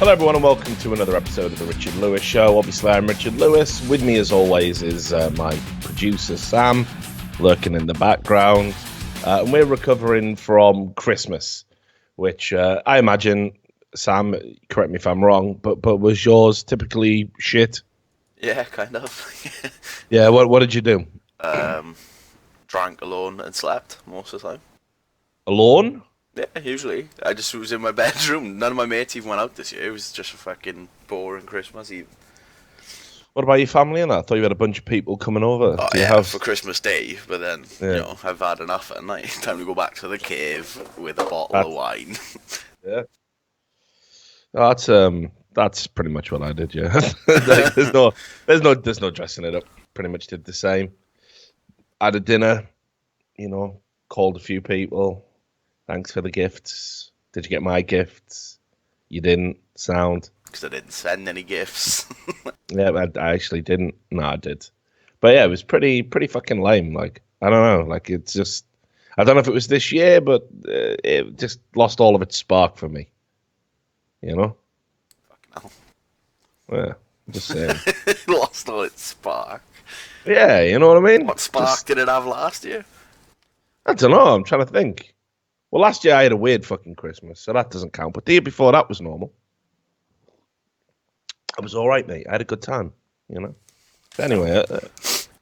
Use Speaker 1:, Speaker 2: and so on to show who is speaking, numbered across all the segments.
Speaker 1: Hello everyone and welcome to another episode of the Richard Lewis Show. Obviously I'm Richard Lewis. With me as always is my producer Sam, lurking in the background. And we're recovering from Christmas, which I imagine, Sam, correct me if I'm wrong, but was yours typically shit?
Speaker 2: Yeah, kind of.
Speaker 1: Yeah, what did you do?
Speaker 2: Drank alone and slept most of the time.
Speaker 1: Alone?
Speaker 2: Yeah, usually. I just was in my bedroom. None of my mates even went out this year. It was just a fucking boring Christmas Eve.
Speaker 1: What about your family and that? I thought you had a bunch of people coming over
Speaker 2: Oh,
Speaker 1: to your
Speaker 2: yeah,
Speaker 1: house.
Speaker 2: for Christmas Day, but then, you know, I've had enough at night. Time to go back to the cave with a bottle of wine.
Speaker 1: Yeah. That's pretty much what I did, yeah. there's no dressing it up. Pretty much did the same. Had a dinner, you know, called a few people. Thanks for the gifts. Did you get my gifts? You didn't. Sound.
Speaker 2: Because I didn't send any gifts.
Speaker 1: Yeah, I actually didn't. No, I did. But yeah, it was pretty fucking lame. Like, I don't know. Like, it's just, I don't know if it was this year, but it just lost all of its spark for me. You know?
Speaker 2: Fucking
Speaker 1: hell. Yeah, I'm just saying.
Speaker 2: Lost all its spark.
Speaker 1: Yeah, you know what I mean?
Speaker 2: What spark did it have last year?
Speaker 1: I don't know. I'm trying to think. Well, last year I had a weird fucking Christmas, so that doesn't count. But the year before that was normal. I was all right, mate. I had a good time, you know. But anyway,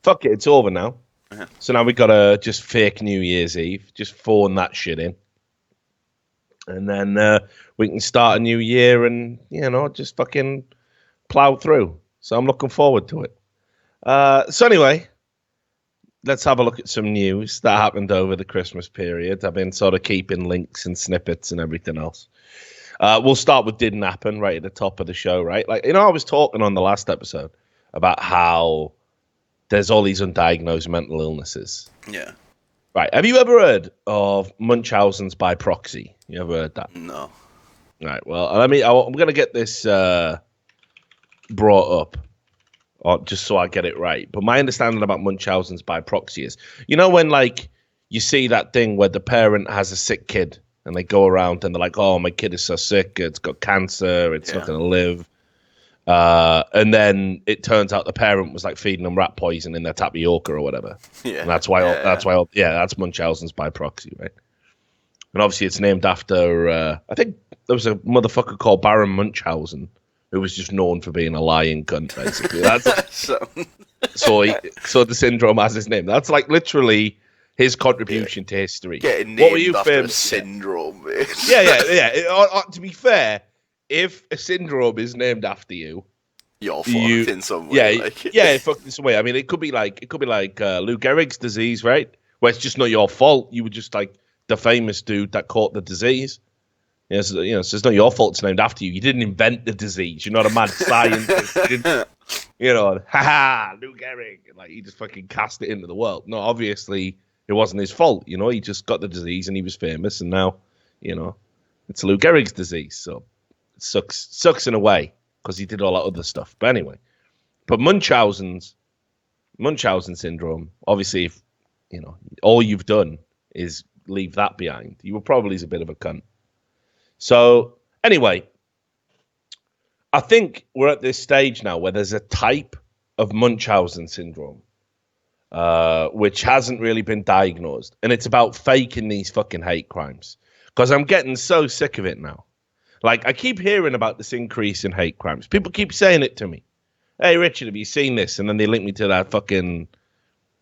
Speaker 1: fuck it. It's over now.
Speaker 2: Uh-huh.
Speaker 1: So now we got to just fake New Year's Eve. Just phone that shit in. And then we can start a new year and, you know, just fucking plow through. So I'm looking forward to it. So anyway, let's have a look at some news that happened over the Christmas period. I've been sort of keeping links and snippets and everything else. We'll start with didn't happen right at the top of the show, right? Like, you know, I was talking on the last episode about how there's all these undiagnosed mental illnesses.
Speaker 2: Yeah.
Speaker 1: Right. Have you ever heard of Munchausen's by proxy? You ever heard that?
Speaker 2: No.
Speaker 1: Right. Well, I'm going to get this brought up. Just so I get it right. But my understanding about Munchausen's by proxy is, you know, when like you see that thing where the parent has a sick kid and they go around and they're like, oh, my kid is so sick, it's got cancer, it's not going to live. And then it turns out the parent was like feeding them rat poison in their tapioca or whatever. Yeah. And that's that's Munchausen's by proxy, right? And obviously it's named after, I think there was a motherfucker called Baron Munchausen, who was just known for being a lying cunt, basically. That's so the syndrome has his name. That's like literally his contribution to history.
Speaker 2: Getting named after a syndrome.
Speaker 1: Yeah. To be fair, if a syndrome is named after you,
Speaker 2: you're fucked in some way.
Speaker 1: Fucked in some way. I mean, it could be like Lou Gehrig's disease, right? Where it's just not your fault. You were just like the famous dude that caught the disease. Yes, so it's not your fault it's named after you. You didn't invent the disease. You're not a mad scientist. Lou Gehrig. Like, he just fucking cast it into the world. No, obviously, it wasn't his fault. You know, he just got the disease and he was famous. And now, you know, it's Lou Gehrig's disease. So it sucks in a way because he did all that other stuff. But anyway, but Munchausen syndrome, obviously, if, you know, all you've done is leave that behind, you were probably a bit of a cunt. So anyway, I think we're at this stage now where there's a type of Munchausen syndrome, which hasn't really been diagnosed. And it's about faking these fucking hate crimes. Because I'm getting so sick of it now. Like, I keep hearing about this increase in hate crimes. People keep saying it to me. Hey, Richard, have you seen this? And then they link me to that fucking,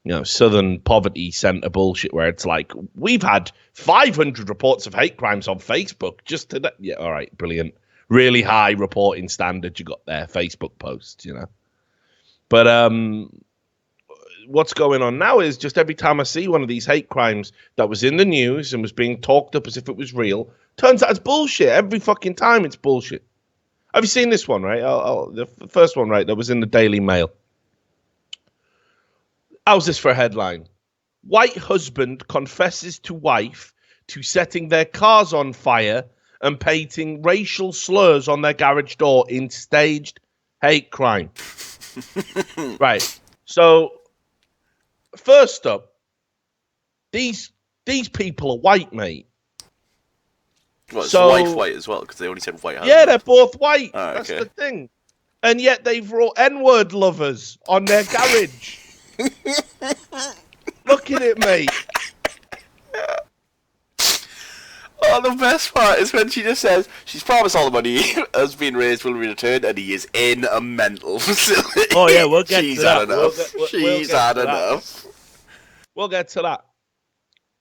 Speaker 1: you know, Southern Poverty Center bullshit where it's like, we've had 500 reports of hate crimes on Facebook just today. Yeah, all right, brilliant. Really high reporting standard you got there, Facebook posts, you know. But what's going on now is just every time I see one of these hate crimes that was in the news and was being talked up as if it was real, turns out it's bullshit. Every fucking time it's bullshit. Have you seen this one, right? The first one, right, that was in the Daily Mail. How's this for a headline? White husband confesses to wife to setting their cars on fire and painting racial slurs on their garage door in staged hate crime. Right. So, first up, these people are white, mate.
Speaker 2: Well, is the wife white as well? Because they only said white.
Speaker 1: Yeah, they're both white.
Speaker 2: Oh,
Speaker 1: That's
Speaker 2: okay.
Speaker 1: the thing. And yet they've wrote N-word lovers on their garage. Look at it, mate.
Speaker 2: Oh, the best part is when she just says she's promised all the money has been raised will be returned, and he is in a mental facility.
Speaker 1: Oh yeah, we'll get
Speaker 2: She's
Speaker 1: to that.
Speaker 2: Had enough. She's had enough.
Speaker 1: We'll get to that.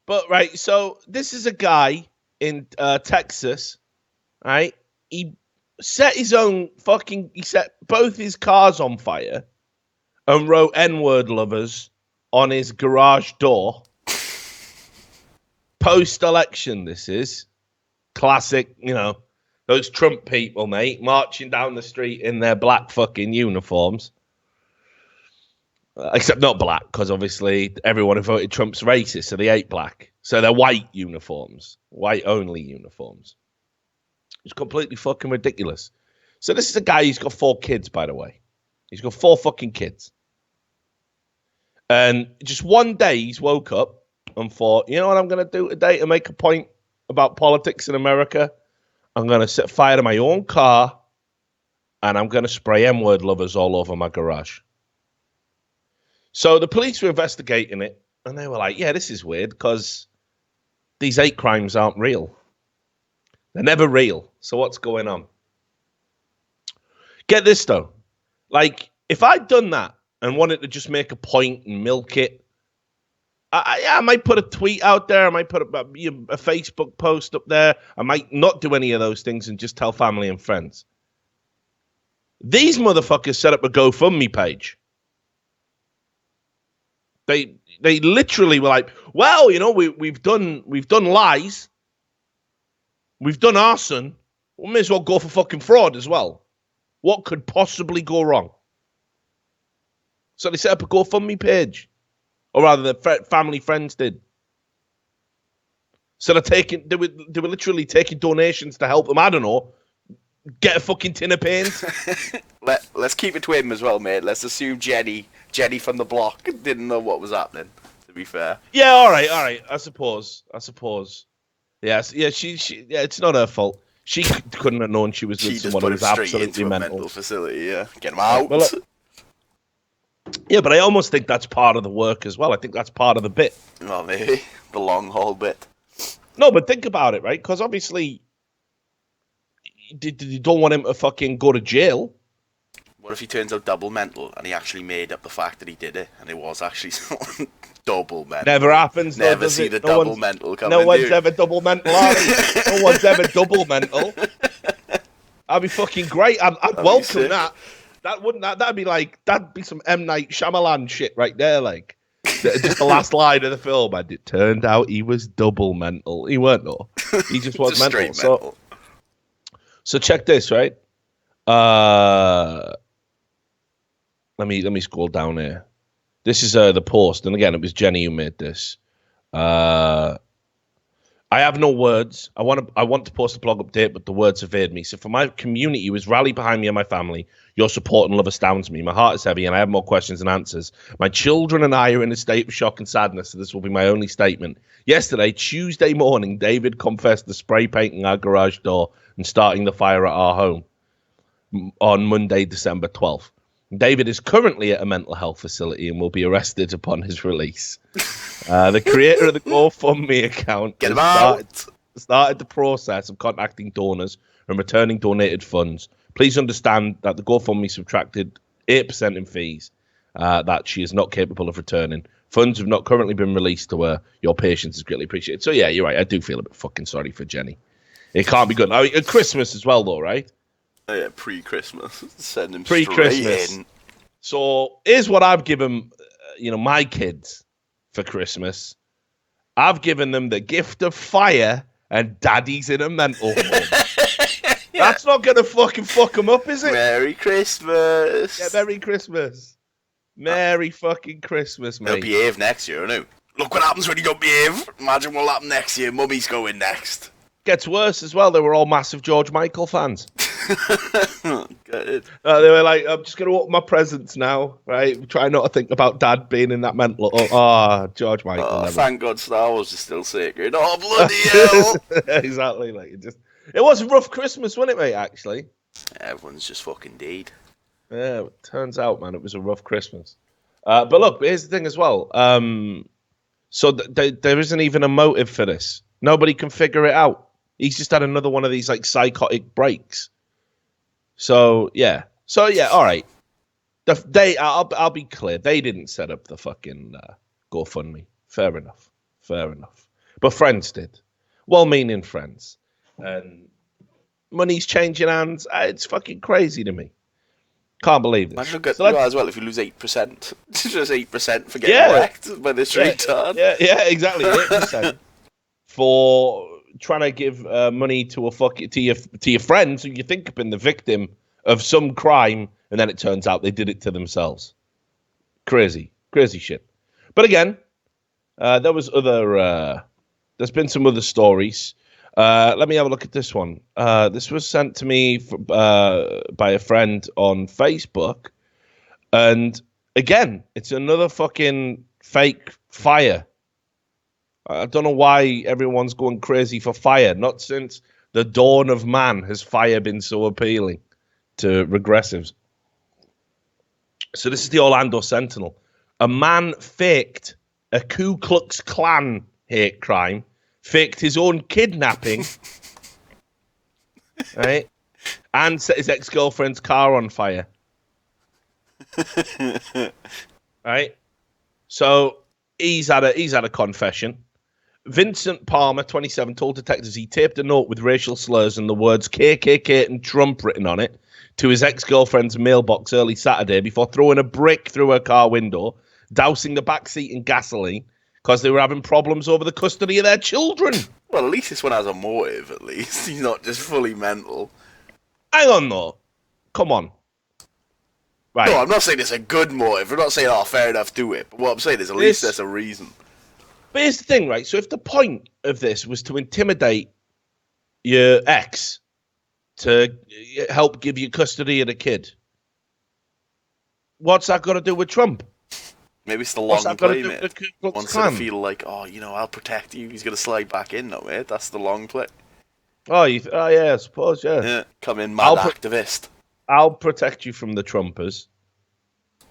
Speaker 1: But right, so this is a guy in Texas, right? He set both his cars on fire and wrote N-word lovers on his garage door. Post-election, this is. Classic, those Trump people, mate, marching down the street in their black fucking uniforms. Except not black, because obviously everyone who voted Trump's racist, so they ain't black. So they're white uniforms. White-only uniforms. It's completely fucking ridiculous. So this is a guy who's got 4 kids, by the way. He's got 4 fucking kids. And just one day he's woke up and thought, you know what I'm going to do today to make a point about politics in America? I'm going to set fire to my own car and I'm going to spray M-word lovers all over my garage. So the police were investigating it and they were like, yeah, this is weird because these hate crimes aren't real. They're never real. So what's going on? Get this, though. Like, if I'd done that and wanted to just make a point and milk it, I might put a tweet out there. I might put a Facebook post up there. I might not do any of those things and just tell family and friends. These motherfuckers set up a GoFundMe page. They literally were like, well, we've done lies. We've done arson. We may as well go for fucking fraud as well. What could possibly go wrong? So they set up a GoFundMe page. Or rather, the family friends did. So they were literally taking donations to help them, I don't know, get a fucking tin of paint.
Speaker 2: Let's keep it to him as well, mate. Let's assume Jenny from the block didn't know what was happening, to be fair.
Speaker 1: Yeah, all right. I suppose. Yes, yeah, she it's not her fault. She couldn't have known she was with someone who was absolutely mental
Speaker 2: facility, yeah. Get him out.
Speaker 1: Well, yeah, but I almost think that's part of the work as well. I think that's part of the bit.
Speaker 2: Well, maybe. The long haul bit.
Speaker 1: No, but think about it, right? Because obviously, you don't want him to fucking go to jail.
Speaker 2: What if he turns out double mental and he actually made up the fact that he did it and it was actually someone double mental?
Speaker 1: Never happens.
Speaker 2: Never see the double mental coming.
Speaker 1: No one's ever double mental, are they? No one's ever double mental. That'd be fucking great. I'd welcome that. That'd be some M. Night Shyamalan shit right there, like. Just the last line of the film, and it turned out he was double mental. He weren't, though. He just was mental. So check this, right? Let me scroll down here. This is the post, and again, it was Jenny who made this. I have no words. I want to post a blog update, but the words evade me. So for my community who is rallied behind me and my family, your support and love astounds me. My heart is heavy and I have more questions than answers. My children and I are in a state of shock and sadness, so this will be my only statement. Yesterday, Tuesday morning, David confessed to spray painting our garage door and starting the fire at our home on Monday, December 12th. David is currently at a mental health facility and will be arrested upon his release. The creator of the GoFundMe account started the process of contacting donors and returning donated funds. Please understand that the GoFundMe subtracted 8% in fees that she is not capable of returning. Funds have not currently been released to her. Your patience is greatly appreciated. So, yeah, you're right. I do feel a bit fucking sorry for Jenny. It can't be good. I mean, at Christmas as well, though, right?
Speaker 2: Oh, yeah, pre-Christmas. Send him
Speaker 1: pre-Christmas.
Speaker 2: Straight in.
Speaker 1: So here's what I've given, my kids for Christmas. I've given them the gift of fire and daddy's in a mental home. Yeah. That's not going to fucking fuck them up, is it?
Speaker 2: Merry Christmas.
Speaker 1: Yeah, Merry Christmas. Merry fucking Christmas, mate.
Speaker 2: They'll behave next year, no? Look what happens when you don't behave. Imagine what'll happen next year. Mummy's going next.
Speaker 1: Gets worse as well. They were all massive George Michael fans.
Speaker 2: Good.
Speaker 1: They were like, I'm just going to open my presents now, right? Try not to think about Dad being in that mental. George Michael.
Speaker 2: Thank God Star Wars is still sacred. Oh, bloody hell.
Speaker 1: Exactly. Like, It was a rough Christmas, wasn't it, mate, actually?
Speaker 2: Everyone's just fucking dead.
Speaker 1: Yeah, it turns out, man, it was a rough Christmas. But look, here's the thing as well. So there isn't even a motive for this. Nobody can figure it out. He's just had another one of these like psychotic breaks. So yeah, all right. I'll be clear. They didn't set up the fucking GoFundMe. Fair enough. But friends did. Well-meaning friends. And money's changing hands. It's fucking crazy to me. Can't believe this.
Speaker 2: Imagine good as well if you lose 8%. Just 8% for getting wrecked by this retard.
Speaker 1: Yeah, exactly. 8% for trying to give money to your friends who you think have been the victim of some crime, and then it turns out they did it to themselves. Crazy shit. But again, there's been some other stories. Let me have a look at this one. This was sent to me by a friend on Facebook. And again, it's another fucking fake fire. I don't know why everyone's going crazy for fire. Not since the dawn of man has fire been so appealing to regressives. So this is the Orlando Sentinel. A man faked a Ku Klux Klan hate crime, faked his own kidnapping, right, and set his ex-girlfriend's car on fire. Right? So he's had a confession. Vincent Palmer, 27, told detectives he taped a note with racial slurs and the words KKK and Trump written on it to his ex-girlfriend's mailbox early Saturday before throwing a brick through her car window, dousing the back seat in gasoline because they were having problems over the custody of their children.
Speaker 2: Well, at least this one has a motive, at least. He's not just fully mental.
Speaker 1: Hang on, though. Come on. Right.
Speaker 2: No, I'm not saying it's a good motive. I'm not saying, fair enough, do it. But what I'm saying is at least there's a reason.
Speaker 1: But here's the thing, right? So if the point of this was to intimidate your ex to help give you custody of the kid, what's that got to do with Trump?
Speaker 2: Maybe it's the long play, mate. Wants to feel like, I'll protect you. He's going to slide back in, no, mate. That's the long play.
Speaker 1: Yeah, I suppose, yeah.
Speaker 2: Yeah, come in, mad activist.
Speaker 1: I'll protect you from the Trumpers.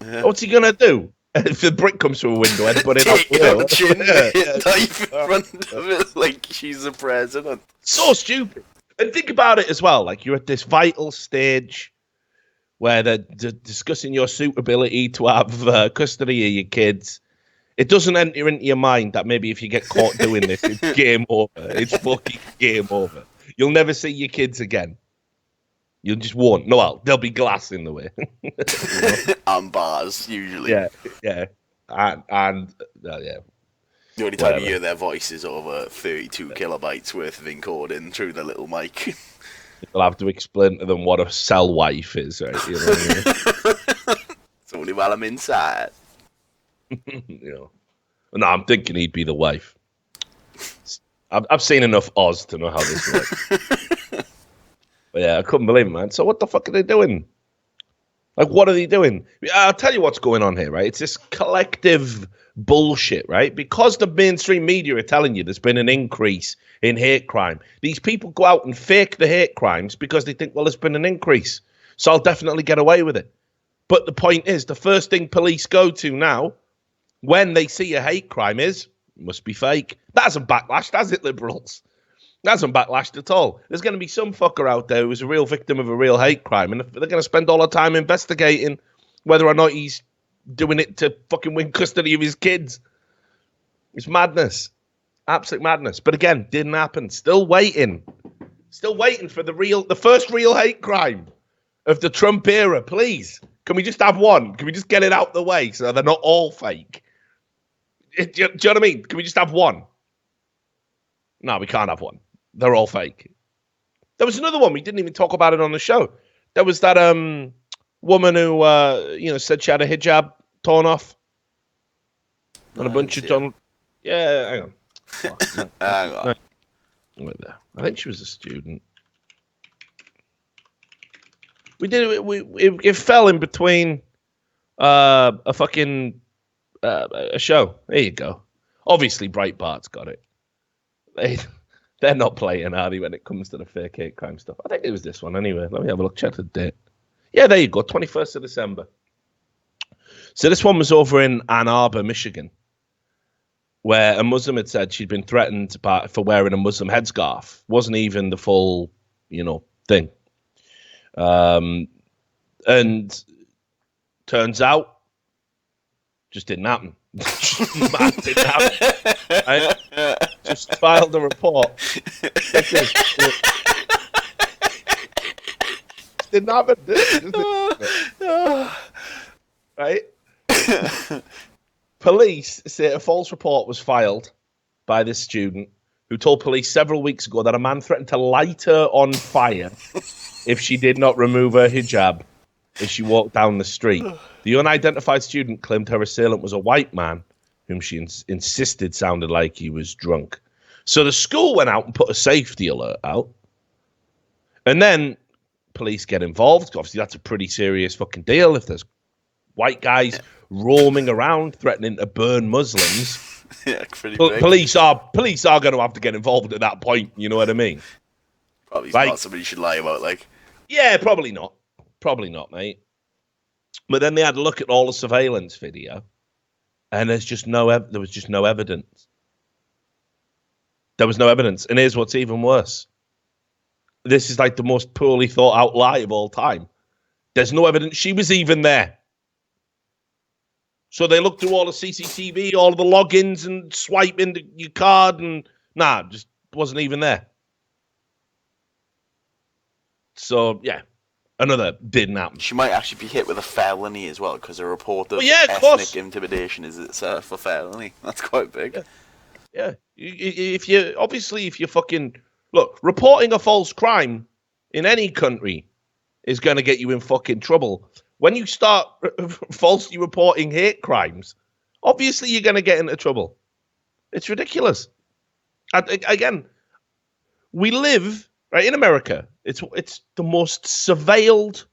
Speaker 1: Yeah. What's he going to do? If the brick comes through a window, I'd put it up.
Speaker 2: The chin, knife in front of it like she's the president.
Speaker 1: So stupid. And think about it as well. Like, you're at this vital stage where they're discussing your suitability to have custody of your kids. It doesn't enter into your mind that maybe if you get caught doing this, it's game over. It's fucking game over. You'll never see your kids again. You just won't. No, well, there'll be glass in the way.
Speaker 2: And bars, usually.
Speaker 1: Yeah. And
Speaker 2: the only time you hear their voice is over 32 kilobytes worth of encoding through the little mic.
Speaker 1: You'll have to explain to them what a cell wife is, right? You know what I mean?
Speaker 2: It's only while I'm inside.
Speaker 1: No, I'm thinking he'd be the wife. I've seen enough Oz to know how this works. But yeah, I couldn't believe it, man. So what the fuck are they doing? Like, what are they doing? I'll tell you what's going on here, right? It's this collective bullshit, right? Because the mainstream media are telling you there's been an increase in hate crime. These people go out and fake the hate crimes because they think, well, there's been an increase, so I'll definitely get away with it. But the point is, the first thing police go to now when they see a hate crime is, must be fake. That hasn't backlashed, has it, liberals? That hasn't backlashed at all. There's going to be some fucker out there who's a real victim of a real hate crime, and they're going to spend all the time investigating whether or not he's doing it to fucking win custody of his kids. It's madness. Absolute madness. But again, didn't happen. Still waiting. Still waiting for the first real hate crime of the Trump era. Please. Can we just have one? Can we just get it out the way so they're not all fake? Do you know what I mean? Can we just have one? No, we can't have one. They're all fake. There was another one. We didn't even talk about it on the show. There was that woman who said she had a hijab torn off. And a bunch of Donald. Yeah, hang on.
Speaker 2: Hang on.
Speaker 1: Wait there. I think she was a student. We did it. It fell in between a fucking a show. There you go. Obviously, Breitbart's got it. They're not playing, are they, when it comes to the fake hate crime stuff? I think it was this one anyway. Let me have a look. Check the date. Yeah, there you go. 21st of December. So this one was over in Ann Arbor, Michigan, where a Muslim had said she'd been threatened for wearing a Muslim headscarf. Wasn't even the full, thing. And turns out, just didn't happen. Didn't happen. Right? Just filed a report. Didn't happen. Right? Police say a false report was filed by this student who told police several weeks ago that a man threatened to light her on fire if she did not remove her hijab as she walked down the street. The unidentified student claimed her assailant was a white man whom she insisted sounded like he was drunk. So the school went out and put a safety alert out. And then police get involved. Obviously, that's a pretty serious fucking deal if there's white guys roaming around threatening to burn Muslims.
Speaker 2: Yeah, pretty big.
Speaker 1: Police are going to have to get involved at that point. You know what I mean?
Speaker 2: Probably not somebody you should lie about. Like,
Speaker 1: yeah, probably not, mate. But then they had a look at all the surveillance video, and there was just no evidence. There was no evidence, and here's what's even worse. This is like the most poorly thought out lie of all time. There's no evidence she was even there. So they looked through all the CCTV, all of the logins, and swipe into your card, and just wasn't even there. So, yeah, another didn't happen.
Speaker 2: She might actually be hit with a felony as well, because a report of
Speaker 1: course.
Speaker 2: intimidation is for felony. That's quite big.
Speaker 1: Yeah. If you fucking... Look, reporting a false crime in any country is going to get you in fucking trouble. When you start falsely reporting hate crimes, obviously you're going to get into trouble. It's ridiculous. Again, we live right in America. It's the most surveilled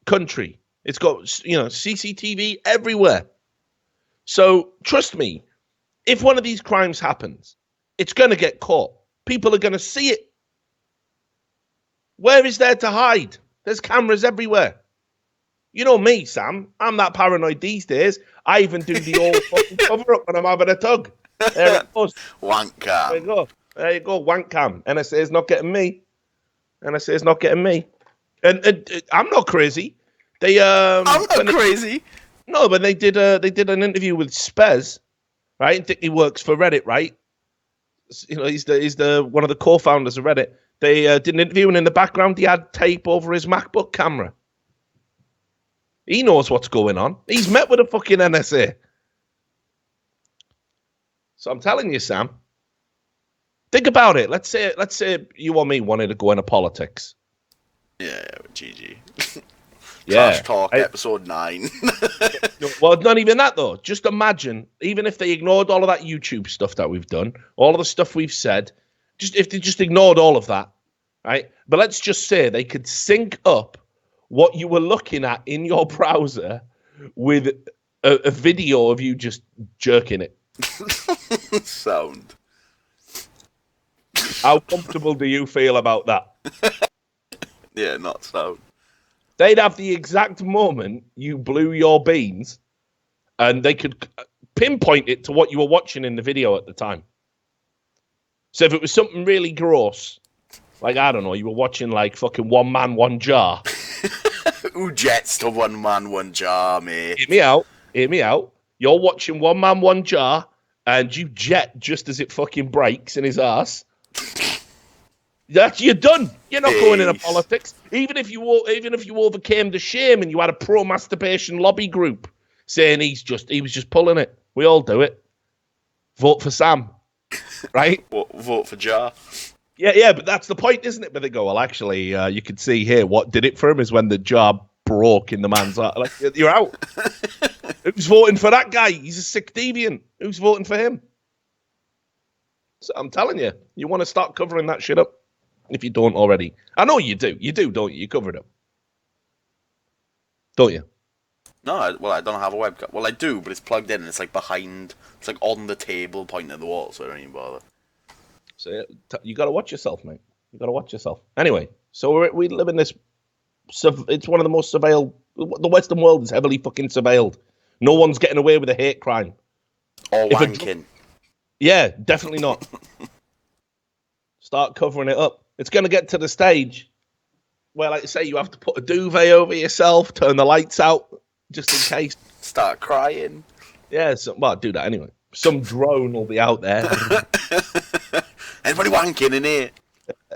Speaker 1: country. It's got CCTV everywhere. So trust me, if one of these crimes happens, it's going to get caught. People are going to see it. Where is there to hide? There's cameras everywhere. You know me, Sam. I'm that paranoid these days. I even do the old fucking cover up when I'm having a tug. There it goes.
Speaker 2: Wank cam.
Speaker 1: There you go. Wank cam. NSA is not getting me. NSA is not getting me. And I'm not crazy. I'm
Speaker 2: not crazy.
Speaker 1: No, but they did an interview with Spez, right? I think he works for Reddit, right? He's the one of the co-founders of Reddit. They did an interview, and in the background he had tape over his MacBook camera. He knows what's going on. He's met with a fucking NSA. So I'm telling you, Sam. Think about it. Let's say you or me wanted to go into politics.
Speaker 2: Yeah, GG.
Speaker 1: Yeah.
Speaker 2: Trash Talk, episode 9.
Speaker 1: Well, not even that, though. Just imagine, even if they ignored all of that YouTube stuff that we've done, all of the stuff we've said, if they just ignored all of that, right? But let's just say they could sync up what you were looking at in your browser with a video of you just jerking it.
Speaker 2: Sound.
Speaker 1: How comfortable do you feel about that?
Speaker 2: Yeah, not sound.
Speaker 1: They'd have the exact moment you blew your beans, and they could pinpoint it to what you were watching in the video at the time. So if it was something really gross, like, I don't know, you were watching like fucking One Man, One Jar.
Speaker 2: Who jets to One Man, One Jar, mate?
Speaker 1: Hear me out. You're watching One Man, One Jar, and you jet just as it fucking breaks in his ass. You're done. You're not going into politics. Even if you overcame the shame and you had a pro-masturbation lobby group saying he was just pulling it. We all do it. Vote for Sam, right?
Speaker 2: Vote for Jar.
Speaker 1: Yeah, but that's the point, isn't it? But they go, well, actually, you can see here what did it for him is when the jar broke in the man's eye. Like, you're out. Who's voting for that guy? He's a sick deviant. Who's voting for him? So I'm telling you, you want to start covering that shit up if you don't already. I know you do. You do, don't you? You cover it up. Don't you?
Speaker 2: No, I don't have a webcam. Well, I do, but it's plugged in and it's like behind. It's like on the table pointing at the wall, so I don't even bother.
Speaker 1: So you got to watch yourself, mate. You got to watch yourself. Anyway, so we live in this. It's one of the most surveilled. The Western world is heavily fucking surveilled. No one's getting away with a hate crime.
Speaker 2: Or wanking.
Speaker 1: Yeah, definitely not. Start covering it up. It's going to get to the stage where, like I say, you have to put a duvet over yourself, turn the lights out, just in case.
Speaker 2: Start crying.
Speaker 1: Yeah, well, do that anyway. Some drone will be out there.
Speaker 2: Anybody wanking in here?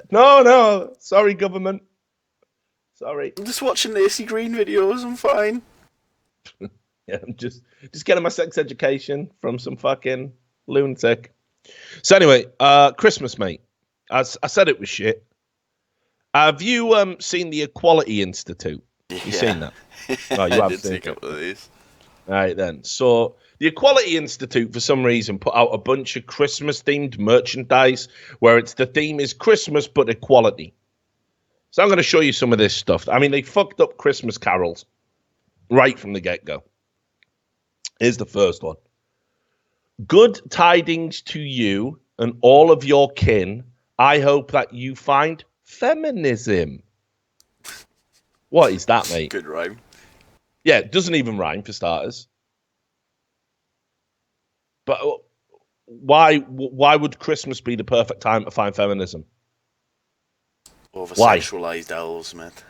Speaker 1: No. Sorry, government. Sorry.
Speaker 2: I'm just watching Lacey Green videos. I'm fine.
Speaker 1: Yeah, I'm just getting my sex education from some fucking lunatic. So anyway, Christmas, mate. I said it was shit. Have you seen the Equality Institute? You seen that? No, you have seen
Speaker 2: a couple of these.
Speaker 1: All right, then. So the Equality Institute, for some reason, put out a bunch of Christmas-themed merchandise where the theme is Christmas but equality. So I'm going to show you some of this stuff. I mean, they fucked up Christmas carols right from the get-go. Here's the first one. Good tidings to you and all of your kin. I hope that you find feminism. What is that, mate?
Speaker 2: Good rhyme.
Speaker 1: Yeah, it doesn't even rhyme for starters. But why would Christmas be the perfect time to find feminism?
Speaker 2: Over-sexualized elves, mate.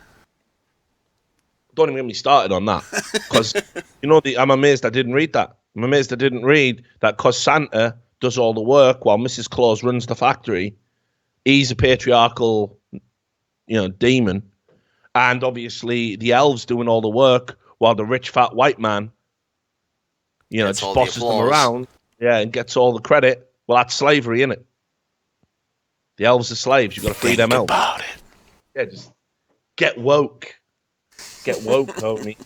Speaker 1: Don't even get me started on that. Because, I'm amazed I didn't read that. I'm amazed I didn't read that because Santa does all the work while Mrs. Claus runs the factory. He's a patriarchal, demon. And obviously the elves doing all the work while the rich fat white man, just bosses them around. Yeah, and gets all the credit. Well, that's slavery, isn't it? The elves are slaves. You've got to free them out.
Speaker 2: About it.
Speaker 1: Yeah, just get woke. Get woke, homie.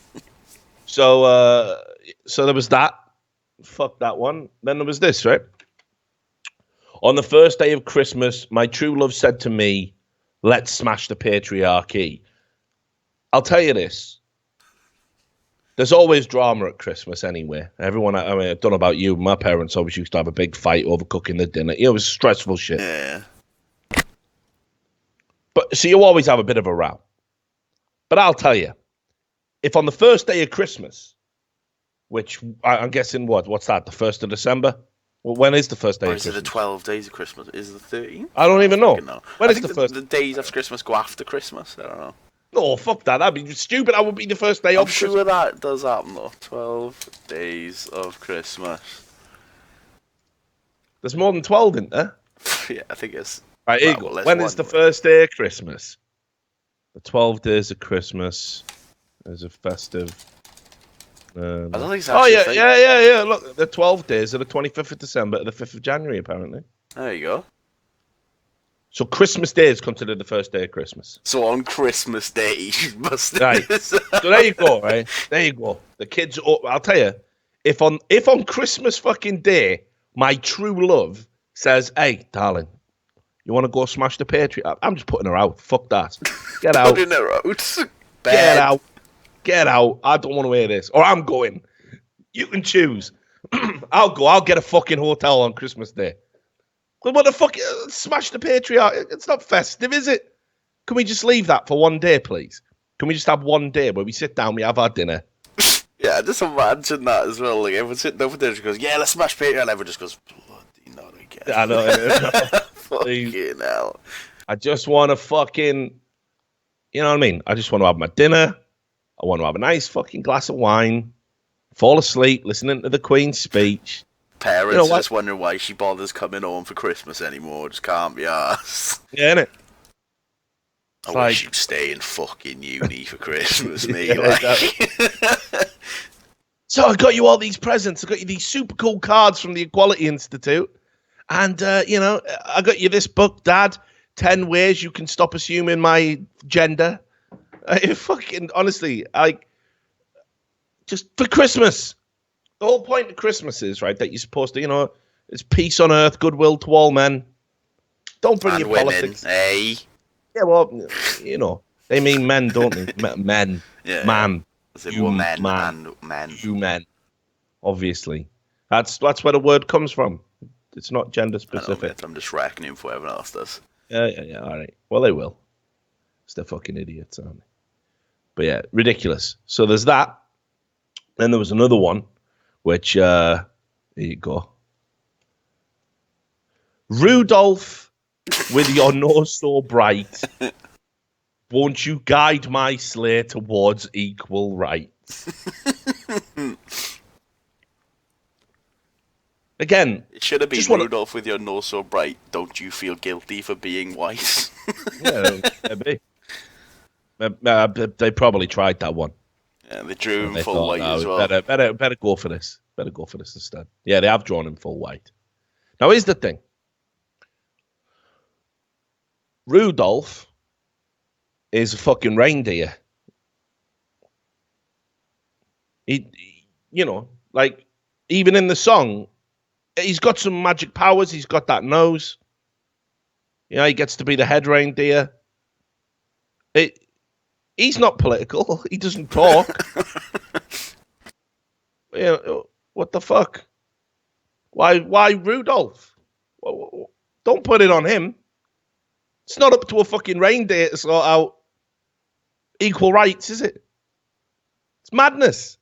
Speaker 1: So there was that. Fuck that one. Then there was this, right? On the first day of Christmas, my true love said to me, let's smash the patriarchy. I'll tell you this. There's always drama at Christmas anyway. Everyone, I don't know about you, my parents always used to have a big fight over cooking the dinner. It was stressful shit.
Speaker 2: Yeah.
Speaker 1: But so you always have a bit of a row. But I'll tell you, if on the first day of Christmas, which I'm guessing what's that, the 1st of December? Well, when is the first day of Christmas?
Speaker 2: Or is it the 12 days of Christmas? Is it the 13th?
Speaker 1: I don't even know. When is
Speaker 2: the
Speaker 1: first?
Speaker 2: The days after Christmas go after Christmas. I don't know.
Speaker 1: No, fuck that. That'd be stupid. That would be the first day of Christmas.
Speaker 2: I'm sure that does happen, though. 12 days of Christmas.
Speaker 1: There's more than 12, isn't there?
Speaker 2: Yeah, I think it's...
Speaker 1: Right, here you go. When is the first day of Christmas? The 12 days of Christmas. There's a festive...
Speaker 2: I don't think it's
Speaker 1: actually yeah. Look, the 12 days are the 25th of December to the 5th of January, apparently.
Speaker 2: There you go.
Speaker 1: So Christmas Day is considered the first day of Christmas.
Speaker 2: So on Christmas Day, you must...
Speaker 1: Right. So there you go, right? There you go. The kids... I'll tell you, if on Christmas fucking Day, my true love says, hey, darling, you want to go smash the Patriot? I'm just putting her out. Fuck that. Get out.
Speaker 2: Putting her out.
Speaker 1: Get out. Get out. I don't want to hear this. Or I'm going. You can choose. I'll go. I'll get a fucking hotel on Christmas Day. What the fuck? Smash the Patriot. It's not festive, is it? Can we just leave that for one day, please? Can we just have one day where we sit down, we have our dinner?
Speaker 2: Yeah, just imagine that as well. Like, everyone sitting down for dinner, just goes, yeah, let's smash Patriot. And everyone just goes, bloody not again.
Speaker 1: I know.
Speaker 2: Fucking hell.
Speaker 1: I just want to fucking, you know what I mean? I just want to have my dinner. I want to have a nice fucking glass of wine, fall asleep, listening to the Queen's speech.
Speaker 2: Parents are just wondering why she bothers coming home for Christmas anymore. Just can't be arsed.
Speaker 1: Yeah, innit?
Speaker 2: I wish you'd stay in fucking uni for Christmas, me.
Speaker 1: So I got you all these presents. I got you these super cool cards from the Equality Institute. And, I got you this book, Dad. 10 ways you can stop assuming my gender. Fucking, honestly, just for Christmas. The whole point of Christmas is, right, that you're supposed to, it's peace on earth, goodwill to all men. Don't bring your politics.
Speaker 2: Hey.
Speaker 1: Yeah, well, they mean men, don't they? Men.
Speaker 2: Yeah.
Speaker 1: Man.
Speaker 2: You men.
Speaker 1: You men. Obviously. That's where the word comes from. It's not gender
Speaker 2: I know,
Speaker 1: specific.
Speaker 2: mate, I'm just reckoning for everyone else does.
Speaker 1: Yeah. All right. Well, they will. It's they're fucking idiots, aren't they? But yeah, ridiculous. So there's that. Then there was another one, which here you go. Rudolph, with your nose so bright, won't you guide my sleigh towards equal rights? Again,
Speaker 2: it should have been Rudolph with your nose so bright. Don't you feel guilty for being white?
Speaker 1: Yeah, maybe. They probably tried that one.
Speaker 2: Yeah, they drew him full white as well.
Speaker 1: Better go for this. Better go for this instead. Yeah, they have drawn him full white. Now, here's the thing. Rudolph is a fucking reindeer. Like, even in the song, he's got some magic powers. He's got that nose. He gets to be the head reindeer. He's not political. He doesn't talk. What the fuck? Why Rudolph? Don't put it on him. It's not up to a fucking reindeer to sort out equal rights, is it? It's madness.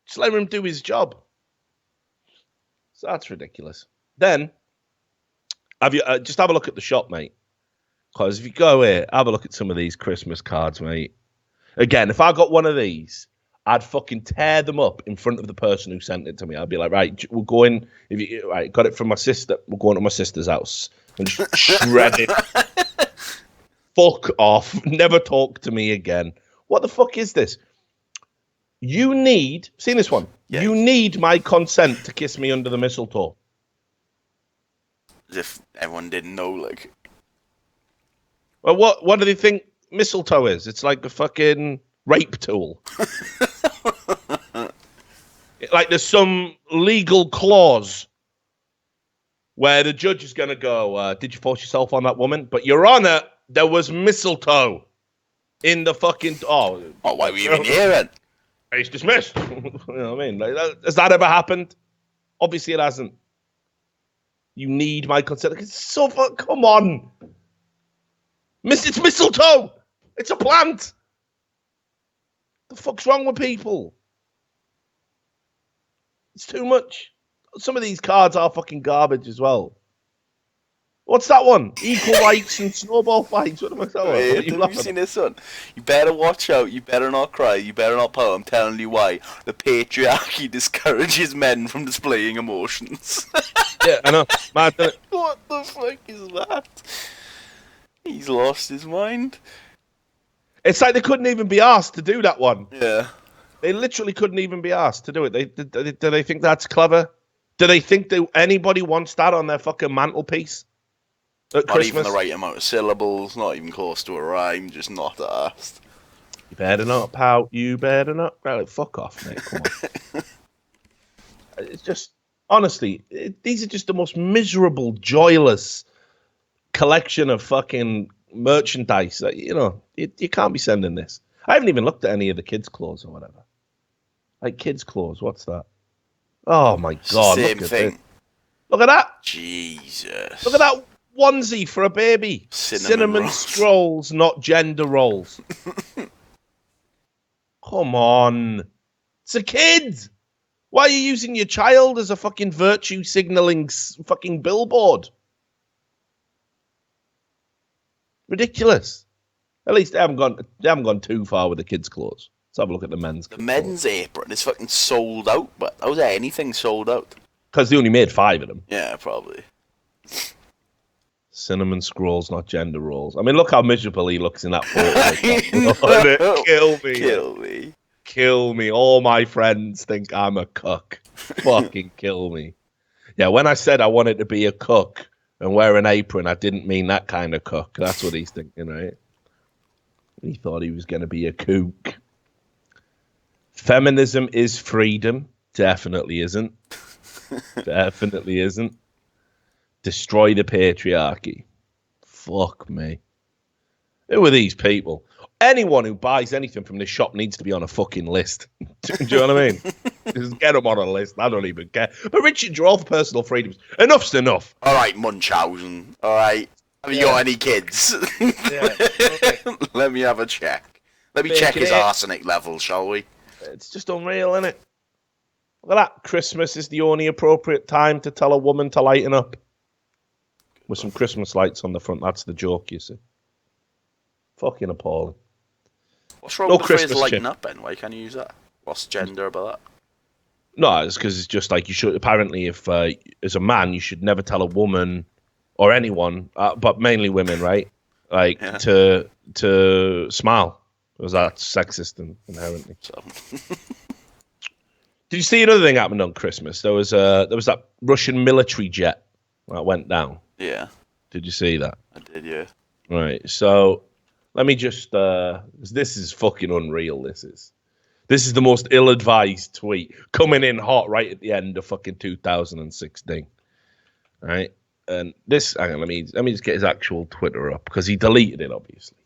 Speaker 1: Just let him do his job. So that's ridiculous. Then, just have a look at the shop, mate. Because if you go here, have a look at some of these Christmas cards, mate. Again, if I got one of these, I'd fucking tear them up in front of the person who sent it to me. I'd be like, right, we'll go in. Got it from my sister. We're going to my sister's house and just shred it. Fuck off. Never talk to me again. What the fuck is this? Seen this one? Yeah. You need my consent to kiss me under the mistletoe.
Speaker 2: As if everyone didn't know, like.
Speaker 1: Well, what do they think mistletoe is? It's like a fucking rape tool. Like there's some legal clause where the judge is going to go, did you force yourself on that woman? But Your Honor, there was mistletoe in the fucking... Oh,
Speaker 2: why were you even here then?
Speaker 1: He's dismissed. You know what I mean? Has that ever happened? Obviously it hasn't. You need my consent. It's so come on. It's mistletoe. It's a plant. The fuck's wrong with people? It's too much. Some of these cards are fucking garbage as well. What's that one? Equal rights and snowball fights. What am I saying?
Speaker 2: Have you seen this one? You better watch out. You better not cry. You better not pout. I'm telling you why. The patriarchy discourages men from displaying emotions.
Speaker 1: Yeah, I know.
Speaker 2: What the fuck is that? He's lost his mind.
Speaker 1: It's like they couldn't even be asked to do that one.
Speaker 2: Yeah.
Speaker 1: They literally couldn't even be asked to do it. Do they think that's clever? Do they think anybody wants that on their fucking mantelpiece? At
Speaker 2: not
Speaker 1: Christmas?
Speaker 2: Even the right amount of syllables, not even close to a rhyme, just not asked.
Speaker 1: You better not pout, you better not... Well, fuck off, mate, come on. It's just, honestly, these are just the most miserable, joyless collection of fucking merchandise. You can't be sending this. I haven't even looked at any of the kids' clothes or whatever. Like kids' clothes, what's that? Oh my God,
Speaker 2: Same thing.
Speaker 1: Look at that.
Speaker 2: Jesus.
Speaker 1: Look at that onesie for a baby.
Speaker 2: Cinnamon
Speaker 1: scrolls, not gender roles. Come on. It's a kid. Why are you using your child as a fucking virtue signaling fucking billboard? Ridiculous. At least they haven't gone too far with the kids' clothes. Let's have a look at the men's.
Speaker 2: The men's apron is fucking sold out, but how's anything sold out?
Speaker 1: Because they only made 5 of them.
Speaker 2: Yeah, probably.
Speaker 1: Cinnamon scrolls, not gender roles. I mean, look how miserable he looks in that photo. Kill me.
Speaker 2: Kill me.
Speaker 1: Kill me. All my friends think I'm a cook. Fucking kill me. Yeah, when I said I wanted to be a cook and wear an apron, I didn't mean that kind of cook. That's what he's thinking, right? He thought he was going to be a kook. Feminism is freedom. Definitely isn't. Definitely isn't. Destroy the patriarchy. Fuck me. Who are these people? Anyone who buys anything from this shop needs to be on a fucking list. Do you know what I mean? Just get them on a list. I don't even care. But Richard, you're all for personal freedoms. Enough's enough.
Speaker 2: All right, Munchausen. All right. Have you got any kids? Let me have a check. Let me check his arsenic level, shall we?
Speaker 1: It's just unreal, isn't it? Look at that. Christmas is the only appropriate time to tell a woman to lighten up. With some Christmas lights on the front. That's the joke, you see. Fucking appalling.
Speaker 2: What's wrong with the phrase lighten up, then? Why can't you use that? What's gender about that?
Speaker 1: No, it's because it's just like you should. Apparently, if as a man, you should never tell a woman or anyone, but mainly women, right? Like to smile, because that's sexist and inherently. So. Did you see another thing happened on Christmas? There was that Russian military jet that went down.
Speaker 2: Yeah.
Speaker 1: Did you see that?
Speaker 2: I did, yeah.
Speaker 1: Right. So let me just. This is fucking unreal. This is the most ill-advised tweet coming in hot right at the end of fucking 2016. Right. And this. Hang on. Let me just get his actual Twitter up because he deleted it, obviously.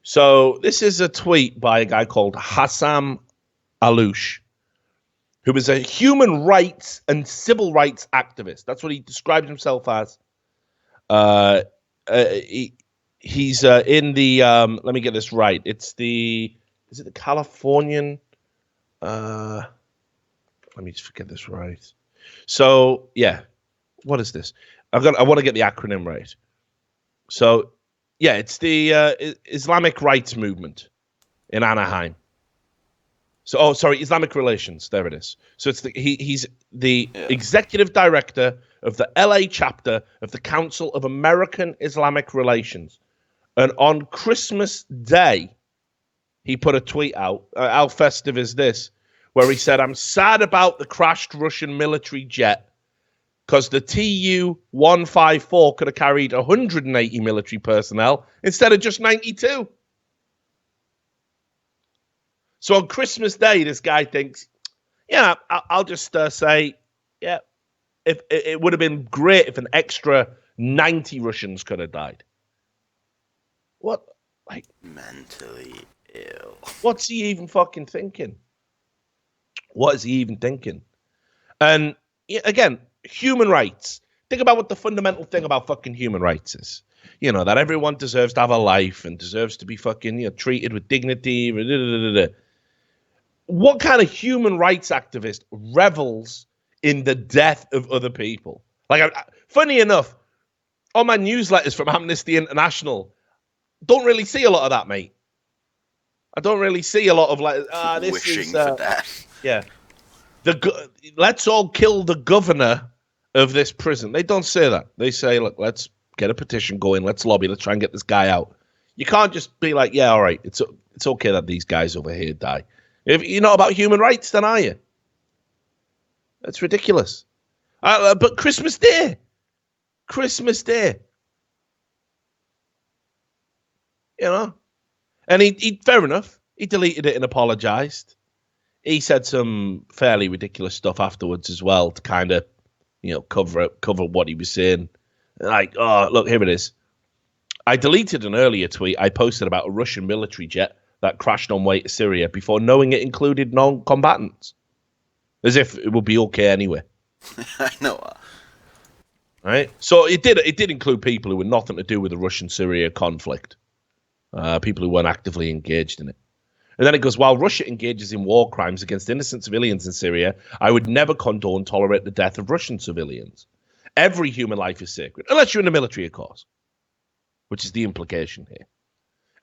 Speaker 1: So this is a tweet by a guy called Hassam Alouche, who is a human rights and civil rights activist. That's what he described himself as. He's in the let me get this right. Is it the Californian? Let me just get this right. So yeah, what is this? I want to get the acronym right. So yeah, it's the Islamic Rights Movement in Anaheim. So, Islamic Relations. There it is. So it's he's the executive director of the LA chapter of the Council of American Islamic Relations. And on Christmas Day, he put a tweet out. How festive is this? Where he said, "I'm sad about the crashed Russian military jet because the Tu-154 could have carried 180 military personnel instead of just 92. So on Christmas Day, this guy thinks, yeah, I'll just say, yeah, if it would have been great if an extra 90 Russians could have died. What? Like,
Speaker 2: mentally ill.
Speaker 1: What's he even fucking thinking? What is he even thinking? And again, human rights. Think about what the fundamental thing about fucking human rights is. You know, that everyone deserves to have a life and deserves to be fucking, treated with dignity. What kind of human rights activist revels in the death of other people? Like, funny enough, on my newsletters from Amnesty International, don't really see a lot of that, mate. I don't really see a lot of like, this
Speaker 2: wishing
Speaker 1: is,
Speaker 2: for death.
Speaker 1: Yeah. Let's all kill the governor of this prison. They don't say that. They say, look, let's get a petition going. Let's lobby. Let's try and get this guy out. You can't just be like, yeah, all right. It's okay that these guys over here die. If you're not about human rights, then are you? That's ridiculous. But Christmas Day. You know? And he fair enough. He deleted it and apologized. He said some fairly ridiculous stuff afterwards as well to kind of, cover what he was saying. Like, oh, look, here it is. I deleted an earlier tweet I posted about a Russian military jet that crashed on way to Syria before knowing it included non-combatants. As if it would be okay anyway.
Speaker 2: I know.
Speaker 1: Right? So it did include people who had nothing to do with the Russian-Syria conflict. People who weren't actively engaged in it. And then it goes, while Russia engages in war crimes against innocent civilians in Syria, I would never condone tolerate the death of Russian civilians. Every human life is sacred, unless you're in the military, of course, which is the implication here.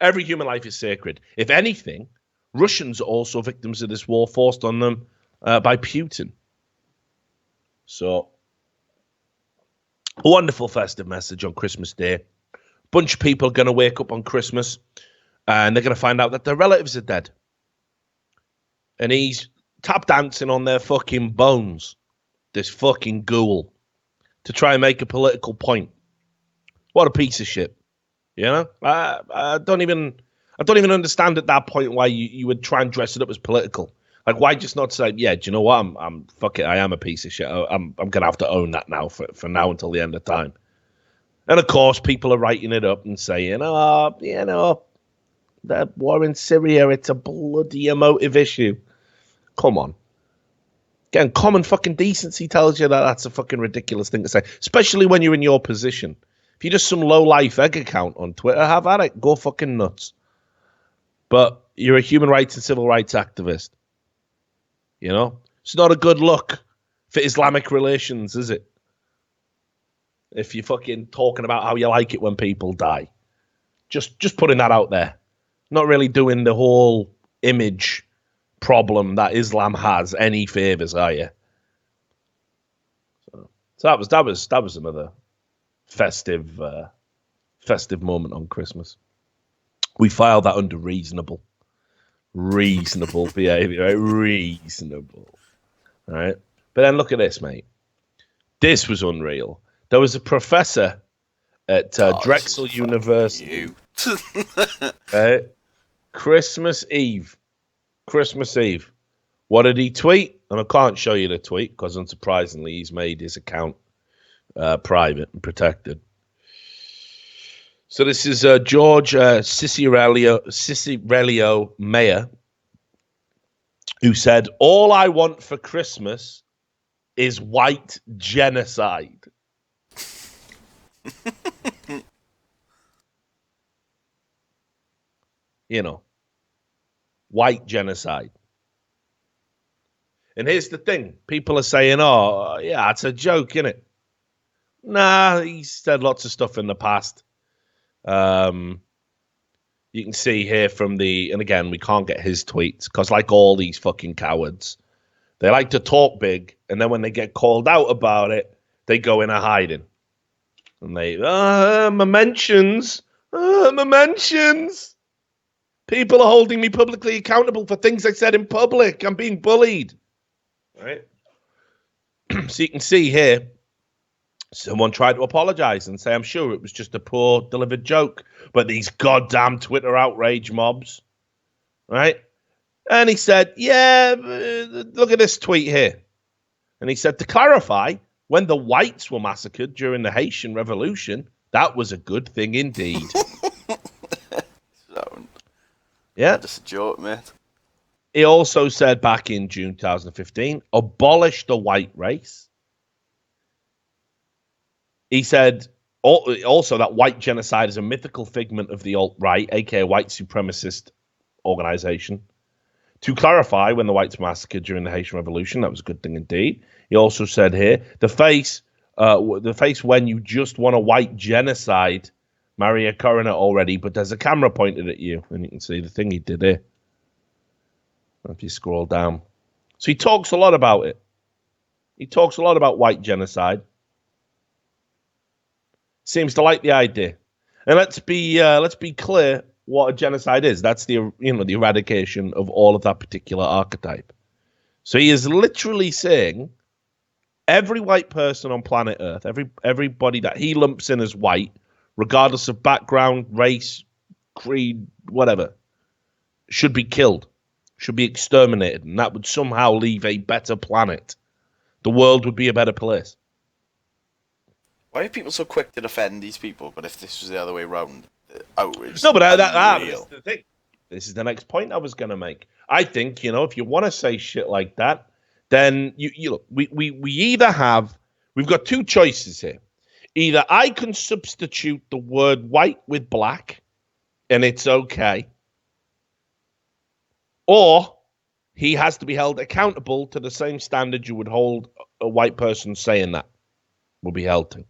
Speaker 1: Every human life is sacred. If anything, Russians are also victims of this war forced on them by Putin. So, a wonderful festive message on Christmas Day. Bunch of people are going to wake up on Christmas and they're going to find out that their relatives are dead. And he's tap dancing on their fucking bones, this fucking ghoul, to try and make a political point. What a piece of shit. You know? I don't even understand at that point why you would try and dress it up as political. Like, why just not say, yeah, do you know what? I am a piece of shit. I'm going to have to own that now for now until the end of time. And of course, people are writing it up and saying, The war in Syria, it's a bloody emotive issue. Come on. Again, common fucking decency tells you that that's a fucking ridiculous thing to say, especially when you're in your position. If you're just some low-life egg account on Twitter, have at it. Go fucking nuts. But you're a human rights and civil rights activist. You know? It's not a good look for Islamic relations, is it? If you're fucking talking about how you like it when people die. Just putting that out there. Not really doing the whole image problem that Islam has any favors, are you? So that was another festive moment on Christmas. We filed that under reasonable behavior, right? Reasonable, right? But then look at this, mate. This was unreal. There was a professor at Drexel University. Right? Christmas Eve. What did he tweet? And I can't show you the tweet because, unsurprisingly, he's made his account private and protected. So this is George Cicerelio Mayer, who said, "All I want for Christmas is white genocide." You know, white genocide. And here's the thing. People are saying, oh, yeah, it's a joke, innit? Nah, he's said lots of stuff in the past. You can see here from and again, we can't get his tweets because like all these fucking cowards, they like to talk big. And then when they get called out about it, they go in a hiding. And they, my mentions. People are holding me publicly accountable for things I said in public. I'm being bullied. Right? So you can see here, someone tried to apologize and say, I'm sure it was just a poor delivered joke. But these goddamn Twitter outrage mobs, right? And he said, yeah, look at this tweet here. And he said, to clarify, when the whites were massacred during the Haitian Revolution, that was a good thing indeed. Yeah.
Speaker 2: Just a joke, mate.
Speaker 1: He also said back in June 2015, abolish the white race. He said also that white genocide is a mythical figment of the alt-right, aka white supremacist organization. To clarify, when the whites were massacred during the Haitian Revolution, that was a good thing indeed. He also said here, the face when you just want a white genocide, Maria Coroner already, but there's a camera pointed at you, and you can see the thing he did here. If you scroll down. So he talks a lot about it. He talks a lot about white genocide. Seems to like the idea. And let's be clear what a genocide is. That's the eradication of all of that particular archetype. So he is literally saying every white person on planet Earth, everybody that he lumps in as white, regardless of background, race, creed, whatever, should be killed, should be exterminated, and that would somehow leave a better planet. The world would be a better place.
Speaker 2: Why are people so quick to defend these people? But if this was the other way around, outrage.
Speaker 1: No, but that is the thing. This is the next point I was going to make. I think, if you want to say shit like that, then you look, we've got two choices here. Either I can substitute the word white with black, and it's okay, or he has to be held accountable to the same standard you would hold a white person saying that will be held to.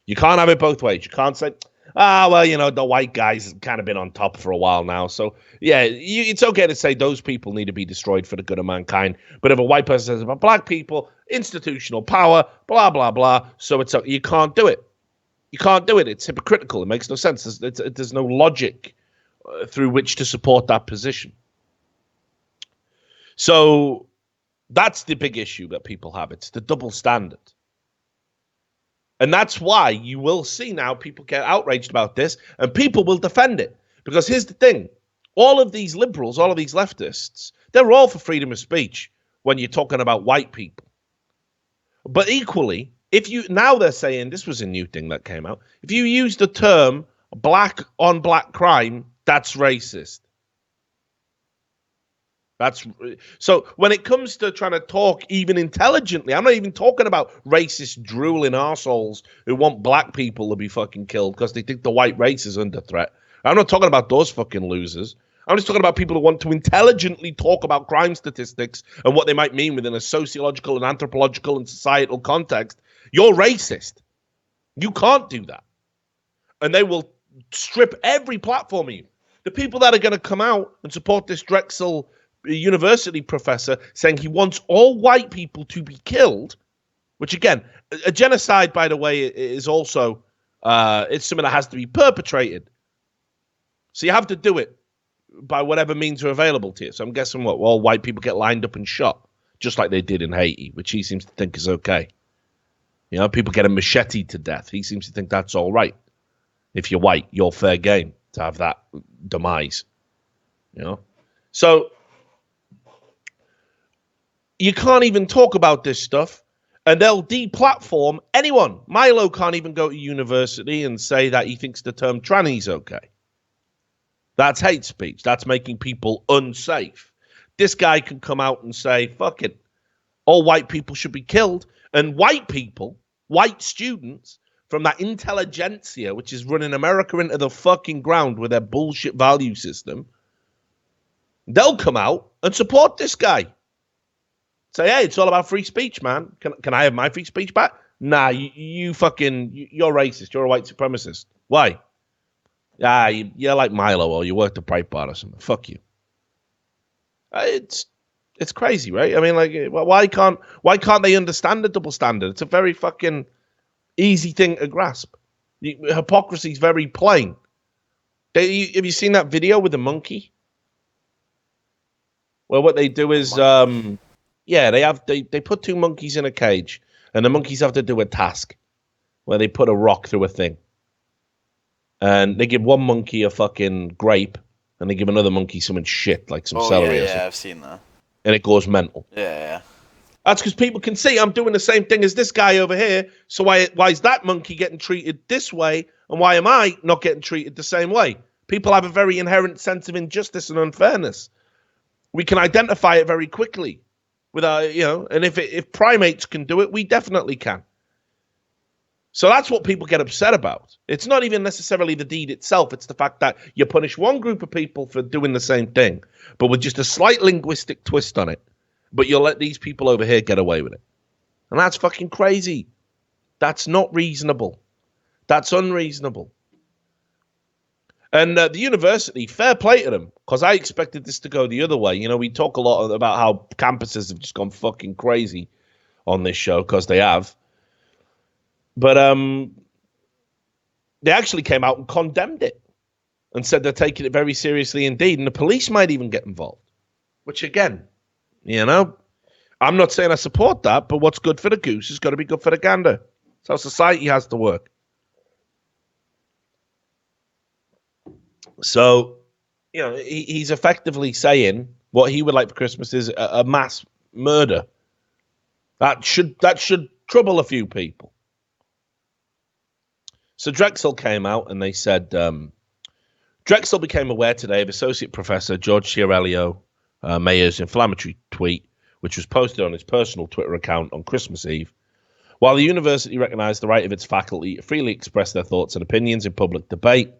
Speaker 1: You can't have it both ways. You can't say, the white guy's kind of been on top for a while now. So, yeah, it's okay to say those people need to be destroyed for the good of mankind. But if a white person says about black people, institutional power, blah, blah, blah, so you can't do it. You can't do it. It's hypocritical. It makes no sense. There's no logic through which to support that position. So that's the big issue that people have. It's the double standard. And that's why you will see now people get outraged about this and people will defend it. Because here's the thing. All of these liberals, all of these leftists, they're all for freedom of speech when you're talking about white people. But equally, now they're saying, this was a new thing that came out, if you use the term black on black crime, That's racist. So when it comes to trying to talk even intelligently, I'm not even talking about racist drooling arseholes who want black people to be fucking killed because they think the white race is under threat. I'm not talking about those fucking losers. I'm just talking about people who want to intelligently talk about crime statistics and what they might mean within a sociological and anthropological and societal context. You're racist. You can't do that. And they will strip every platform of you. The people that are going to come out and support this Drexel university professor saying he wants all white people to be killed, which again, a genocide, by the way, is also it's something that has to be perpetrated. So you have to do it by whatever means are available to you. So I'm guessing what all white people get lined up and shot, just like they did in Haiti, which he seems to think is okay. You know, people get a machete to death. He seems to think that's all right. If you're white, you're fair game to have that demise. You know, so you can't even talk about this stuff, and they'll deplatform anyone. Milo can't even go to university and say that he thinks the term tranny's okay. That's hate speech. That's making people unsafe. This guy can come out and say, fuck it, all white people should be killed. And white people, white students from that intelligentsia, which is running America into the fucking ground with their bullshit value system, they'll come out and support this guy. Say, hey, it's all about free speech, man. Can I have my free speech back? Nah, you're racist. You're a white supremacist. Why? You're like Milo, or you work the Breitbart or something. Fuck you. It's crazy, right? I mean, like, why can't they understand the double standard? It's a very fucking easy thing to grasp. Hypocrisy is very plain. Have you seen that video with the monkey? Well, what they do is, they put two monkeys in a cage, and the monkeys have to do a task where they put a rock through a thing. And they give one monkey a fucking grape, and they give another monkey something shit, like some celery or something.
Speaker 2: Yeah, I've seen that.
Speaker 1: And it goes mental.
Speaker 2: Yeah.
Speaker 1: That's because people can see I'm doing the same thing as this guy over here, so why is that monkey getting treated this way, and why am I not getting treated the same way? People have a very inherent sense of injustice and unfairness. We can identify it very quickly. And if primates can do it, we definitely can. So that's what people get upset about. It's not even necessarily the deed itself. It's the fact that you punish one group of people for doing the same thing, but with just a slight linguistic twist on it. But you'll let these people over here get away with it. And that's fucking crazy. That's not reasonable. That's unreasonable. And the university, fair play to them, because I expected this to go the other way. You know, we talk a lot about how campuses have just gone fucking crazy on this show, because they have. But they actually came out and condemned it and said they're taking it very seriously indeed. And the police might even get involved, which, again, you know, I'm not saying I support that, but what's good for the goose is got to be good for the gander. That's how society has to work. So, you know, he's effectively saying what he would like for Christmas is a mass murder. That should trouble a few people. So Drexel came out and they said, Drexel became aware today of Associate Professor George Chiarello Mayer's inflammatory tweet, which was posted on his personal Twitter account on Christmas Eve. While the university recognized the right of its faculty to freely express their thoughts and opinions in public debate,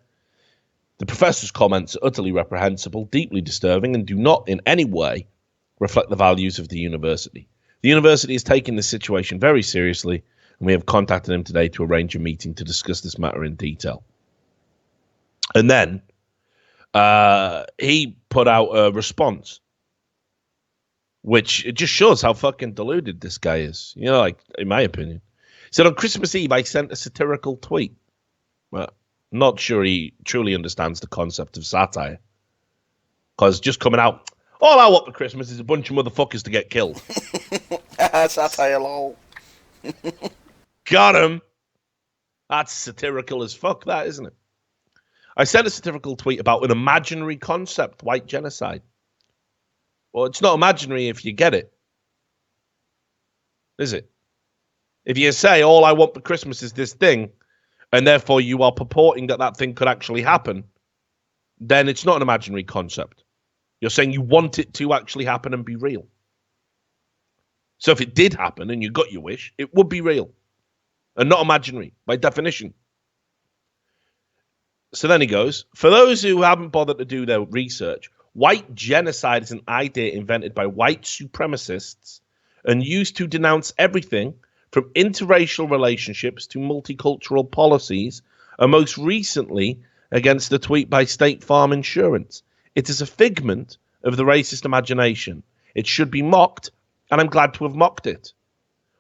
Speaker 1: the professor's comments are utterly reprehensible, deeply disturbing, and do not in any way reflect the values of the university. The university is taking this situation very seriously, and we have contacted him today to arrange a meeting to discuss this matter in detail. And then he put out a response, which it just shows how fucking deluded this guy is. You know, like, in my opinion. He said, on Christmas Eve, I sent a satirical tweet. Well, not sure he truly understands the concept of satire. Because just coming out, all I want for Christmas is a bunch of motherfuckers to get killed.
Speaker 2: Satire, lol.
Speaker 1: Got him. That's satirical as fuck, that, isn't it? I sent a satirical tweet about an imaginary concept, white genocide. Well, it's not imaginary if you get it. Is it? If you say, all I want for Christmas is this thing, and therefore you are purporting that thing could actually happen, then it's not an imaginary concept. You're saying you want it to actually happen and be real. So if it did happen and you got your wish, it would be real and not imaginary by definition. So then he goes, for those who haven't bothered to do their research, white genocide is an idea invented by white supremacists and used to denounce everything from interracial relationships to multicultural policies, and most recently against a tweet by State Farm Insurance. It is a figment of the racist imagination. It should be mocked, and I'm glad to have mocked it.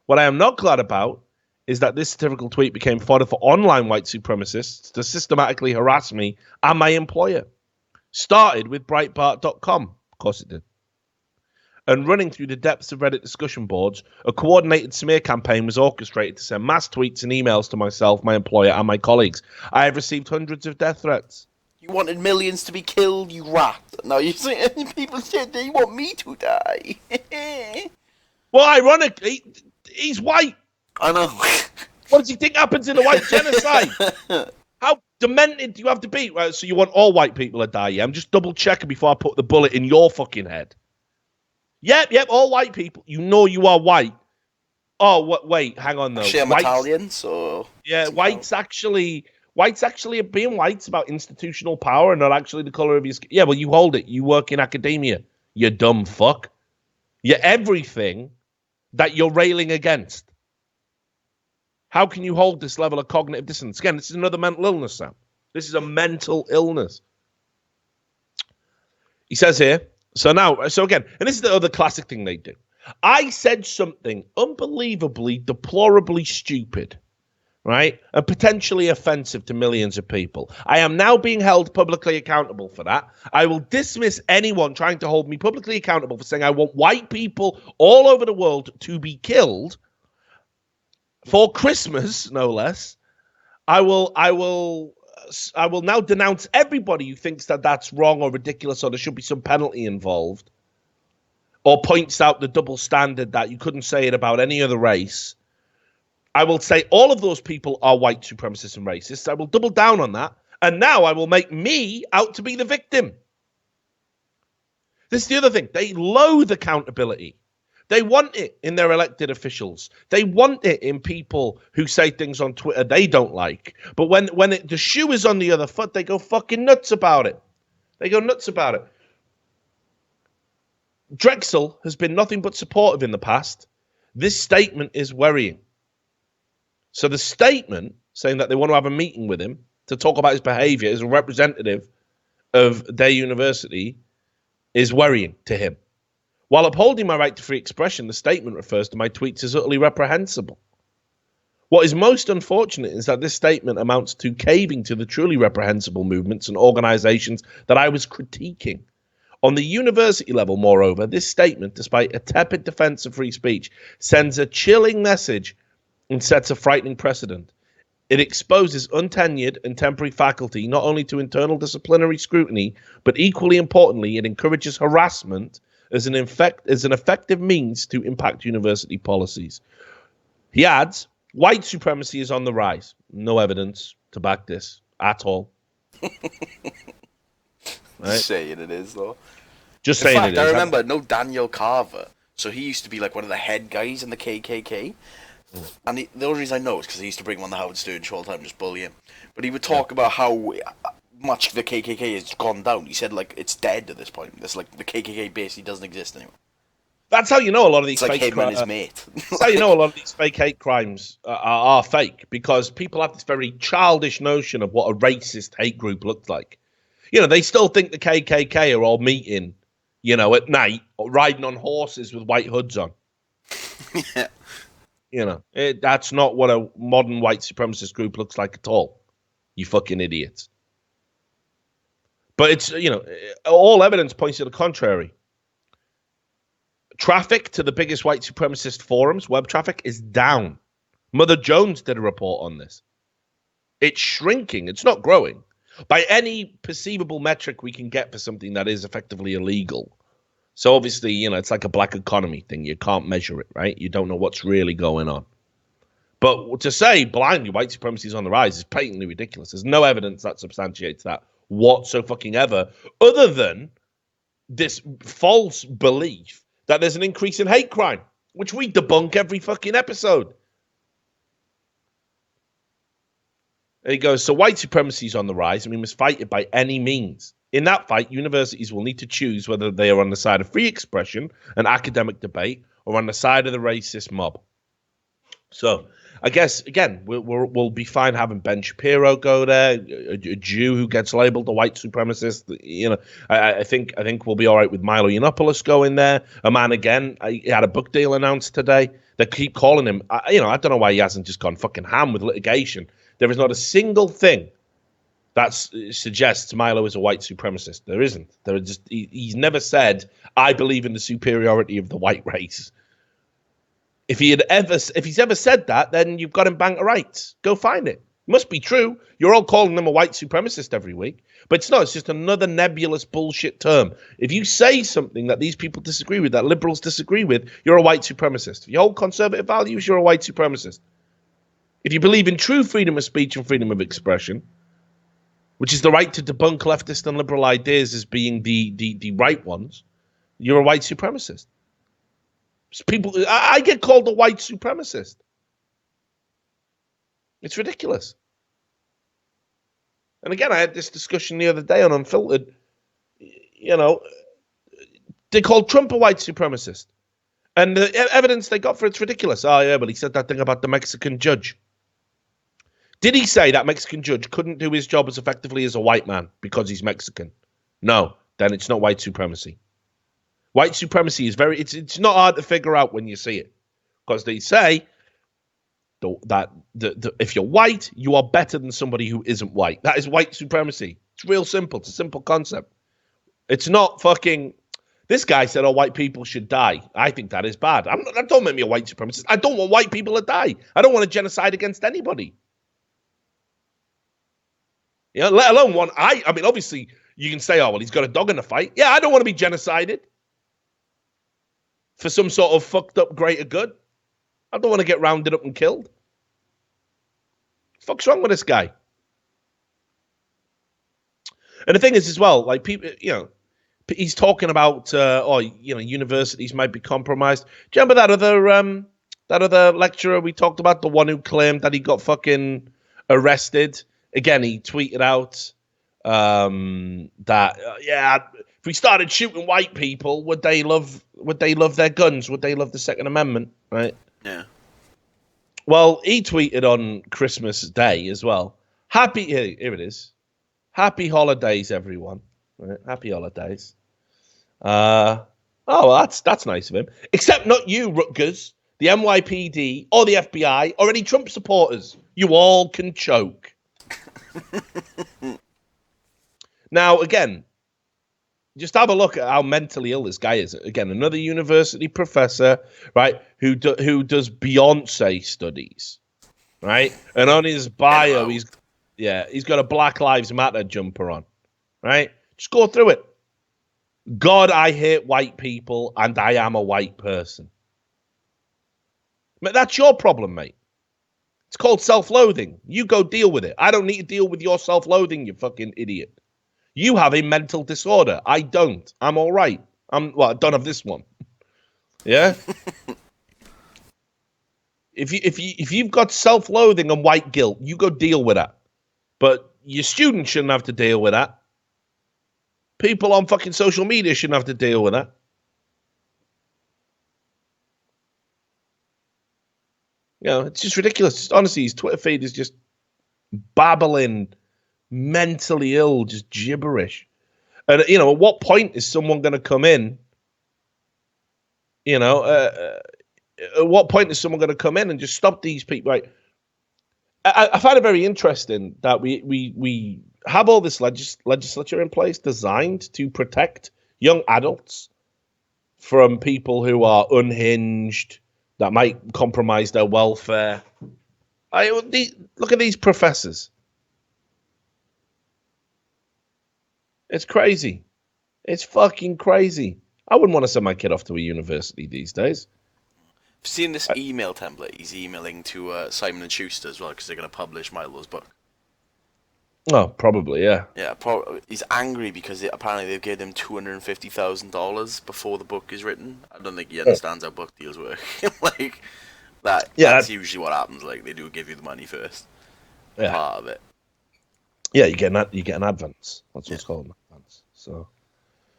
Speaker 1: What I am not glad about is that this satirical tweet became fodder for online white supremacists to systematically harass me and my employer. Started with Breitbart.com. Of course it did. And running through the depths of Reddit discussion boards, a coordinated smear campaign was orchestrated to send mass tweets and emails to myself, my employer, and my colleagues. I have received hundreds of death threats.
Speaker 2: You wanted millions to be killed, you rat. Now you say people said they want me to die.
Speaker 1: Well, ironically, he's white.
Speaker 2: I know.
Speaker 1: What does he think happens in a white genocide? How demented do you have to be? Right, so you want all white people to die, yeah? I'm just double checking before I put the bullet in your fucking head. Yep, all white people. You know you are white. Oh, wait, hang on though.
Speaker 2: Actually, I'm Italian, so...
Speaker 1: Yeah, whites actually being white's about institutional power and not actually the colour of your skin. Yeah, well, you hold it. You work in academia. You dumb fuck. You're everything that you're railing against. How can you hold this level of cognitive dissonance? Again, this is another mental illness, Sam. This is a mental illness. He says here, so again, and this is the other classic thing they do. I said something unbelievably, deplorably stupid, right? And potentially offensive to millions of people. I am now being held publicly accountable for that. I will dismiss anyone trying to hold me publicly accountable for saying I want white people all over the world to be killed for Christmas, no less. I will now denounce everybody who thinks that that's wrong or ridiculous or there should be some penalty involved or points out the double standard that you couldn't say it about any other race. I will say all of those people are white supremacists and racists. I will double down on that. And now I will make me out to be the victim. This is the other thing. They loathe accountability. They want it in their elected officials. They want it in people who say things on Twitter they don't like. But when the shoe is on the other foot, they go fucking nuts about it. Drexel has been nothing but supportive in the past. This statement is worrying. So the statement saying that they want to have a meeting with him to talk about his behavior as a representative of their university is worrying to him. While upholding my right to free expression, the statement refers to my tweets as utterly reprehensible. What is most unfortunate is that this statement amounts to caving to the truly reprehensible movements and organizations that I was critiquing. On the university level, moreover, this statement, despite a tepid defense of free speech, sends a chilling message and sets a frightening precedent. It exposes untenured and temporary faculty not only to internal disciplinary scrutiny, but equally importantly, it encourages harassment as an effective means to impact university policies. He adds, white supremacy is on the rise. No evidence to back this at all.
Speaker 2: Right? Saying it is, though.
Speaker 1: Just saying it is.
Speaker 2: I remember, Daniel Carver. So he used to be like one of the head guys in the KKK. And the only reason I know is because he used to bring him on the Howard Stern show all the time, just bully him. But he would talk about how much the KKK has gone down. He said, like, it's dead at this point. It's like the KKK basically doesn't exist anymore.
Speaker 1: That's how you know a lot of these
Speaker 2: fake crimes. Him and his mate.
Speaker 1: That's how you know a lot of these fake hate crimes are fake, because people have this very childish notion of what a racist hate group looks like. You know, they still think the KKK are all meeting, you know, at night, or riding on horses with white hoods on.
Speaker 2: Yeah.
Speaker 1: You know, that's not what a modern white supremacist group looks like at all. You fucking idiots. But it's, you know, all evidence points to the contrary. Traffic to the biggest white supremacist forums, web traffic, is down. Mother Jones did a report on this. It's shrinking. It's not growing. By any perceivable metric we can get for something that is effectively illegal. So obviously, you know, it's like a black economy thing. You can't measure it, right? You don't know what's really going on. But to say blindly white supremacy is on the rise is patently ridiculous. There's no evidence that substantiates that whatsoever, other than this false belief that there's an increase in hate crime, which we debunk every fucking episode. And he goes, so white supremacy is on the rise, and we must fight it by any means. In that fight, universities will need to choose whether they are on the side of free expression and academic debate or on the side of the racist mob. So I guess, again, we'll be fine having Ben Shapiro go there, a Jew who gets labeled a white supremacist. You know, I think we'll be all right with Milo Yiannopoulos going there. A man, again, he had a book deal announced today. They keep calling him. I don't know why he hasn't just gone fucking ham with litigation. There is not a single thing that suggests Milo is a white supremacist. There isn't. He's never said, I believe in the superiority of the white race. If he's ever said that, then you've got him bang to rights. Go find it. Must be true. You're all calling him a white supremacist every week. But it's not. It's just another nebulous bullshit term. If you say something that these people disagree with, that liberals disagree with, you're a white supremacist. If you hold conservative values, you're a white supremacist. If you believe in true freedom of speech and freedom of expression, which is the right to debunk leftist and liberal ideas as being the right ones, you're a white supremacist. People, I get called a white supremacist. It's ridiculous. And again, I had this discussion the other day on Unfiltered. You know, they called Trump a white supremacist. And the evidence they got for it's ridiculous. Oh, yeah, well, he said that thing about the Mexican judge. Did he say that Mexican judge couldn't do his job as effectively as a white man because he's Mexican? No, then it's not white supremacy. White supremacy is it's not hard to figure out when you see it. Because they say that if you're white, you are better than somebody who isn't white. That is white supremacy. It's real simple. It's a simple concept. It's not fucking... This guy said, oh, white people should die. I think that is bad. That don't make me a white supremacist. I don't want white people to die. I don't want a genocide against anybody. You know, let alone one. I mean, obviously, you can say, oh, well, he's got a dog in the fight. Yeah, I don't want to be genocided for some sort of fucked up greater good. I don't want to get rounded up and killed. Fuck's wrong with this guy? And the thing is, as well, like people, you know, he's talking about, universities might be compromised. Do you remember that other lecturer we talked about, the one who claimed that he got fucking arrested? Again, he tweeted out that if we started shooting white people, would they love their guns? Would they love the Second Amendment? Right?
Speaker 2: Yeah.
Speaker 1: Well, he tweeted on Christmas Day as well. Here it is. Happy holidays, everyone. Right? Happy holidays. Well, that's nice of him. Except not you, Rutgers, the NYPD, or the FBI, or any Trump supporters. You all can choke. Now, again, just have a look at how mentally ill this guy is. Again, another university professor, right, who does Beyonce studies, right? And on his bio, he's got a Black Lives Matter jumper on, right? Just go through it. God, I hate white people, and I am a white person. But that's your problem, mate. It's called self-loathing. You go deal with it. I don't need to deal with your self-loathing, you fucking idiot. You have a mental disorder. I don't. I'm all right. I don't have this one. Yeah? If you've got self-loathing and white guilt, you go deal with that. But your students shouldn't have to deal with that. People on fucking social media shouldn't have to deal with that. You know, it's just ridiculous. Just, honestly, his Twitter feed is just babbling, mentally ill, just gibberish. And, you know, at what point is someone going to come in? You know, at what point is someone going to come in and just stop these people? Right? I find it very interesting that we have all this legislature in place designed to protect young adults from people who are unhinged, that might compromise their welfare. Look at these professors. It's crazy. It's fucking crazy. I wouldn't want to send my kid off to a university these days.
Speaker 2: I've seen this email template he's emailing to Simon & Schuster as well, because they're going to publish Milo's book.
Speaker 1: Oh, probably, yeah.
Speaker 2: Yeah, he's angry because apparently they've given him $250,000 before the book is written. I don't think he understands how book deals work. Like that.
Speaker 1: Yeah,
Speaker 2: That's usually what happens. Like they do give you the money first for
Speaker 1: yeah,
Speaker 2: part of it.
Speaker 1: yeah. You get an advance. That's what's called an advance. So,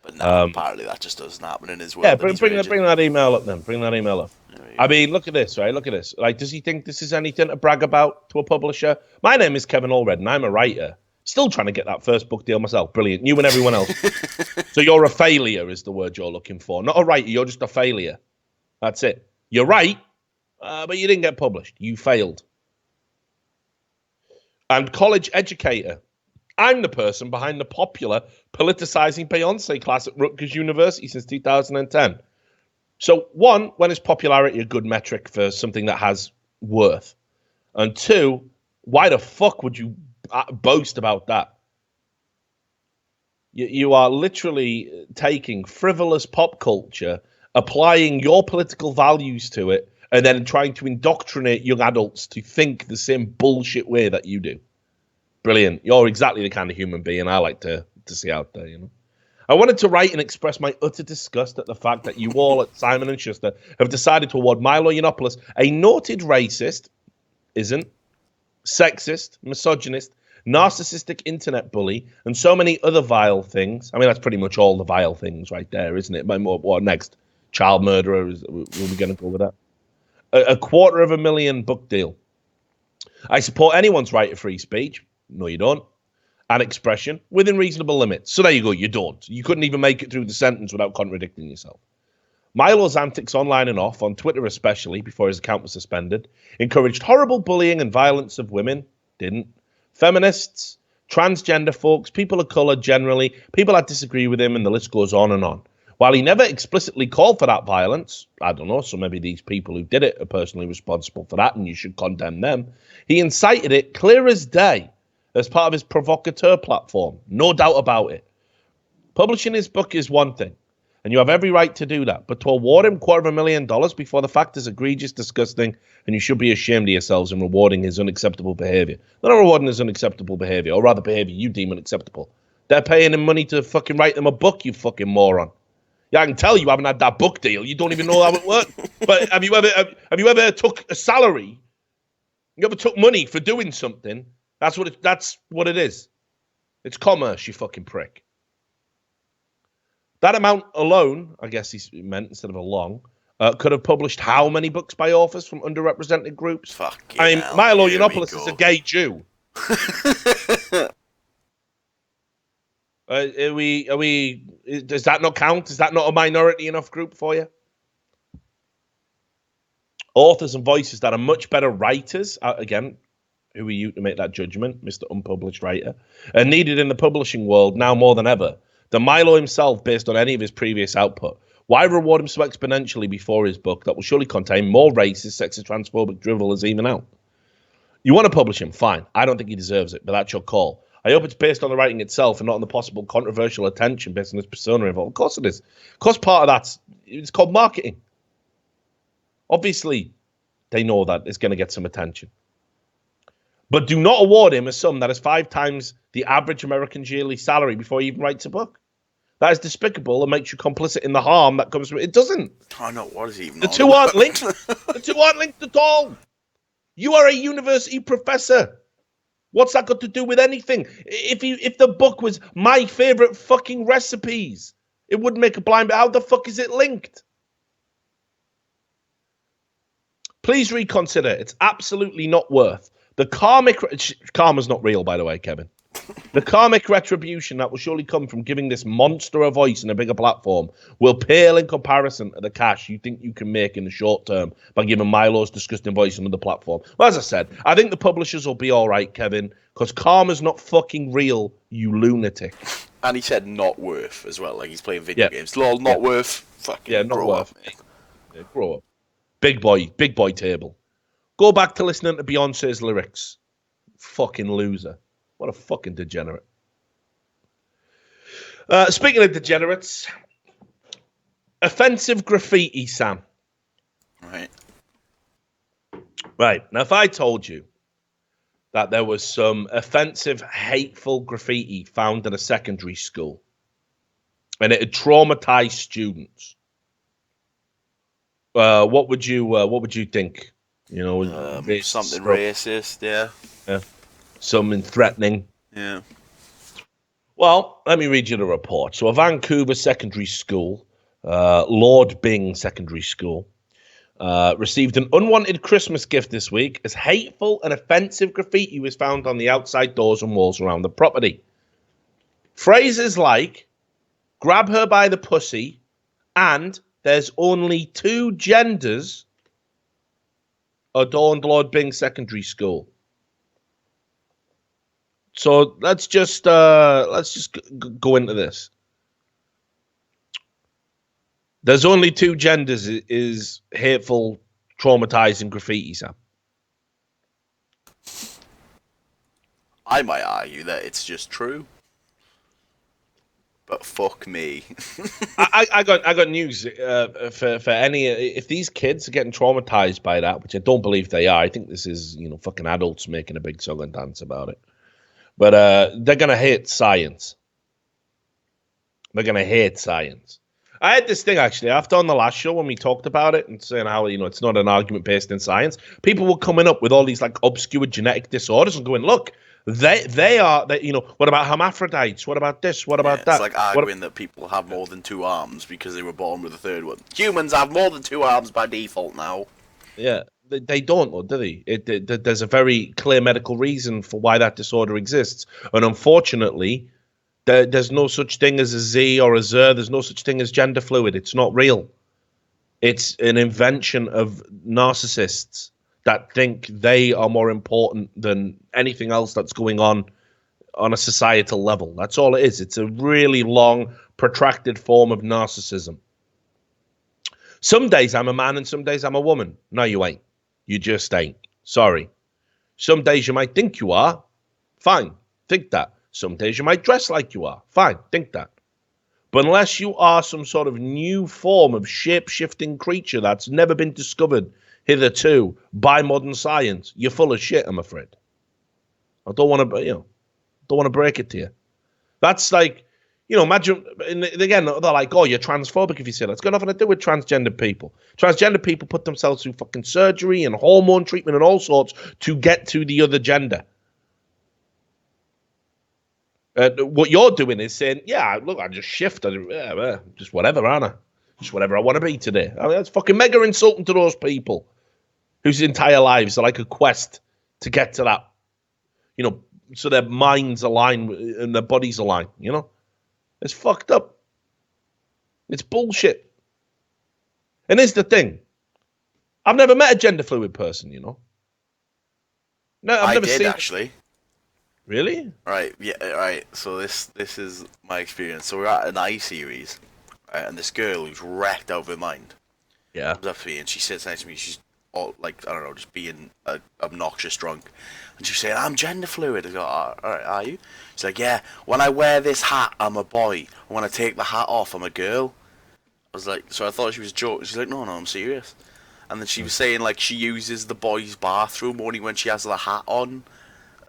Speaker 2: But now apparently that just doesn't happen in his
Speaker 1: yeah,
Speaker 2: world.
Speaker 1: bring that email up then. Bring that email up. I mean, look at this, right? Look at this. Like, does he think this is anything to brag about to a publisher? My name is Kevin Allred, and I'm a writer. Still trying to get that first book deal myself. Brilliant. You and everyone else. So you're a failure is the word you're looking for. Not a writer. You're just a failure. That's it. You're right, but you didn't get published. You failed. And college educator. I'm the person behind the popular politicizing Beyonce class at Rutgers University since 2010. So, one, when is popularity a good metric for something that has worth? And two, why the fuck would you boast about that? You are literally taking frivolous pop culture, applying your political values to it, and then trying to indoctrinate young adults to think the same bullshit way that you do. Brilliant. You're exactly the kind of human being I like to see out there, you know. I wanted to write and express my utter disgust at the fact that you all at Simon & Schuster have decided to award Milo Yiannopoulos, a noted racist, sexist, misogynist, narcissistic internet bully, and so many other vile things. I mean, that's pretty much all the vile things right there, isn't it? What next? Child murderer? Were we going to go with that? A $250,000 book deal. I support anyone's right to free speech. No, you don't. And expression within reasonable limits. So there you go, you don't. You couldn't even make it through the sentence without contradicting yourself. Milo's antics online and off, on Twitter especially, before his account was suspended, encouraged horrible bullying and violence of women, didn't. Feminists, transgender folks, people of colour generally, people that disagree with him, and the list goes on and on. While he never explicitly called for that violence, I don't know, so maybe these people who did it are personally responsible for that and you should condemn them, he incited it clear as day as part of his provocateur platform. No doubt about it. Publishing his book is one thing, and you have every right to do that. But to award him $250,000 before the fact is egregious, disgusting, and you should be ashamed of yourselves in rewarding his unacceptable behavior. They're not rewarding his unacceptable behavior, or rather behavior you deem unacceptable. They're paying him money to fucking write them a book, you fucking moron. Yeah, I can tell you haven't had that book deal. You don't even know how it works. But have you ever took a salary? You ever took money for doing something? That's what it is. It's commerce, you fucking prick. That amount alone, I guess he meant instead of a long, could have published how many books by authors from underrepresented groups?
Speaker 2: Fucking
Speaker 1: I mean,
Speaker 2: hell,
Speaker 1: Milo
Speaker 2: here
Speaker 1: Yiannopoulos
Speaker 2: we
Speaker 1: is
Speaker 2: go.
Speaker 1: a gay Jew. Does that not count? Is that not a minority enough group for you? Authors and voices that are much better writers, again, who are you to make that judgment, Mr. Unpublished Writer, are needed in the publishing world now more than ever. The Milo himself, based on any of his previous output, why reward him so exponentially before his book that will surely contain more racist, sexist, transphobic drivel as even out? You want to publish him, fine. I don't think he deserves it, but that's your call. I hope it's based on the writing itself and not on the possible controversial attention based on his persona involved. Of course it is. Of course part of it's called marketing. Obviously, they know that it's going to get some attention. But do not award him a sum that is 5 times the average American's yearly salary before he even writes a book. That is despicable and makes you complicit in the harm that comes from it. It doesn't.
Speaker 2: I know, what is he even
Speaker 1: The two aren't linked. The two aren't linked at all. You are a university professor. What's that got to do with anything? If the book was my favorite fucking recipes, it wouldn't make a blind bit. How the fuck is it linked? Please reconsider. It's absolutely not worth the karma's not real, by the way, Kevin. The karmic retribution that will surely come from giving this monster a voice and a bigger platform will pale in comparison to the cash you think you can make in the short term by giving Milo's disgusting voice another platform. Well, as I said, I think the publishers will be all right, Kevin, because karma's not fucking real, you lunatic.
Speaker 2: And he said not worth as well, like he's playing video games. Lol, not worth. Fucking
Speaker 1: not
Speaker 2: grow
Speaker 1: worth.
Speaker 2: up.
Speaker 1: Yeah, grow up. Big boy table. Go back to listening to Beyonce's lyrics. Fucking loser. What a fucking degenerate. Speaking of degenerates, offensive graffiti, Sam.
Speaker 2: Right.
Speaker 1: Right. Now, if I told you that there was some offensive, hateful graffiti found in a secondary school, and it had traumatized students. What would you think? You know,
Speaker 2: something racist,
Speaker 1: yeah, something threatening.
Speaker 2: Yeah.
Speaker 1: Well, let me read you the report. So, a Vancouver secondary school, Lord Byng Secondary School, received an unwanted Christmas gift this week as hateful and offensive graffiti was found on the outside doors and walls around the property. Phrases like, grab her by the pussy, and there's only 2 genders adorned Lord Byng Secondary School. So let's just go into this. There's only 2 genders is hateful, traumatizing graffiti, Sam.
Speaker 2: I might argue that it's just true. But fuck me.
Speaker 1: I got news for any, if these kids are getting traumatized by that, which I don't believe they are. I think this is, fucking adults making a big song and dance about it. But they're gonna hate science. They're gonna hate science. I had this thing actually after on the last show when we talked about it and saying how it's not an argument based in science. People were coming up with all these like obscure genetic disorders and going, look, they are what about hermaphrodites? What about this? What about that?
Speaker 2: It's like arguing that people have more than 2 arms because they were born with a third one. Humans have more than 2 arms by default now.
Speaker 1: Yeah, they don't, though, do they? There's a very clear medical reason for why that disorder exists, and unfortunately, there's no such thing as a Z or a Zer. There's no such thing as gender fluid. It's not real. It's an invention of narcissists that think they are more important than anything else that's going on a societal level. That's all it is. It's a really long, protracted form of narcissism. Some days I'm a man and some days I'm a woman. No, you ain't. You just ain't. Sorry. Some days you might think you are. Fine. Think that. Some days you might dress like you are. Fine. Think that. But unless you are some sort of new form of shape-shifting creature that's never been discovered hitherto by modern science, you're full of shit, I'm afraid. I don't want to break it to you. That's like, imagine, and again, they're like, oh, you're transphobic if you say that. It's got nothing to do with transgender people. Transgender people put themselves through fucking surgery and hormone treatment and all sorts to get to the other gender. What you're doing is saying, yeah, look, I just shift. Just whatever, aren't I? Just whatever I want to be today. I mean, that's fucking mega insulting to those people whose entire lives are like a quest to get to that, so their minds align and their bodies align, It's fucked up. It's bullshit. And here's the thing. I've never met a gender fluid person, No, I've never seen
Speaker 2: actually.
Speaker 1: Really?
Speaker 2: Right, yeah, right. So this is my experience. So we're at an I-series, right, and this girl who's wrecked out of her mind comes up to me and she sits next to me. She's all like, I don't know, just being obnoxious drunk, and she's saying, "I'm gender fluid." I go, "All right, are you?" She's like, "Yeah. When I wear this hat, I'm a boy, and when I take the hat off, I'm a girl." I was like, so I thought she was joking. She's like, "No, I'm serious." And then she was saying like she uses the boys' bathroom only when she has the hat on.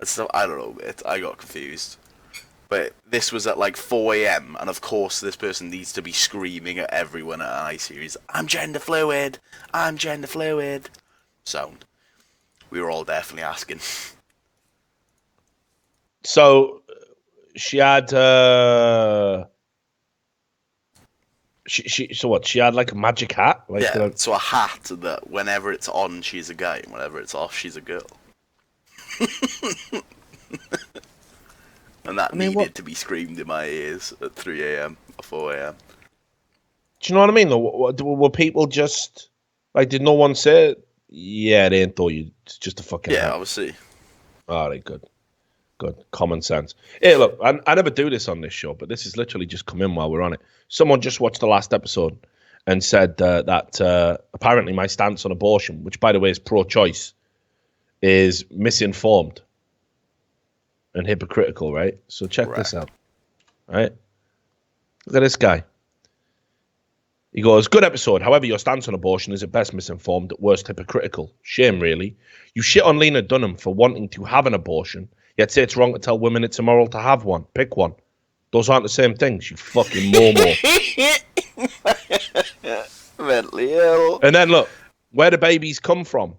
Speaker 2: So I don't know, I got confused. But this was at like 4 a.m. and of course this person needs to be screaming at everyone at an I-series, "I'm gender fluid! I'm gender fluid!" Sound. We were all definitely asking.
Speaker 1: So she had so what? She had like a magic hat? Like,
Speaker 2: so a hat that whenever it's on she's a guy and whenever it's off she's a girl. And that needed to be screamed in my ears at 3 a.m. or 4 a.m.
Speaker 1: Do you know what I mean? Were people just like? Did no one say, "Yeah, they ain't thought you"? It's just a fucking hat.
Speaker 2: Obviously.
Speaker 1: All right, good, common sense. Hey, look, I never do this on this show, but this has literally just come in while we're on it. Someone just watched the last episode and said that apparently my stance on abortion, which by the way is pro-choice, is misinformed and hypocritical, right? So check this out, right? Look at this guy. He goes, good episode. However, your stance on abortion is at best misinformed, at worst hypocritical. Shame, really. You shit on Lena Dunham for wanting to have an abortion, yet say it's wrong to tell women it's immoral to have one. Pick one. Those aren't the same things, you fucking momo.
Speaker 2: Mentally ill.
Speaker 1: And then look, where do babies come from?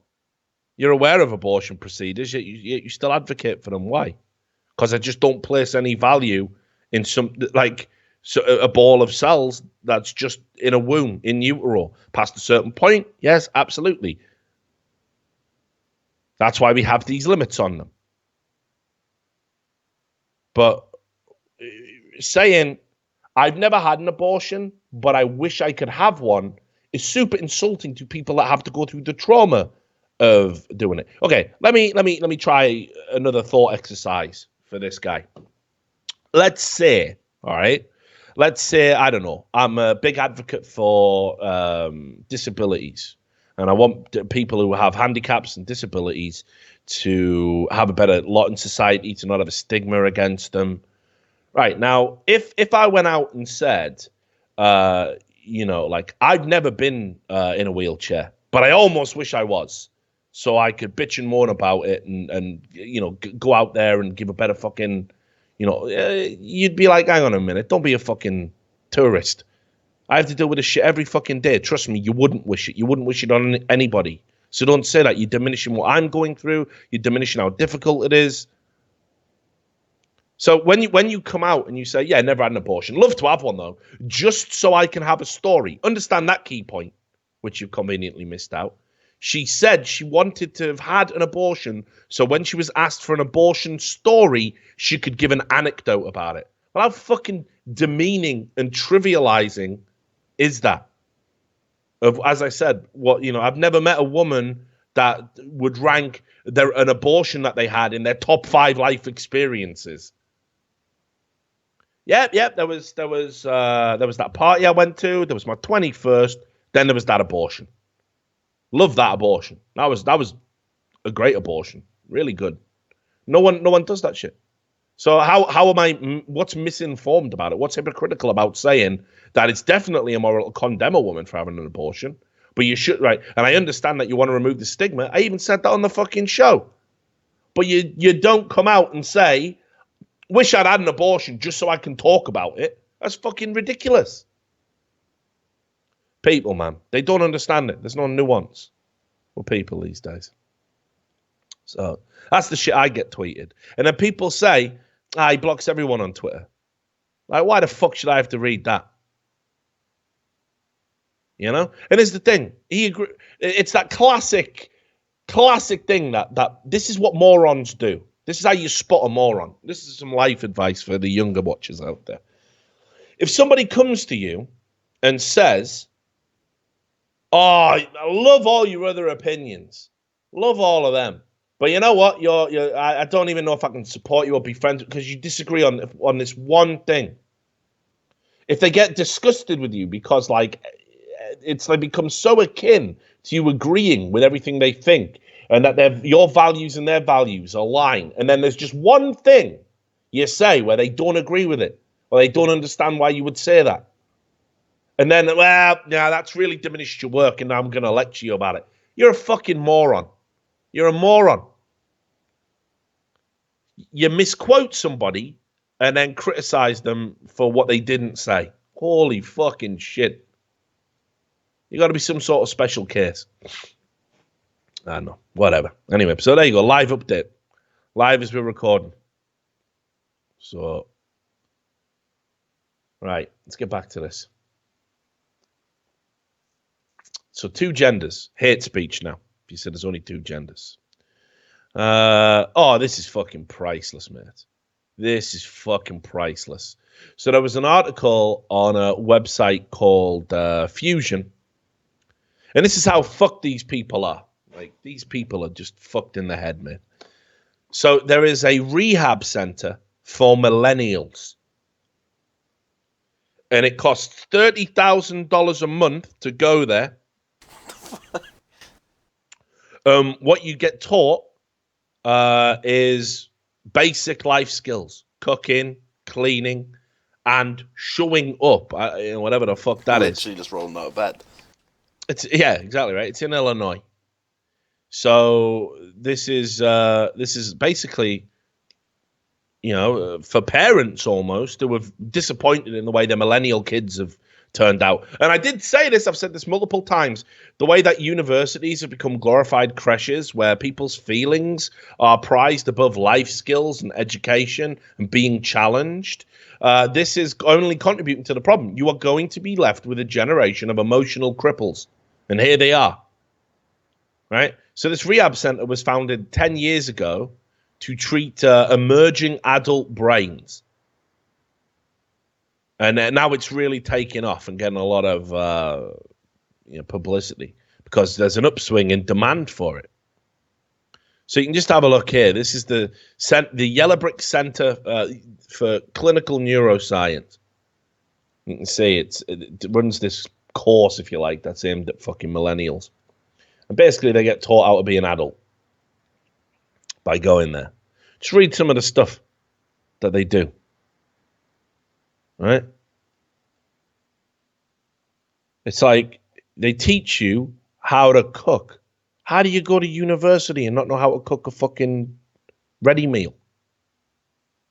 Speaker 1: You're aware of abortion procedures, yet you still advocate for them. Why? Because I just don't place any value in a ball of cells that's just in a womb, in utero. Past a certain point, yes, absolutely. That's why we have these limits on them. But saying, I've never had an abortion, but I wish I could have one, is super insulting to people that have to go through the trauma of doing it. Okay, let me try another thought exercise for this guy. Let's say, all right, I don't know, I'm a big advocate for disabilities, and I want people who have handicaps and disabilities to have a better lot in society, to not have a stigma against them. Right, now, if I went out and said, I've never been in a wheelchair, but I almost wish I was, so I could bitch and moan about it and go out there and give a better fucking, you'd be like, hang on a minute, don't be a fucking tourist. I have to deal with this shit every fucking day. Trust me, you wouldn't wish it. You wouldn't wish it on anybody. So don't say that. You're diminishing what I'm going through. You're diminishing how difficult it is. So when you come out and you say, yeah, I never had an abortion, love to have one though, just so I can have a story. Understand that key point, which you've conveniently missed out. She said she wanted to have had an abortion, so when she was asked for an abortion story, she could give an anecdote about it. Well, how fucking demeaning and trivializing is that? As I said, I've never met a woman that would rank an abortion that they had in their top 5 life experiences. Yep. There was that party I went to. There was my 21st. Then there was that abortion. Love that abortion. That was a great abortion. Really good. No one does that shit. So how am I? What's misinformed about it? What's hypocritical about saying that it's definitely immoral to condemn a woman for having an abortion, but you should, right? And I understand that you want to remove the stigma. I even said that on the fucking show. But you don't come out and say, wish I'd had an abortion just so I can talk about it. That's fucking ridiculous. People, man, they don't understand it. There's no nuance with people these days. So that's the shit I get tweeted. And then people say, he blocks everyone on Twitter. Like, why the fuck should I have to read that? And here's the thing. It's that classic thing that this is what morons do. This is how you spot a moron. This is some life advice for the younger watchers out there. If somebody comes to you and says, I love all your other opinions. Love all of them. But you know what? I don't even know if I can support you or be friends because you disagree on this one thing. If they get disgusted with you because it's become so akin to you agreeing with everything they think and that your values and their values align, and then there's just one thing you say where they don't agree with it or they don't understand why you would say that. And then, that's really diminished your work, and I'm going to lecture you about it. You're a fucking moron. You're a moron. You misquote somebody and then criticize them for what they didn't say. Holy fucking shit. You got to be some sort of special case. I don't know. Whatever. Anyway, so there you go. Live update. Live as we're recording. So, right. Let's get back to this. So 2 genders. Hate speech now. If you said there's only 2 genders. This is fucking priceless, mate. This is fucking priceless. So there was an article on a website called Fusion. And this is how fucked these people are. Like, these people are just fucked in the head, man. So there is a rehab center for millennials. And it costs $30,000 a month to go there. What you get taught is basic life skills, cooking, cleaning, and showing up, whatever the fuck that is.
Speaker 2: Literally just rolling out of bed.
Speaker 1: Yeah, exactly right. It's in Illinois. So this is basically, for parents almost who were disappointed in the way the millennial kids have turned out. And I did say this, I've said this multiple times, the way that universities have become glorified creches where people's feelings are prized above life skills and education and being challenged. This is only contributing to the problem. You are going to be left with a generation of emotional cripples. And here they are. Right? So this rehab center was founded 10 years ago to treat emerging adult brains. And now it's really taking off and getting a lot of publicity because there's an upswing in demand for it. So you can just have a look here. This is the Yellow Brick Center for Clinical Neuroscience. You can see it runs this course, if you like, that's aimed at fucking millennials. And basically they get taught how to be an adult by going there. Just read some of the stuff that they do. Right? It's like they teach you how to cook. How do you go to university and not know how to cook a fucking ready meal?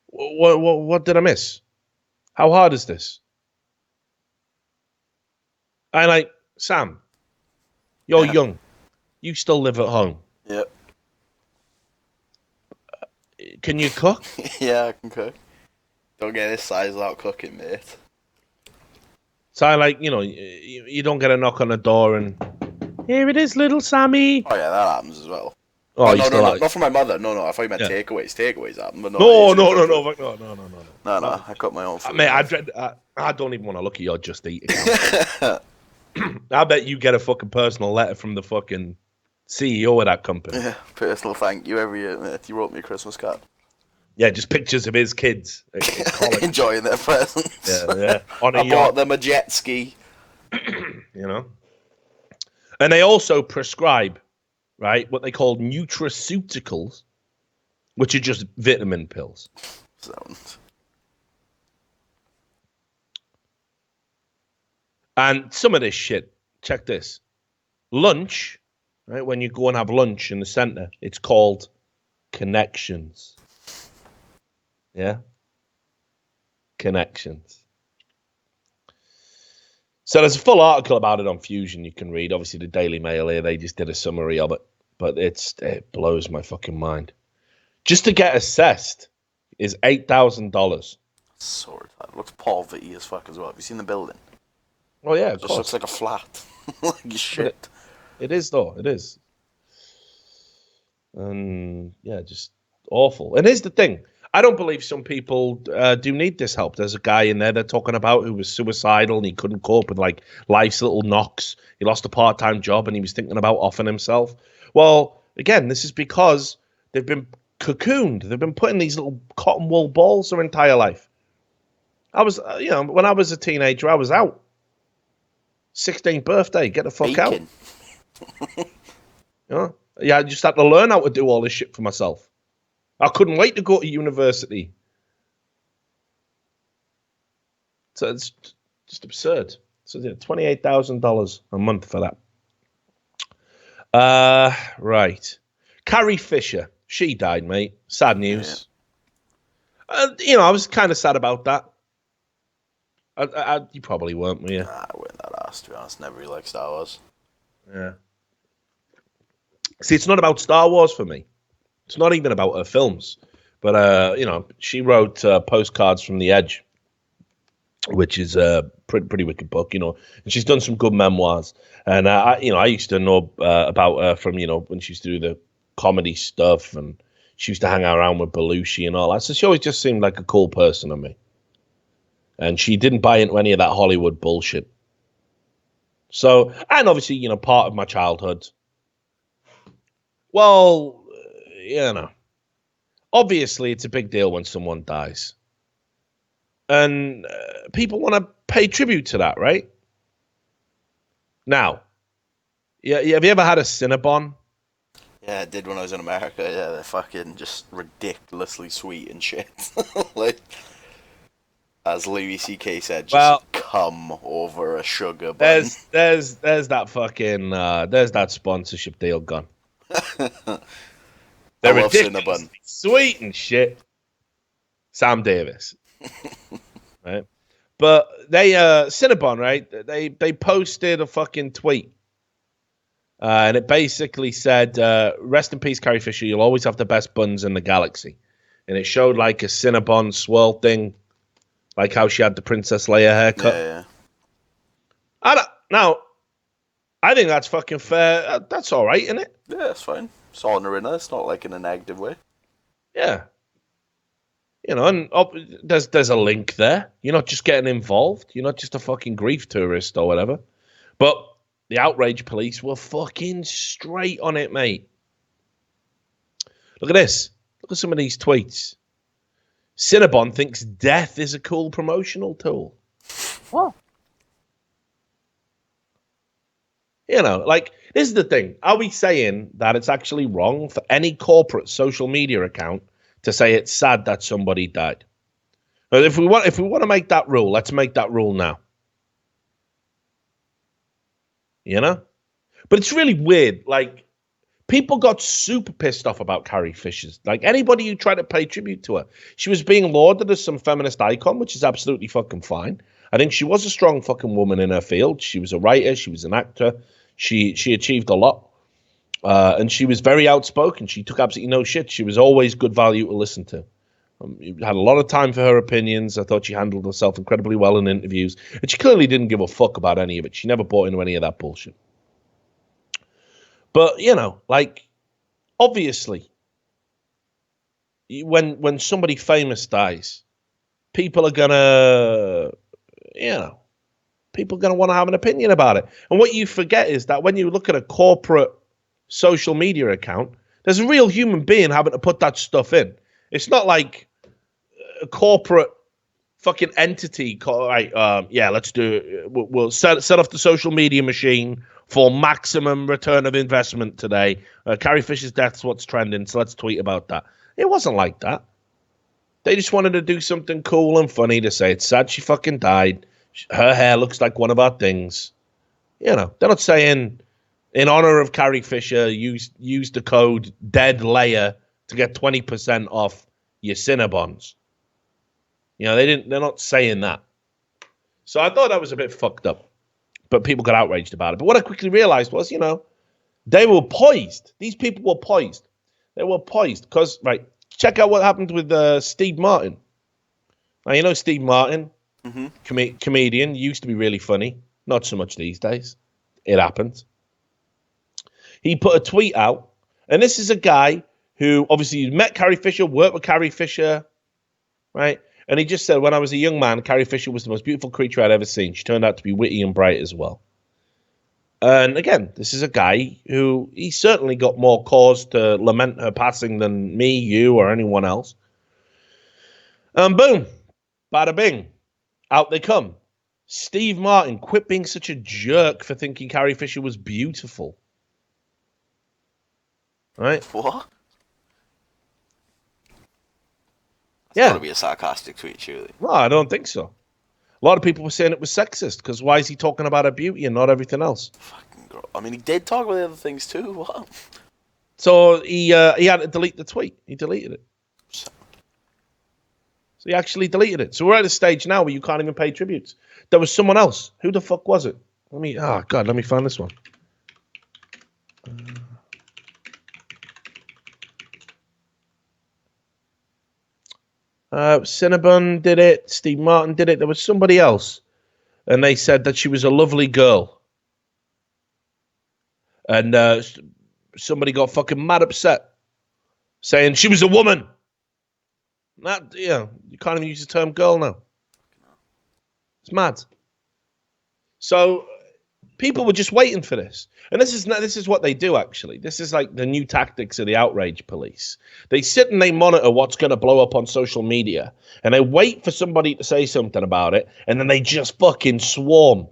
Speaker 1: What did I miss? How hard is this? I like, Sam, you're young. You still live at home.
Speaker 2: Yep.
Speaker 1: Can you cook?
Speaker 2: Yeah, I can cook. Don't get this size without cooking, mate.
Speaker 1: So I like, you don't get a knock on the door and here it is, little Sammy.
Speaker 2: Oh yeah, that happens as well.
Speaker 1: Oh,
Speaker 2: no, not for my mother. No, I thought you meant takeaways. Takeaways happen, but
Speaker 1: no.
Speaker 2: No, I cut my own food.
Speaker 1: Mate, I don't even want to look at your Just Eat account. I bet you get a fucking personal letter from the fucking CEO of that company.
Speaker 2: Yeah, personal thank you every year, mate. You wrote me a Christmas card.
Speaker 1: Yeah, just pictures of his kids
Speaker 2: enjoying their presents.
Speaker 1: Yeah.
Speaker 2: I bought them a jet ski.
Speaker 1: And they also prescribe, right, what they call nutraceuticals, which are just vitamin pills.
Speaker 2: Sounds.
Speaker 1: And some of this shit, check this. Lunch, right, when you go and have lunch in the center, it's called connections. Yeah? Connections. So there's a full article about it on Fusion you can read. Obviously, the Daily Mail here, they just did a summary of it. But it blows my fucking mind. Just to get assessed is $8,000.
Speaker 2: So it looks poverty as fuck as well. Have you seen the building?
Speaker 1: Oh, yeah,
Speaker 2: it just looks like a flat. Like shit.
Speaker 1: It is, though. It is. And, yeah, just awful. And here's the thing. I don't believe some people do need this help. There's a guy in there they're talking about who was suicidal and he couldn't cope with like life's little knocks. He lost a part-time job and he was thinking about offing himself. Well, again, this is because they've been cocooned. They've been put in these little cotton wool balls their entire life. I was, when I was a teenager, I was out. 16th birthday, get the fuck out. Yeah, I just had to learn how to do all this shit for myself. I couldn't wait to go to university. So it's just absurd. So yeah, $28,000 a month for that. Right. Carrie Fisher, she died, mate. Sad news. Yeah. I was kind of sad about that. You probably weren't, were you?
Speaker 2: Nah, I weren't that ass, to be honest. Never really liked Star Wars.
Speaker 1: Yeah. See, it's not about Star Wars for me. It's not even about her films. But, she wrote Postcards from the Edge, which is a pretty wicked book, and she's done some good memoirs. And, I used to know about her from, when she used to do the comedy stuff, and she used to hang around with Belushi and all that. So she always just seemed like a cool person to me. And she didn't buy into any of that Hollywood bullshit. So, and obviously, part of my childhood. Well, obviously it's a big deal when someone dies. And people want to pay tribute to that, right? Now, have you ever had a Cinnabon?
Speaker 2: Yeah, I did when I was in America. Yeah, they're fucking just ridiculously sweet and shit. Like, as Louis C.K. said,
Speaker 1: Well,
Speaker 2: just come over a sugar bun.
Speaker 1: there's that fucking there's that sponsorship deal gone.
Speaker 2: I
Speaker 1: They're
Speaker 2: love
Speaker 1: ridiculously
Speaker 2: Cinnabon.
Speaker 1: sweet and shit. Sam Davis, right? But they Cinnabon, right? They posted a fucking tweet. And it basically said, rest in peace, Carrie Fisher. You'll always have the best buns in the galaxy. And it showed like a Cinnabon swirl thing, like how she had the Princess Leia haircut.
Speaker 2: Yeah.
Speaker 1: Now, I think that's fucking fair. That's all right, isn't it?
Speaker 2: Yeah, it's fine. It's honouring her. It's not like in a negative way.
Speaker 1: Yeah. You know, and there's a link there. You're not just getting involved. You're not just a fucking grief tourist or whatever. But the outrage police were fucking straight on it, mate. Look at this. Look at some of these tweets. Cinnabon thinks death is a cool promotional tool. What? You know, like, this is the thing. Are we saying that it's actually wrong for any corporate social media account to say it's sad that somebody died? But if we want to make that rule, let's make that rule now. You know? But it's really weird. Like, people got super pissed off about Carrie Fisher's. Like, anybody who tried to pay tribute to her, she was being lauded as some feminist icon, which is absolutely fucking fine. I think she was a strong fucking woman in her field. She was a writer. She was an actor. She achieved a lot. And she was very outspoken. She took absolutely no shit. She was always good value to listen to. Had a lot of time for her opinions. I thought she handled herself incredibly well in interviews. And she clearly didn't give a fuck about any of it. She never bought into any of that bullshit. But, you know, like, obviously, when somebody famous dies, people are going to, you know, people are going to want to have an opinion about it. And what you forget is that when you look at a corporate social media account, there's a real human being having to put that stuff in. It's not like a corporate fucking entity. Right, yeah, let's do it. We'll set off the social media machine for maximum return of investment today. Carrie Fisher's death's what's trending, so let's tweet about that. It wasn't like that. They just wanted to do something cool and funny to say it's sad she fucking died. Her hair looks like one of our things. You know, they're not saying in honor of Carrie Fisher, use the code DEADLAYER to get 20% off your Cinnabons. You know, they're not saying that. So I thought that was a bit fucked up. But people got outraged about it. But what I quickly realized was, you know, they were poised. These people were poised. They were poised because, right, check out what happened with Steve Martin. Now, you know Steve Martin, comedian, used to be really funny. Not so much these days. It happens. He put a tweet out, and this is a guy who obviously met Carrie Fisher, worked with Carrie Fisher, right? And he just said, when I was a young man, Carrie Fisher was the most beautiful creature I'd ever seen. She turned out to be witty and bright as well. And again, this is a guy who he certainly got more cause to lament her passing than me, you, or anyone else. And boom, bada bing, out they come. Steve Martin, quit being such a jerk for thinking Carrie Fisher was beautiful. Right?
Speaker 2: What?
Speaker 1: Yeah.
Speaker 2: It's got to be a sarcastic tweet, surely.
Speaker 1: No, I don't think so. A lot of people were saying it was sexist because why is he talking about her beauty and not everything else?
Speaker 2: Fucking girl. I mean, he did talk about the other things too. What?
Speaker 1: So he had to delete the tweet. He deleted it. So he actually deleted it. So we're at a stage now where you can't even pay tributes. There was someone else. Who the fuck was it? Let me find this one. Cinnabon did it. Steve Martin did it. There was somebody else. And they said that she was a lovely girl. And somebody got fucking mad upset. Saying she was a woman. That, you know, you can't even use the term girl now. It's mad. So people were just waiting for this. And this is what they do, actually. This is like the new tactics of the outrage police. They sit and they monitor what's going to blow up on social media. And they wait for somebody to say something about it. And then they just fucking swarm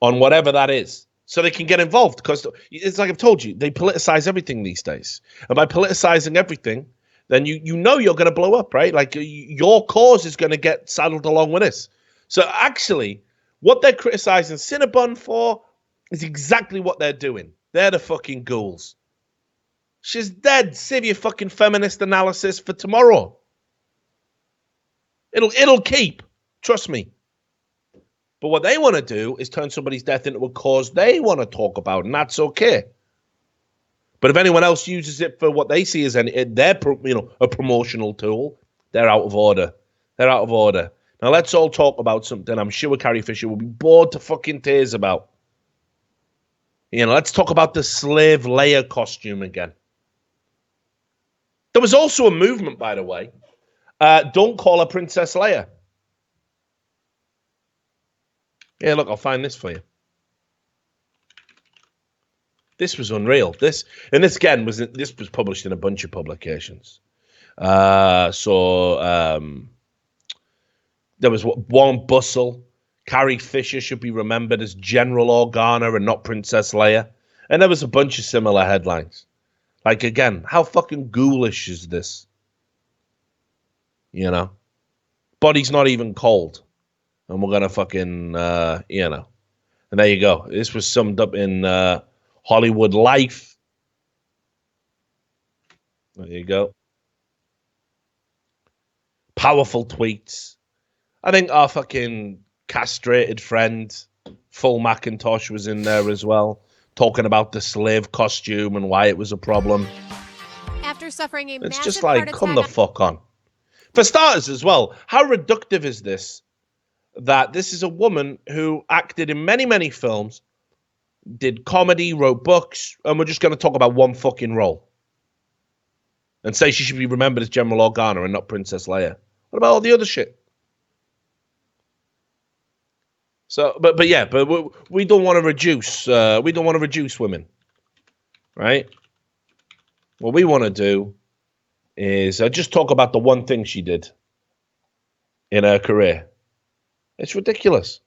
Speaker 1: on whatever that is. So they can get involved. Because it's like I've told you, they politicize everything these days. And by politicizing everything, then you know you're going to blow up, right? Like your cause is going to get saddled along with us. So actually, what they're criticizing Cinnabon for is exactly what they're doing. They're the fucking ghouls. She's dead. Save your fucking feminist analysis for tomorrow. It'll keep. Trust me. But what they want to do is turn somebody's death into a cause they want to talk about, and that's okay. But if anyone else uses it for what they see as their a promotional tool, they're out of order. They're out of order. Now let's all talk about something I'm sure Carrie Fisher will be bored to fucking tears about. Let's talk about the slave Leia costume again. There was also a movement, by the way. Don't call her Princess Leia. Yeah, look, I'll find this for you. This was unreal. This was published in a bunch of publications. There was one bustle. Carrie Fisher should be remembered as General Organa and not Princess Leia. And there was a bunch of similar headlines. Like, again, how fucking ghoulish is this? Body's not even cold. And we're going to fucking, And there you go. This was summed up in Hollywood Life. There you go. Powerful tweets. I think our fucking castrated friend, Full Macintosh, was in there as well, talking about the slave costume and why it was a problem.
Speaker 3: After suffering a
Speaker 1: it's
Speaker 3: massive
Speaker 1: just like,
Speaker 3: heart
Speaker 1: come
Speaker 3: attack
Speaker 1: the fuck on. For starters as well, how reductive is this? That this is a woman who acted in many, many films, did comedy, wrote books, and we're just going to talk about one fucking role. And say she should be remembered as General Organa and not Princess Leia. What about all the other shit? So, but we don't want to reduce. We don't want to reduce women, right? What we want to do is just talk about the one thing she did in her career. It's ridiculous.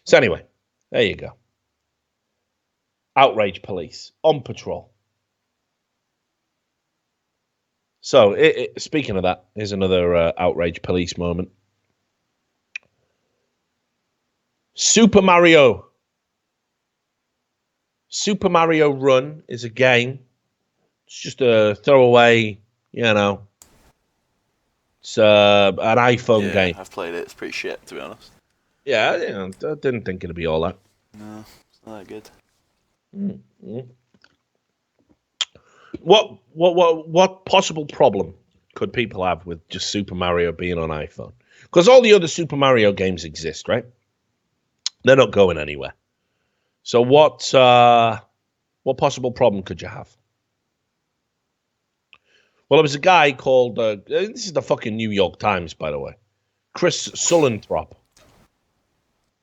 Speaker 1: So anyway, there you go. Outrage police on patrol. So, speaking of that, here's another outrage police moment. Super Mario Run is a game. It's just a throwaway, It's an iPhone game.
Speaker 2: I've played it. It's pretty shit, to be honest.
Speaker 1: Yeah, I didn't think it'd be all that.
Speaker 2: No, it's not that good.
Speaker 1: Mm-hmm. What possible problem could people have with just Super Mario being on iPhone? Because all the other Super Mario games exist, right? They're not going anywhere. So what possible problem could you have? Well, there was a guy called, this is the fucking New York Times, by the way. Chris Sullentrop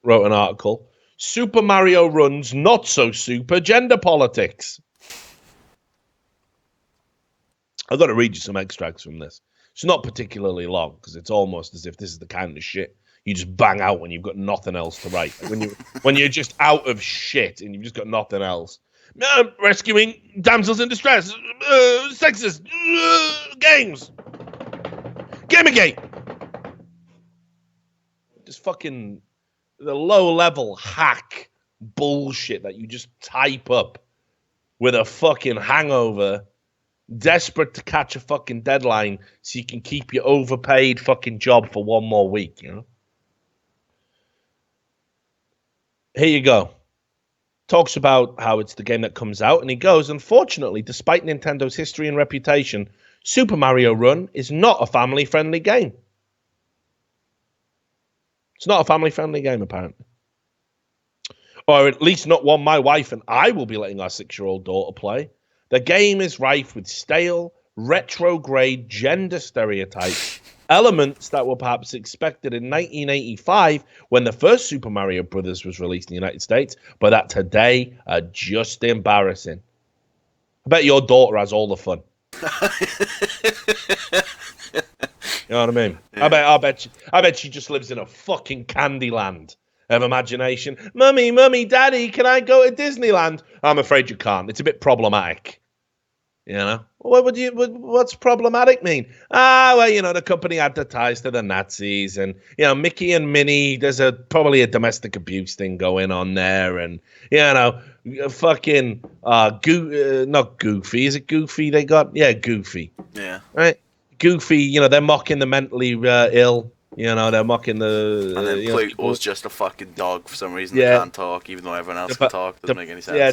Speaker 1: wrote an article. Super Mario Run's not so super gender politics. I've got to read you some extracts from this. It's not particularly long because it's almost as if this is the kind of shit you just bang out when you've got nothing else to write. Like when you're just out of shit and you've just got nothing else. Rescuing damsels in distress, sexist games, Gamergate. Just fucking the low-level hack bullshit that you just type up with a fucking hangover, desperate to catch a fucking deadline so you can keep your overpaid fucking job for one more week, Here you go. Talks about how it's the game that comes out, and he goes, unfortunately, despite Nintendo's history and reputation, Super Mario Run is not a family-friendly game. It's not a family-friendly game, apparently. Or at least not one my wife and I will be letting our 6-year-old daughter play. The game is rife with stale, retrograde gender stereotypes, elements that were perhaps expected in 1985 when the first Super Mario Brothers was released in the United States, but that today are just embarrassing. I bet your daughter has all the fun. You know what I mean? Yeah. I bet she just lives in a fucking candy land of imagination. Mummy, Daddy, can I go to Disneyland? I'm afraid you can't. It's a bit problematic. You know, what's problematic mean? Ah, well, you know, the company advertised to the Nazis, and you know, Mickey and Minnie. There's probably a domestic abuse thing going on there, and you know, fucking not Goofy. Is it Goofy? They got Goofy.
Speaker 2: Yeah.
Speaker 1: Right, Goofy. You know, they're mocking the mentally ill. You know, they're mocking the.
Speaker 2: And then Pluto's just a fucking dog for some reason. That can't talk, even though everyone else can talk. Doesn't make any sense.
Speaker 1: Yeah,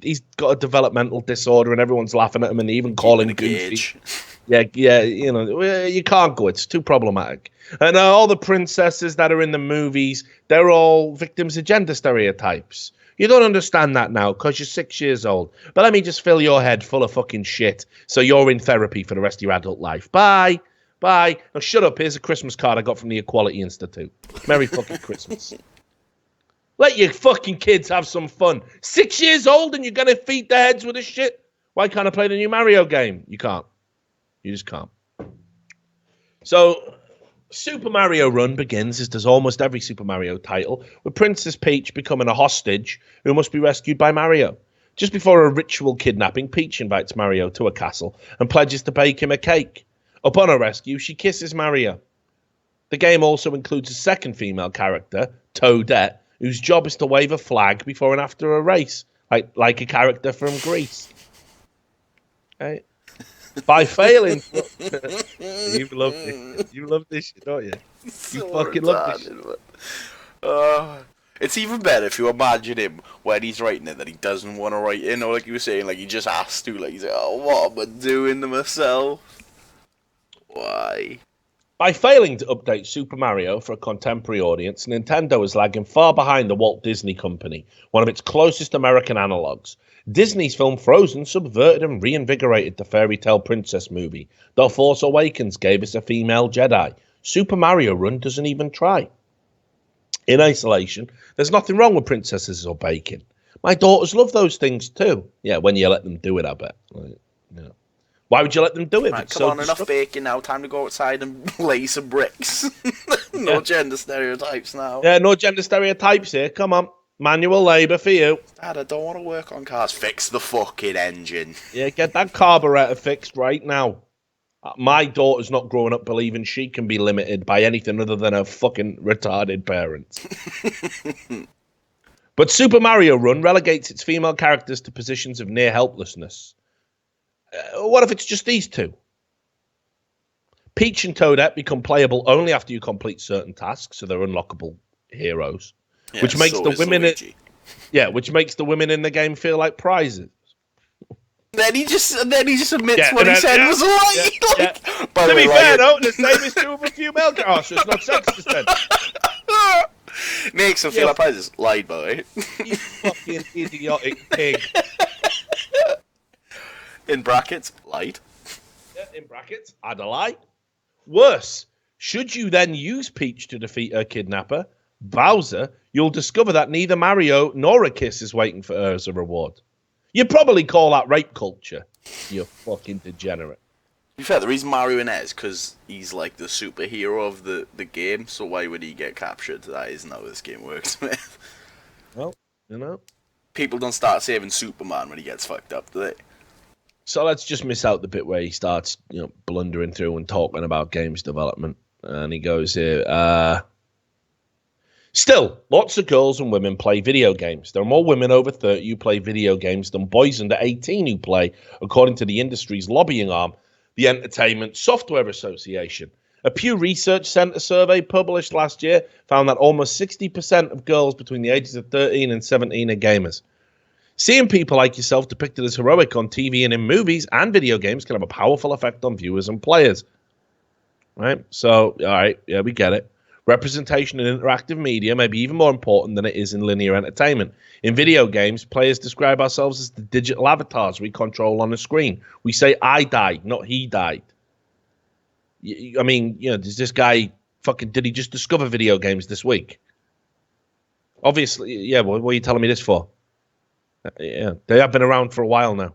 Speaker 1: he's got a developmental disorder, and everyone's laughing at him, and they even call him Goofy. Yeah, you know, you can't go. It's too problematic. And all the princesses that are in the movies, they're all victims of gender stereotypes. You don't understand that now because you're 6 years old. But let me just fill your head full of fucking shit so you're in therapy for the rest of your adult life. Bye. Bye. Now shut up. Here's a Christmas card I got from the Equality Institute. Merry fucking Christmas. Let your fucking kids have some fun. 6 years old and you're going to feed their heads with this shit? Why can't I play the new Mario game? You can't. You just can't. So, Super Mario Run begins, as does almost every Super Mario title, with Princess Peach becoming a hostage who must be rescued by Mario. Just before a ritual kidnapping, Peach invites Mario to a castle and pledges to bake him a cake. Upon her rescue, she kisses Mario. The game also includes a second female character, Toadette, whose job is to wave a flag before and after a race, like a character from Greece. Right? By failing, you love this. You love this shit, don't you? You fucking love this shit.
Speaker 2: It's even better if you imagine him when he's writing it that he doesn't want to write it, or like you were saying, like he just has to. Like he's like, oh, what am I doing to myself? Why?
Speaker 1: By failing to update Super Mario for a contemporary audience, Nintendo is lagging far behind the Walt Disney Company, one of its closest American analogues. Disney's film Frozen subverted and reinvigorated the fairy tale princess movie. The Force Awakens gave us a female Jedi. Super Mario Run doesn't even try. In isolation, there's nothing wrong with princesses or baking. My daughters love those things too. Yeah, when you let them do it, I bet. Like, yeah. Why would you let them do it?
Speaker 2: Right, come on, enough baking now. Time to go outside and lay some bricks. No gender stereotypes now.
Speaker 1: Yeah, no gender stereotypes here. Come on. Manual labour for you.
Speaker 2: Dad, I don't want to work on cars. Fix the fucking engine.
Speaker 1: Yeah, get that carburetor fixed right now. My daughter's not growing up believing she can be limited by anything other than her fucking retarded parents. But Super Mario Run relegates its female characters to positions of near helplessness. What if it's just these two? Peach and Toadette become playable only after you complete certain tasks, so they're unlockable heroes.
Speaker 2: Yeah,
Speaker 1: which makes
Speaker 2: so
Speaker 1: the women which makes the women in the game feel like prizes.
Speaker 2: Then he just admits what he said was a lie.
Speaker 1: To be fair, though, the same is true of a few male characters. So it's not sexist then.
Speaker 2: Makes them feel like prizes. Lied, boy.
Speaker 1: You fucking idiotic pig.
Speaker 2: In brackets, lied.
Speaker 1: Yeah, in brackets, I'd a lie. Worse, should you then use Peach to defeat her kidnapper, Bowser, you'll discover that neither Mario nor a kiss is waiting for her as a reward. You'd probably call that rape culture, you fucking degenerate.
Speaker 2: To be fair, the reason Mario in it is because he's like the superhero of the game, so why would he get captured? That isn't how this game works, man.
Speaker 1: Well, you know.
Speaker 2: People don't start saving Superman when he gets fucked up, do they?
Speaker 1: So let's just miss out the bit where he starts, blundering through and talking about games development. And he goes here, still, lots of girls and women play video games. There are more women over 30 who play video games than boys under 18 who play, according to the industry's lobbying arm, the Entertainment Software Association. A Pew Research Center survey published last year found that almost 60% of girls between the ages of 13 and 17 are gamers. Seeing people like yourself depicted as heroic on TV and in movies and video games can have a powerful effect on viewers and players. Right? So, all right, yeah, we get it. Representation in interactive media may be even more important than it is in linear entertainment. In video games, players describe ourselves as the digital avatars we control on the screen. We say, I died, not he died. I mean, does this guy did he just discover video games this week? Obviously, yeah, what are you telling me this for? Yeah, they have been around for a while now.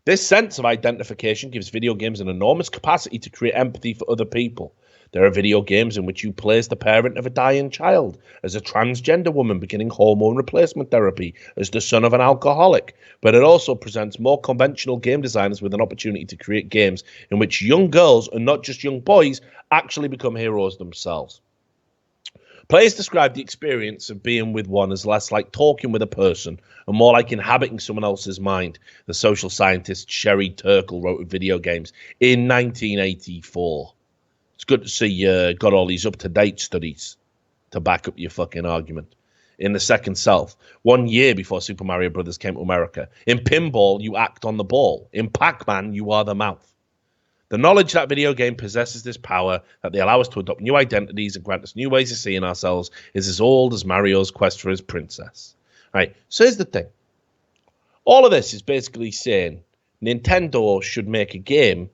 Speaker 1: This sense of identification gives video games an enormous capacity to create empathy for other people. There are video games in which you play as the parent of a dying child, as a transgender woman beginning hormone replacement therapy, as the son of an alcoholic. But it also presents more conventional game designers with an opportunity to create games in which young girls, and not just young boys, actually become heroes themselves. Players describe the experience of being with one as less like talking with a person and more like inhabiting someone else's mind, the social scientist Sherry Turkle wrote of video games in 1984. It's good to see you got all these up-to-date studies to back up your fucking argument. In The Second Self, 1 year before Super Mario Brothers came to America. In pinball, you act on the ball. In Pac-Man, you are the mouth. The knowledge that video game possesses this power, that they allow us to adopt new identities and grant us new ways of seeing ourselves, is as old as Mario's quest for his princess. Right, so here's the thing. All of this is basically saying Nintendo should make a game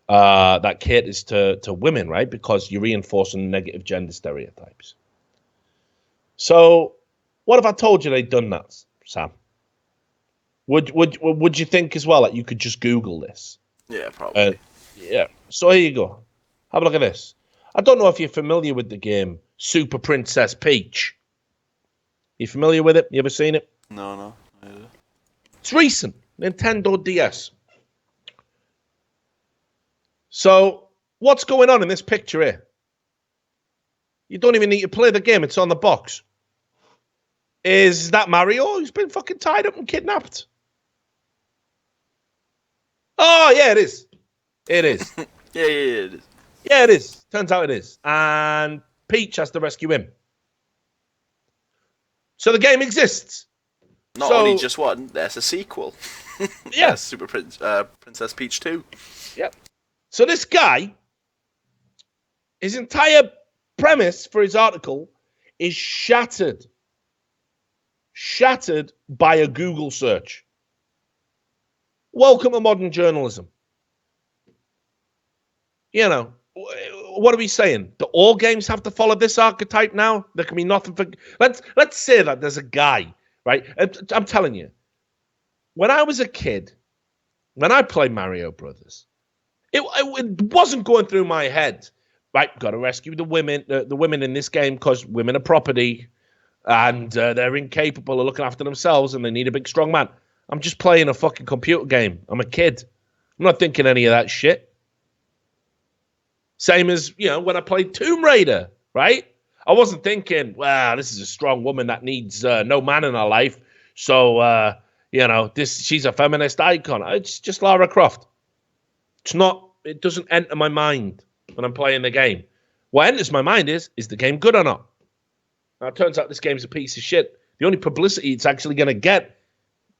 Speaker 1: that caters to women, right? Because you're reinforcing negative gender stereotypes. So, what if I told you they'd done that, Sam? Would you think as well that you could just Google this?
Speaker 2: Yeah, probably.
Speaker 1: Yeah. So here you go. Have a look at this. I don't know if you're familiar with the game Super Princess Peach. You familiar with it? You ever seen it?
Speaker 2: No.
Speaker 1: It's recent. Nintendo DS. So, what's going on in this picture here? You don't even need to play the game. It's on the box. Is that Mario who's been fucking tied up and kidnapped? Oh, yeah, it is. It is.
Speaker 2: Yeah, it is.
Speaker 1: Yeah, it is. Turns out it is. And Peach has to rescue him. So the game exists.
Speaker 2: Not only just one, there's a sequel.
Speaker 1: Yeah.
Speaker 2: Super Princess Peach 2.
Speaker 1: Yep. So this guy, his entire premise for his article is shattered. Shattered by a Google search. Welcome to modern journalism. You know, what are we saying? Do all games have to follow this archetype now? There can be nothing for... Let's say that there's a guy, right? I'm telling you, when I was a kid, when I played Mario Brothers, it wasn't going through my head, right? Got to rescue the women in this game because women are property and they're incapable of looking after themselves and they need a big, strong man. I'm just playing a fucking computer game. I'm a kid. I'm not thinking any of that shit. Same as, when I played Tomb Raider, right? I wasn't thinking, wow, this is a strong woman that needs no man in her life. So, she's a feminist icon. It's just Lara Croft. It doesn't enter my mind when I'm playing the game. What enters my mind is the game good or not? Now, it turns out this game's a piece of shit. The only publicity it's actually going to get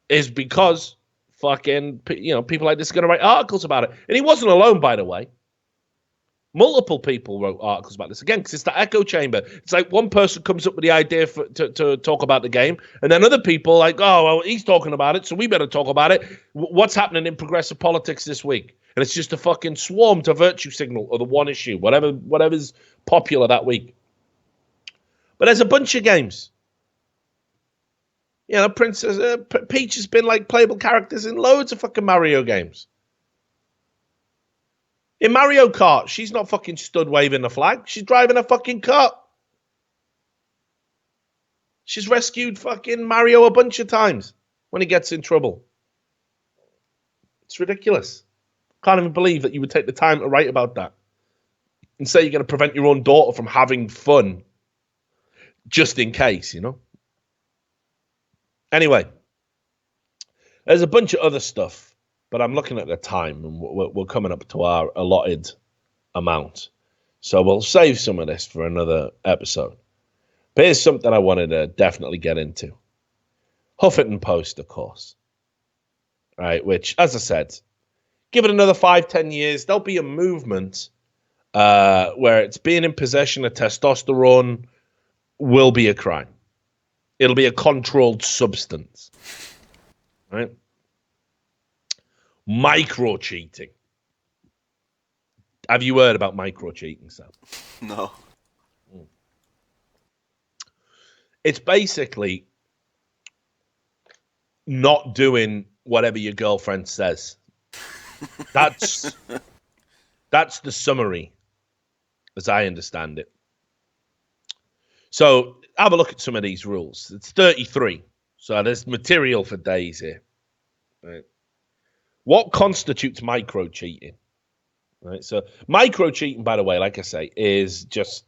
Speaker 1: is because fucking, people like this are going to write articles about it. And he wasn't alone, by the way. Multiple people wrote articles about this. Again, because it's the echo chamber. It's like one person comes up with the idea to talk about the game, and then other people like, oh, well, he's talking about it, so we better talk about it. What's happening in progressive politics this week? And it's just a fucking swarm to virtue signal or the one issue, whatever's popular that week. But there's a bunch of games. Princess Peach has been like playable characters in loads of fucking Mario games. In Mario Kart, she's not fucking stood waving the flag. She's driving a fucking cart. She's rescued fucking Mario a bunch of times when he gets in trouble. It's ridiculous. Can't even believe that you would take the time to write about that and say you're going to prevent your own daughter from having fun just in case, Anyway, there's a bunch of other stuff, but I'm looking at the time and we're coming up to our allotted amount. So we'll save some of this for another episode. But here's something I wanted to definitely get into. Huffington Post, of course. Right, which, as I said, give it another 5-10 years, there'll be a movement where it's being in possession of testosterone will be a crime. It'll be a controlled substance. Right? Micro-cheating. Have you heard about micro-cheating, Sam?
Speaker 2: No.
Speaker 1: It's basically not doing whatever your girlfriend says. That's the summary. as I understand it. So have a look at some of these rules. It's 33. So there's material for days here. Right. What constitutes micro cheating? Right. So micro cheating, by the way, like I say, is just,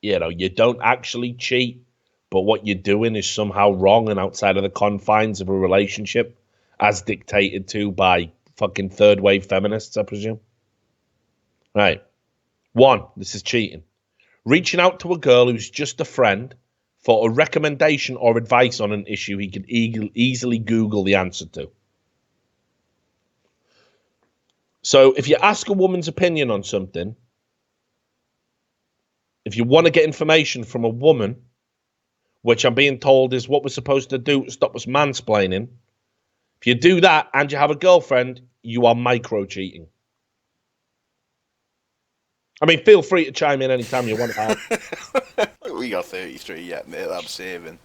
Speaker 1: you don't actually cheat, but what you're doing is somehow wrong and outside of the confines of a relationship, as dictated to by fucking third wave feminists, I presume. Right. 1, this is cheating. Reaching out to a girl who's just a friend for a recommendation or advice on an issue he can easily Google the answer to. So if you ask a woman's opinion on something, if you want to get information from a woman, which I'm being told is what we're supposed to do to stop us mansplaining, if you do that and you have a girlfriend, you are micro cheating. I mean, feel free to chime in anytime you want.
Speaker 2: We got 33 yet, mate. I'm saving.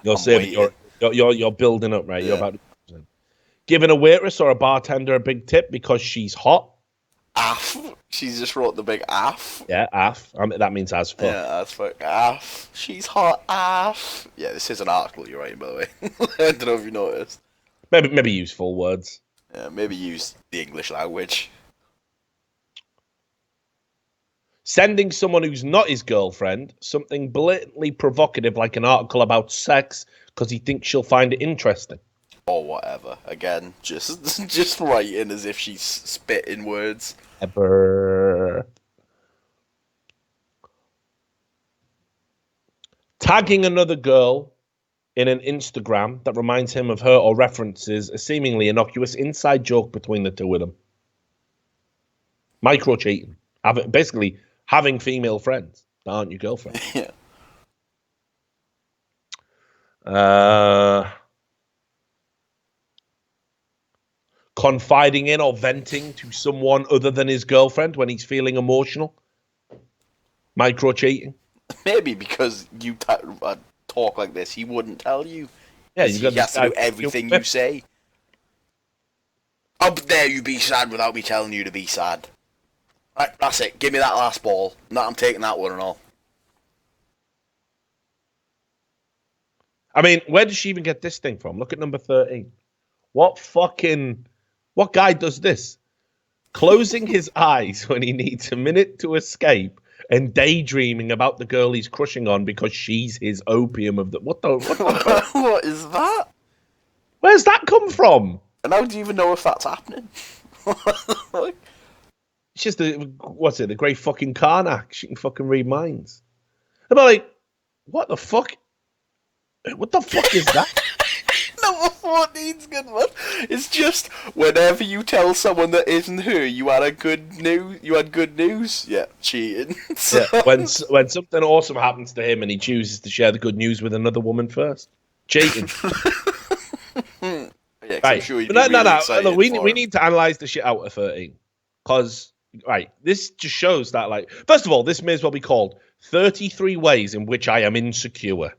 Speaker 1: You're saving. You're building up, right? Yeah. You're about to... Giving a waitress or a bartender a big tip because she's hot.
Speaker 2: Aff. She's just wrote the big aff.
Speaker 1: Yeah, aff. That means as fuck.
Speaker 2: Yeah, as fuck. Aff. She's hot. Aff. Yeah, this is an article you're writing, by the way. I don't know if you noticed.
Speaker 1: Maybe use full words.
Speaker 2: Yeah, maybe use the English language.
Speaker 1: Sending someone who's not his girlfriend something blatantly provocative like an article about sex because he thinks she'll find it interesting.
Speaker 2: Or whatever. Again, just writing as if she's spitting words.
Speaker 1: Ever. Tagging another girl in an Instagram that reminds him of her or references a seemingly innocuous inside joke between the two of them. Micro cheating. Basically, having female friends that aren't your girlfriend.
Speaker 2: Yeah.
Speaker 1: Confiding in or venting to someone other than his girlfriend when he's feeling emotional. Micro cheating.
Speaker 2: Maybe because you talk like this, he wouldn't tell you.
Speaker 1: Yeah,
Speaker 2: he has to do everything you say. How dare you be sad without me telling you to be sad? Right, that's it. Give me that last ball. No, I'm taking that one and all.
Speaker 1: I mean, where does she even get this thing from? Look at number 13. What guy does this? Closing his eyes when he needs a minute to escape and daydreaming about the girl he's crushing on because she's his opium of the... What
Speaker 2: What is that?
Speaker 1: Where's that come from?
Speaker 2: And how do you even know if that's happening?
Speaker 1: It's just the great fucking Karnak. She can fucking read minds. I'm like, what the fuck? What the fuck is that?
Speaker 2: Number 14's good one. It's just whenever you tell someone that isn't her, you had good news. Yeah, cheating. So...
Speaker 1: Yeah, when something awesome happens to him and he chooses to share the good news with another woman first, cheating.
Speaker 2: Yeah,
Speaker 1: right.
Speaker 2: I'm sure
Speaker 1: no. We need to analyze the shit out of 13 because this just shows that first of all, this may as well be called 33 ways in which I am insecure.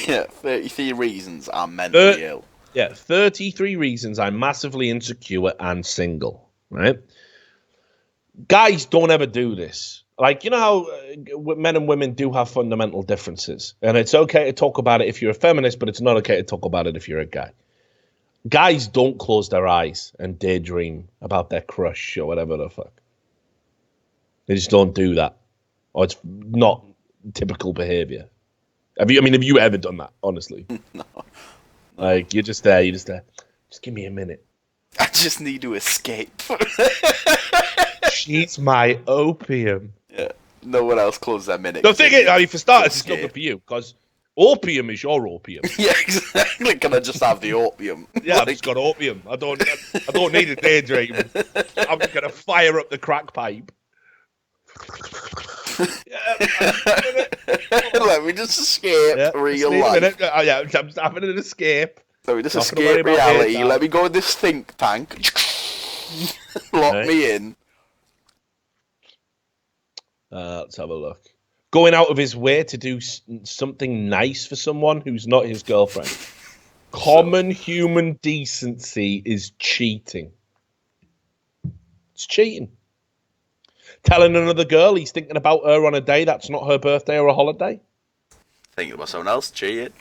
Speaker 2: Yeah, 33 reasons I'm mentally ill.
Speaker 1: Yeah, 33 reasons I'm massively insecure and single, right? Guys don't ever do this. You know how men and women do have fundamental differences, and it's okay to talk about it if you're a feminist, but it's not okay to talk about it if you're a guy. Guys don't close their eyes and daydream about their crush or whatever the fuck. They just don't do that. Or it's not typical behavior. Have you ever done that, honestly?
Speaker 2: No.
Speaker 1: You're just there. Just give me a minute.
Speaker 2: I just need to escape.
Speaker 1: She's my opium.
Speaker 2: Yeah. No one else closes their minute.
Speaker 1: The thing is, for starters, it's nothing for you, because opium is your opium.
Speaker 2: Yeah, exactly. Can I just have the opium?
Speaker 1: Yeah, I've just got opium. I don't need a daydream. I'm just going to fire up the crack pipe.
Speaker 2: Let me just escape real life.
Speaker 1: I'm just having an escape.
Speaker 2: Let me just escape reality. Let me go in this think tank. Lock me in.
Speaker 1: Let's have a look. Going out of his way to do something nice for someone who's not his girlfriend. Common human decency is cheating. It's cheating. Telling another girl he's thinking about her on a day that's not her birthday or a holiday.
Speaker 2: Thinking about someone else, cheating.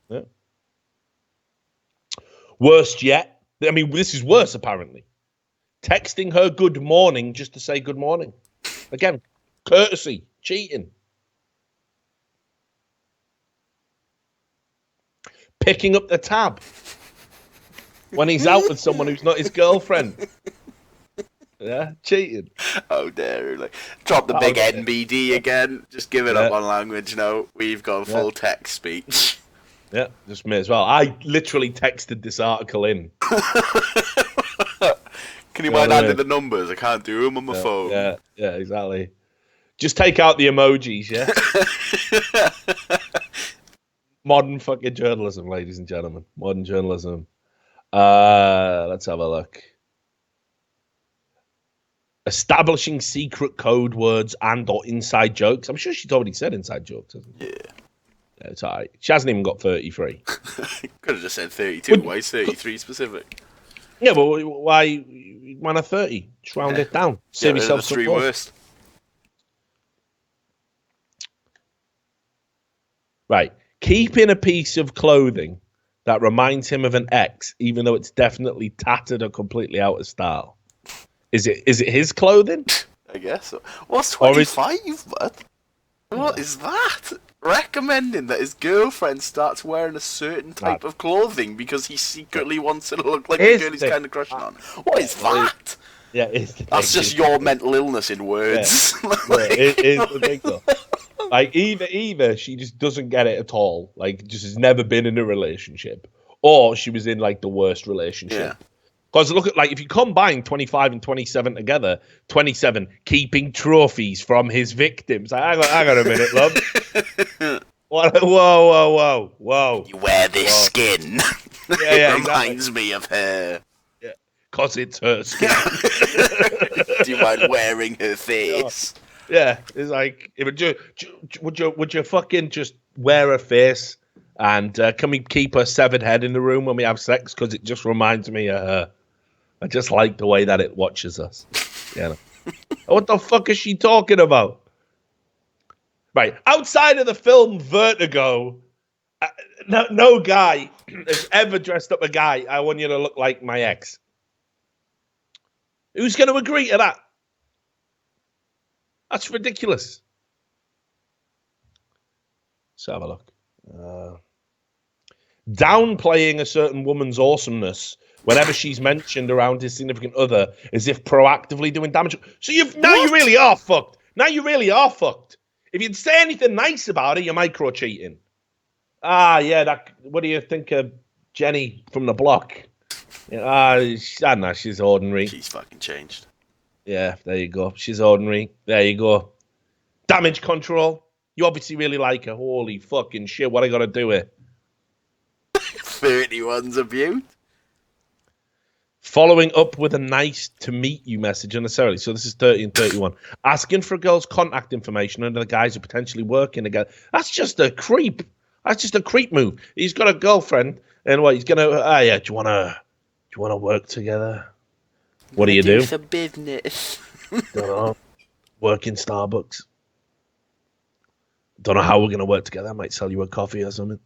Speaker 1: Yeah. Worst yet, I mean, this is worse apparently. Texting her good morning just to say good morning. Again, courtesy, cheating. Picking up the tab when he's out with someone who's not his girlfriend. Yeah, cheating.
Speaker 2: Oh, dare. Like, drop the big NBD again. Just give it up on language now. We've got full text speech.
Speaker 1: Yeah, just me as well. I literally texted this article in.
Speaker 2: Can you mind adding the numbers? I can't do them on my phone.
Speaker 1: Yeah, exactly. Just take out the emojis, yeah? Modern fucking journalism, ladies and gentlemen. Modern journalism. Let's have a look. Establishing secret code words and or inside jokes. I'm sure she's already said inside jokes, hasn't she? Yeah, it's all right. She hasn't even got 33.
Speaker 2: Could have just said 32. Why is 33 specific?
Speaker 1: Yeah, but why not 30? Just round it down. Save yourself some
Speaker 2: three worst.
Speaker 1: Right. Keeping a piece of clothing that reminds him of an ex, even though it's definitely tattered or completely out of style. Is it his clothing?
Speaker 2: I guess so. What's 25, bud? What is that? Recommending that his girlfriend starts wearing a certain type of clothing because he secretly wants to look like the girl he's kind of crushing on. What is that?
Speaker 1: Yeah,
Speaker 2: that's just your mental illness in words.
Speaker 1: Yeah. It is the thing, though. Like, either she just doesn't get it at all, like, just has never been in a relationship, or she was in, like, the worst relationship. Yeah. Because look at, like, if you combine 25 and 27 together, 27 keeping trophies from his victims. Hang on a minute, love. Whoa.
Speaker 2: You wear this skin. It reminds me of her.
Speaker 1: Yeah, because it's her skin.
Speaker 2: Do you mind wearing her face?
Speaker 1: Yeah, it's like, would you fucking just wear her face? And can we keep her severed head in the room when we have sex? Because it just reminds me of her. I just like the way that it watches us. Yeah. What the fuck is she talking about? Right. Outside of the film Vertigo, no guy has ever dressed up a guy. I want you to look like my ex. Who's going to agree to that? That's ridiculous. Let's have a look. Downplaying a certain woman's awesomeness whenever she's mentioned around his significant other, as if proactively doing damage. So you really are fucked. Now you really are fucked. If you'd say anything nice about it, you're micro cheating. Yeah. What do you think of Jenny from the block? I don't know. She's ordinary.
Speaker 2: She's fucking changed.
Speaker 1: Yeah, there you go. She's ordinary. There you go. Damage control. You obviously really like her. Holy fucking shit! What I gotta do here?
Speaker 2: 31's a beaut.
Speaker 1: Following up with a nice to meet you message unnecessarily. So this is 30 and 31. Asking for a girl's contact information under the guise of potentially working together. That's just a creep. That's just a creep move. He's got a girlfriend, and what he's gonna? Do you wanna work together? What do you do?
Speaker 2: For business.
Speaker 1: Don't know. Work in Starbucks. Don't know how we're gonna work together. I might sell you a coffee or something.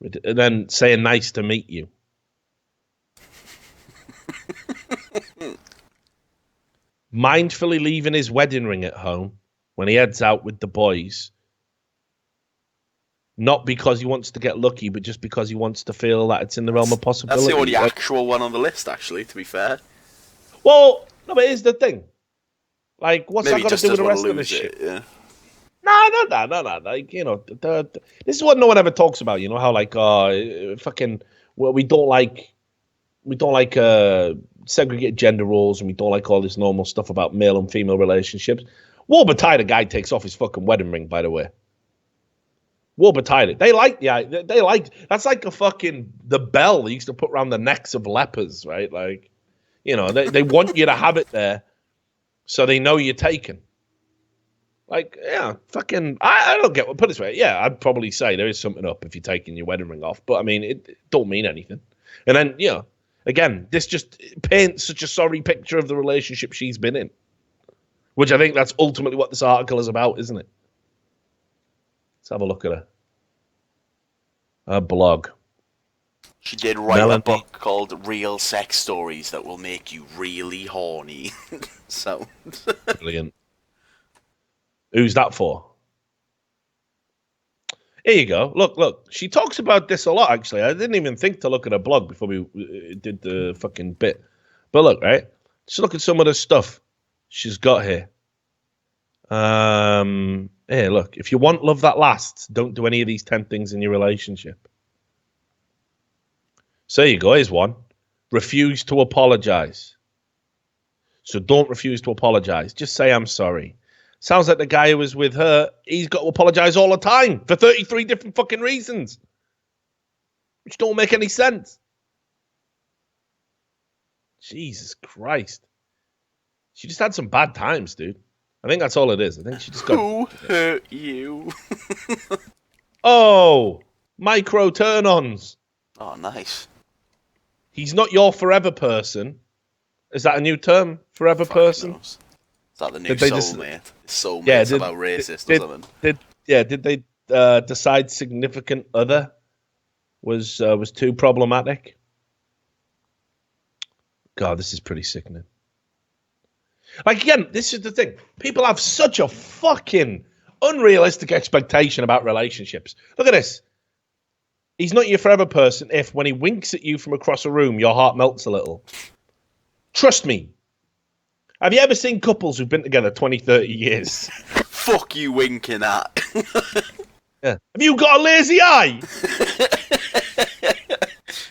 Speaker 1: And then saying nice to meet you. Mindfully leaving his wedding ring at home when he heads out with the boys. Not because he wants to get lucky, but just because he wants to feel that it's in the realm of possibility.
Speaker 2: That's the only actual one on the list, actually, to be fair.
Speaker 1: Well, no, but here's the thing. Like, what's that got to do with the rest of the shit?
Speaker 2: Yeah.
Speaker 1: No. Like, you know, this is what no one ever talks about. You know how, like, we don't like segregated gender roles, and we don't like all this normal stuff about male and female relationships. Wilbur Tyler guy takes off his fucking wedding ring, by the way. Wilbur Tyler. They like that's like the bell they used to put around the necks of lepers, right? Like, you know, they want you to have it there so they know you're taken. Like, yeah, I don't get what, put it this way. Yeah, I'd probably say there is something up if you're taking your wedding ring off, but I mean, it don't mean anything. And then, you know, again, this just paints such a sorry picture of the relationship she's been in. Which I think that's ultimately what this article is about, isn't it? Let's have a look at her blog.
Speaker 2: She did write
Speaker 1: Melanie.
Speaker 2: a book called Real Sex Stories that will make you really horny. So
Speaker 1: Brilliant. Who's that for? Here you go. Look. She talks about this a lot, actually. I didn't even think to look at her blog before we did the fucking bit. But look, right? Just look at some of the stuff she's got here. Here, look. If you want love that lasts, don't do any of these 10 things in your relationship. So there you go. Here's one. Refuse to apologize. So don't refuse to apologize. Just say, I'm sorry. Sounds like the guy who was with her, he's got to apologize all the time for 33 different fucking reasons, which don't make any sense. Jesus Christ. She just had some bad times, dude. I think that's all it is. I think she just got...
Speaker 2: who hurt you?
Speaker 1: Oh, micro turn-ons.
Speaker 2: Oh, nice.
Speaker 1: He's not your forever person. Is that a new term? Forever
Speaker 2: Fuck
Speaker 1: person?
Speaker 2: knows. Is that the new
Speaker 1: Did they
Speaker 2: soulmate? Soulmate's
Speaker 1: Yeah,
Speaker 2: about racist or something.
Speaker 1: Did they decide significant other was too problematic? God, this is pretty sickening. Like, again, this is the thing. People have such a fucking unrealistic expectation about relationships. Look at this. He's not your forever person if, when he winks at you from across a room, your heart melts a little. Trust me. Have you ever seen couples who've been together 20, 30 years?
Speaker 2: Fuck you winking at.
Speaker 1: Yeah. Have you got a lazy eye?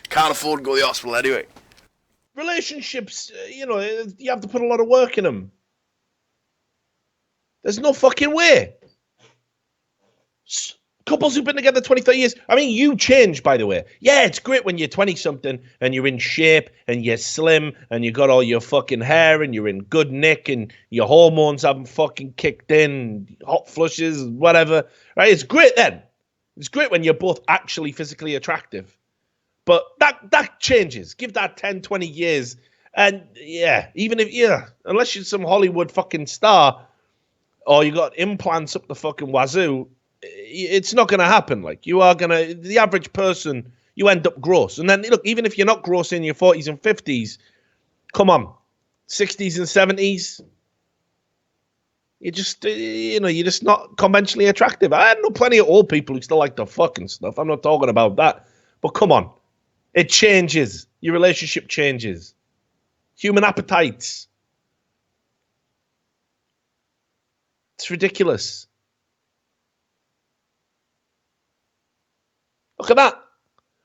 Speaker 2: Can't afford to go to the hospital anyway.
Speaker 1: Relationships, you have to put a lot of work in them. There's no fucking way. Couples who've been together 20, 30 years. I mean, you change, by the way. Yeah, it's great when you're 20-something and you're in shape and you're slim and you got all your fucking hair and you're in good nick and your hormones haven't fucking kicked in, hot flushes, whatever. Right? It's great then. It's great when you're both actually physically attractive. But that changes. Give that 10, 20 years. And yeah, unless you're some Hollywood fucking star or you got implants up the fucking wazoo, it's not going to happen. Like, the average person, you end up gross. And then, look, even if you're not gross in your 40s and 50s, come on, 60s and 70s, you're just not conventionally attractive. I know plenty of old people who still like the fucking stuff. I'm not talking about that. But come on. It changes. Your relationship changes. Human appetites. It's ridiculous. Look at that.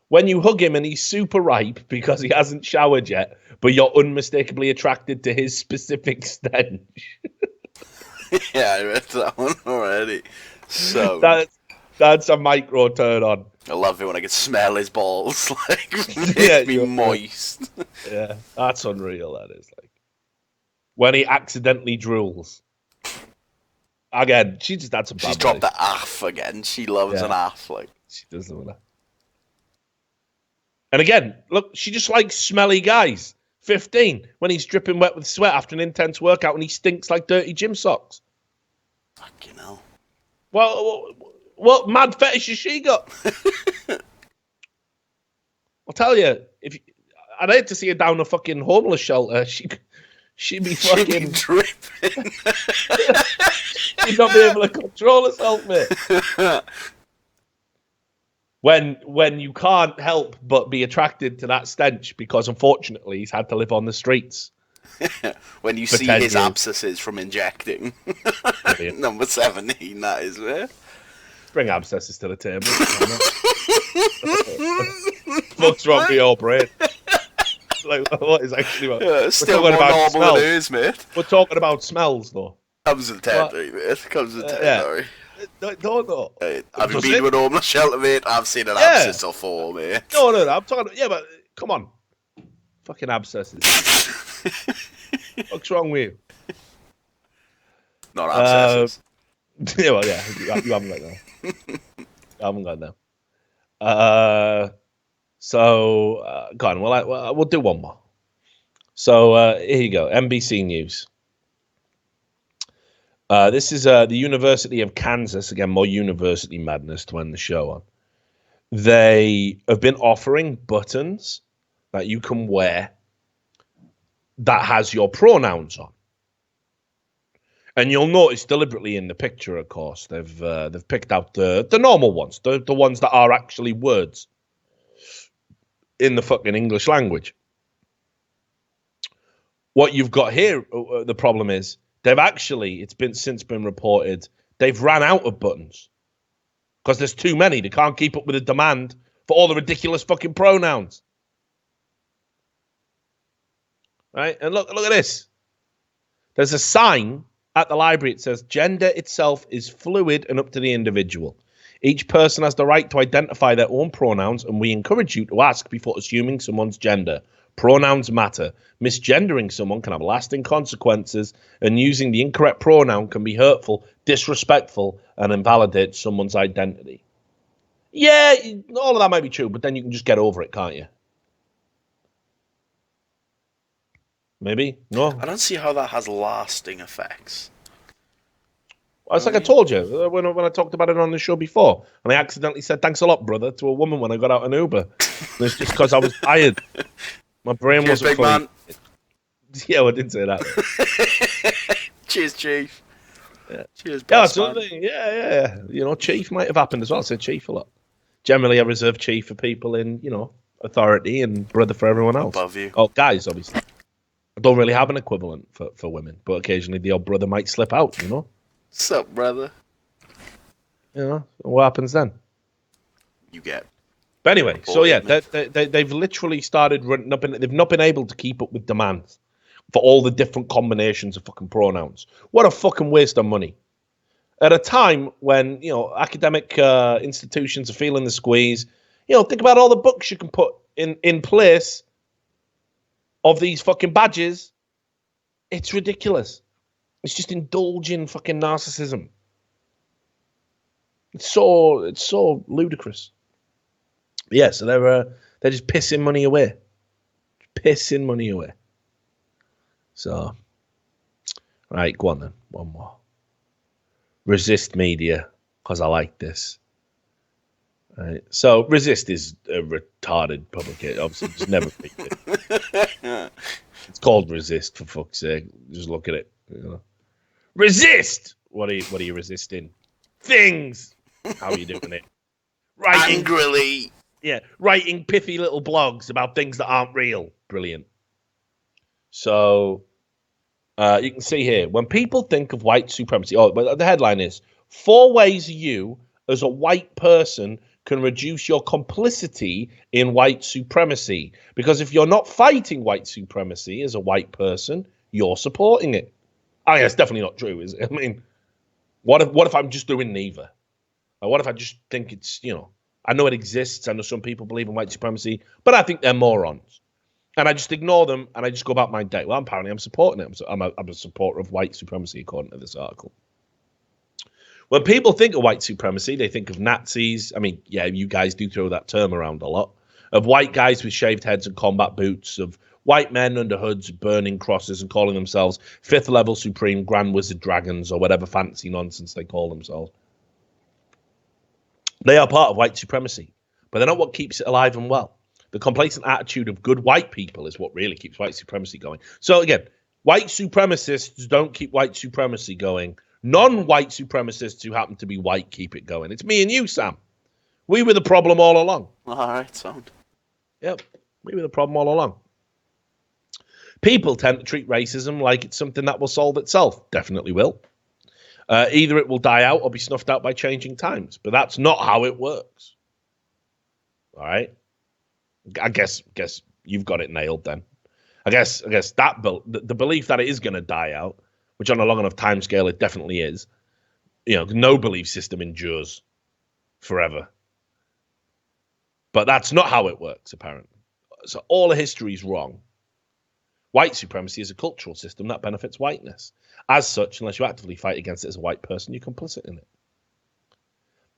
Speaker 1: When you hug him and he's super ripe because he hasn't showered yet, but you're unmistakably attracted to his specific stench.
Speaker 2: Yeah, I read that one already. So
Speaker 1: that's a micro turn on.
Speaker 2: I love it when I can smell his balls. Like, makes me moist.
Speaker 1: Yeah, that's unreal, that is. Like, when he accidentally drools. Again, she just had some bad
Speaker 2: She's dropped the aff again. She loves an aff. Like,
Speaker 1: she does love that. And again, look, she just likes smelly guys. 15, when he's dripping wet with sweat after an intense workout and he stinks like dirty gym socks.
Speaker 2: Fucking hell.
Speaker 1: Well, what mad fetish has she got? I'll tell you, I'd hate to see her down a fucking homeless shelter. She'd be fucking
Speaker 2: dripping.
Speaker 1: She'd not be able to control herself, mate. When you can't help but be attracted to that stench because, unfortunately, he's had to live on the streets.
Speaker 2: When you see his abscesses from injecting. Number 17, that is, man.
Speaker 1: Bring abscesses to the table. What's wrong with your brain? Like, what is actually wrong?
Speaker 2: Yeah, it's still more normal than it is, mate.
Speaker 1: We're talking about smells, though.
Speaker 2: Comes with territory, mate. Comes with territory.
Speaker 1: Yeah. No.
Speaker 2: Have you been to an homeless shelter, mate? I've seen an abscess or four, mate.
Speaker 1: No, I'm talking. Yeah, but come on, fucking abscesses. What's wrong with you?
Speaker 2: Not abscesses.
Speaker 1: Yeah, well, yeah, you haven't got that. I haven't got that. So, go on. We'll do one more. So here you go. NBC News. This is the University of Kansas. Again, more university madness to end the show on. They have been offering buttons that you can wear that has your pronouns on. And you'll notice deliberately in the picture, of course, they've picked out the normal ones, the ones that are actually words in the fucking English language. What you've got here, the problem is, it's been reported, they've ran out of buttons because there's too many. They can't keep up with the demand for all the ridiculous fucking pronouns. Right? And look at this. There's a sign at the library. It says, gender itself is fluid and up to the individual. Each person has the right to identify their own pronouns, and we encourage you to ask before assuming someone's gender. Pronouns matter. Misgendering someone can have lasting consequences, and using the incorrect pronoun can be hurtful, disrespectful, and invalidate someone's identity. Yeah, all of that might be true, but then you can just get over it, can't you? Maybe? No?
Speaker 2: I don't see how that has lasting effects.
Speaker 1: Well, it's like I told you when I talked about it on the show before, and I accidentally said, thanks a lot, brother, to a woman when I got out an Uber. And it's just because I was tired. My brain wasn't fully... Man. Yeah, I didn't say that.
Speaker 2: Cheers, Chief.
Speaker 1: Yeah.
Speaker 2: Cheers, boss, man.
Speaker 1: Yeah. You know, Chief might have happened as well. I say Chief a lot. Generally, I reserve Chief for people in, authority, and brother for everyone else.
Speaker 2: Above you.
Speaker 1: Oh, guys, obviously. I don't really have an equivalent for women, but occasionally the old brother might slip out,
Speaker 2: What's up, brother?
Speaker 1: What happens then?
Speaker 2: You get.
Speaker 1: But anyway, so yeah, they've literally started running up, and they've not been able to keep up with demand for all the different combinations of fucking pronouns. What a fucking waste of money. At a time when, academic institutions are feeling the squeeze, think about all the books you can put in place of these fucking badges. It's ridiculous. It's just indulging fucking narcissism. It's so ludicrous. But yeah, so they're just pissing money away. So, right, go on then. One more. Resist Media, because I like this. Right. So Resist is a retarded publication. Obviously, just never picked it. It's called Resist, for fuck's sake. Just look at it. Resist. What are you resisting? Things. How are you doing it? Writing
Speaker 2: angrily.
Speaker 1: Yeah, writing pithy little blogs about things that aren't real. Brilliant. So you can see here, when people think of white supremacy, but the headline is 4 ways you, as a white person, can reduce your complicity in white supremacy. Because if you're not fighting white supremacy as a white person, you're supporting it. I mean, that's definitely not true, is it? I mean, what if I'm just doing neither? Or what if I just think it's, I know it exists. I know some people believe in white supremacy, but I think they're morons. And I just ignore them, and I just go about my day. Well, apparently I'm supporting it. I'm a supporter of white supremacy, according to this article. When people think of white supremacy, they think of Nazis. I mean, yeah, you guys do throw that term around a lot. Of white guys with shaved heads and combat boots. Of white men under hoods burning crosses and calling themselves 5th level supreme grand wizard dragons or whatever fancy nonsense they call themselves. They are part of white supremacy, but they're not what keeps it alive and well. The complacent attitude of good white people is what really keeps white supremacy going. So again, white supremacists don't keep white supremacy going. Non-white supremacists who happen to be white keep it going. It's me and you, Sam. We were the problem all along.
Speaker 2: All right, sound.
Speaker 1: Yep, we were the problem all along. People tend to treat racism like it's something that will solve itself. Definitely will. Either it will die out or be snuffed out by changing times. But that's not how it works. All right? I guess you've got it nailed then. I guess that the belief that it is going to die out, which on a long enough time scale it definitely is, no belief system endures forever. But that's not how it works, apparently. So all of history is wrong. White supremacy is a cultural system that benefits whiteness. As such, unless you actively fight against it as a white person, you're complicit in it.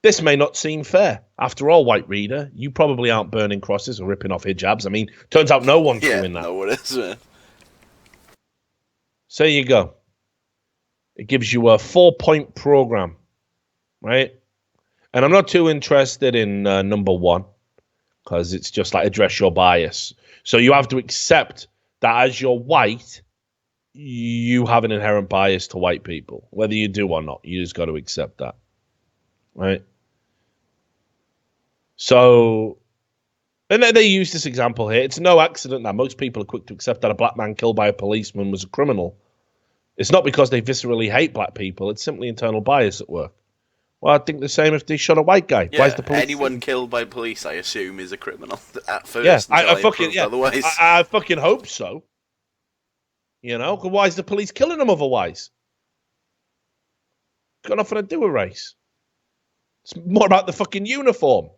Speaker 1: This may not seem fair. After all, white reader, you probably aren't burning crosses or ripping off hijabs. I mean, turns out no one's doing that.
Speaker 2: No one is, man.
Speaker 1: So there you go. It gives you a 4-point program, right? And I'm not too interested in number 1 because it's just like address your bias. So you have to accept that as you're white, you have an inherent bias to white people, whether you do or not. You just got to accept that, right? So, and they use this example here. It's no accident that most people are quick to accept that a black man killed by a policeman was a criminal. It's not because they viscerally hate black people. It's simply internal bias at work. Well, I think the same if they shot a white guy.
Speaker 2: Yeah,
Speaker 1: why is the police
Speaker 2: anyone killed by police, I assume, is a criminal at first.
Speaker 1: Yeah,
Speaker 2: Otherwise,
Speaker 1: I fucking hope so. You know, why is the police killing them otherwise? It's got nothing to do with race. It's more about the fucking uniform.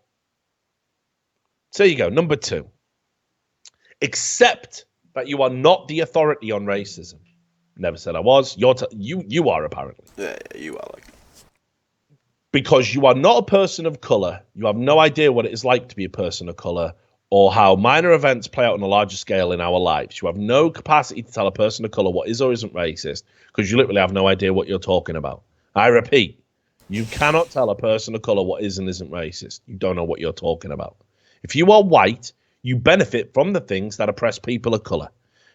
Speaker 1: So there you go. Number 2. Accept that you are not the authority on racism. Never said I was. You are apparently.
Speaker 2: Yeah, you are like.
Speaker 1: Because you are not a person of color. You have no idea what it is like to be a person of color or how minor events play out on a larger scale in our lives. You have no capacity to tell a person of color what is or isn't racist because you literally have no idea what you're talking about. I repeat, you cannot tell a person of color what is and isn't racist. You don't know what you're talking about. If you are white, you benefit from the things that oppress people of color.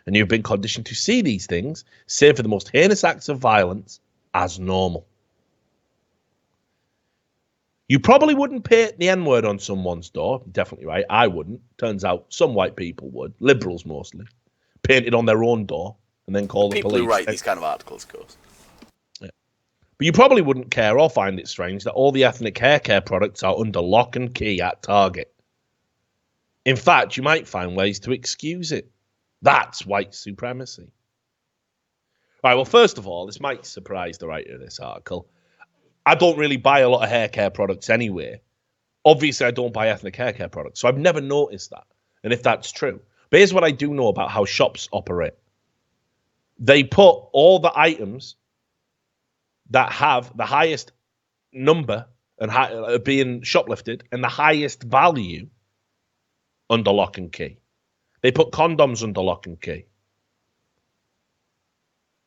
Speaker 1: And you've been conditioned to see these things, save for the most heinous acts of violence, as normal. You probably wouldn't paint the N-word on someone's door. Definitely right. I wouldn't. Turns out some white people would. Liberals mostly. Paint it on their own door and then call the police.
Speaker 2: People who write these kind of articles, of course.
Speaker 1: Yeah. But you probably wouldn't care or find it strange that all the ethnic hair care products are under lock and key at Target. In fact, you might find ways to excuse it. That's white supremacy. Right, well, first of all, this might surprise the writer of this article. I don't really buy a lot of hair care products anyway. Obviously, I don't buy ethnic hair care products, so I've never noticed that. And if that's true. But here's what I do know about how shops operate. They put all the items that have the highest number and being shoplifted and the highest value under lock and key. They put condoms under lock and key.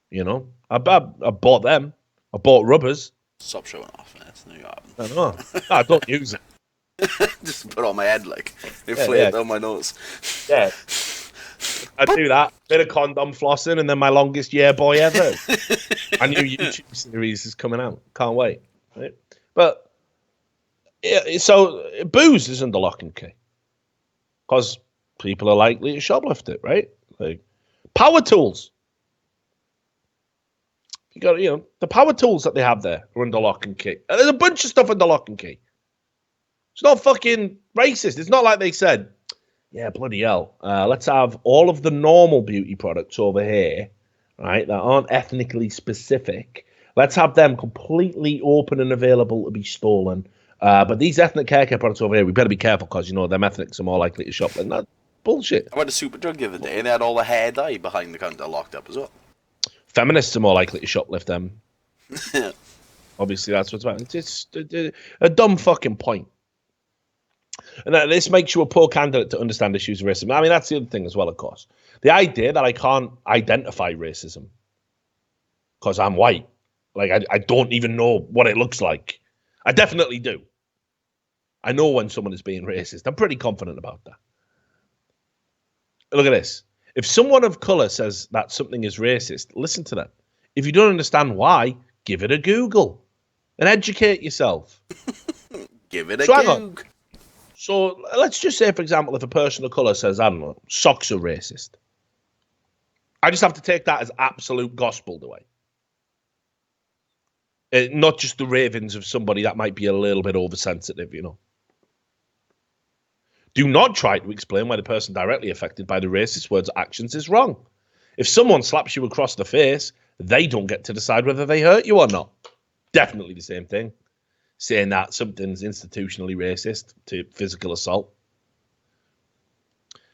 Speaker 1: You know, I bought them. I bought rubbers.
Speaker 2: Stop showing off, man. No, you haven't.
Speaker 1: I know. I don't use it.
Speaker 2: Just put it on my head, like. Inflate it on my nose.
Speaker 1: Yeah. I do that. Bit of condom flossing and then my longest year boy ever. A new YouTube series is coming out. Can't wait. Right? But, yeah, so booze is under lock and key. Because people are likely to shoplift it, right? Like power tools. You got, the power tools that they have there are under lock and key. And there's a bunch of stuff under lock and key. It's not fucking racist. It's not like they said, yeah, bloody hell. Let's have all of the normal beauty products over here, right, that aren't ethnically specific. Let's have them completely open and available to be stolen. But these ethnic hair care products over here, we better be careful because, them ethnics are more likely to shop. And that's bullshit.
Speaker 2: I went to Superdrug the other day and they had all the hair dye behind the counter locked up as well.
Speaker 1: Feminists are more likely to shoplift them. Obviously, that's what's about. It's just a dumb fucking point. And this makes you a poor candidate to understand issues of racism. I mean, that's the other thing as well, of course. The idea that I can't identify racism because I'm white. Like, I don't even know what it looks like. I definitely do. I know when someone is being racist. I'm pretty confident about that. Look at this. If someone of color says that something is racist, listen to them. If you don't understand why, give it a Google and educate yourself.
Speaker 2: Give it a Google.
Speaker 1: So let's just say, for example, if a person of color says, I don't know, socks are racist. I just have to take that as absolute gospel, do I? Not just the ravings of somebody that might be a little bit oversensitive, Do not try to explain why the person directly affected by the racist words or actions is wrong. If someone slaps you across the face, they don't get to decide whether they hurt you or not. Definitely the same thing. Saying that something's institutionally racist to physical assault.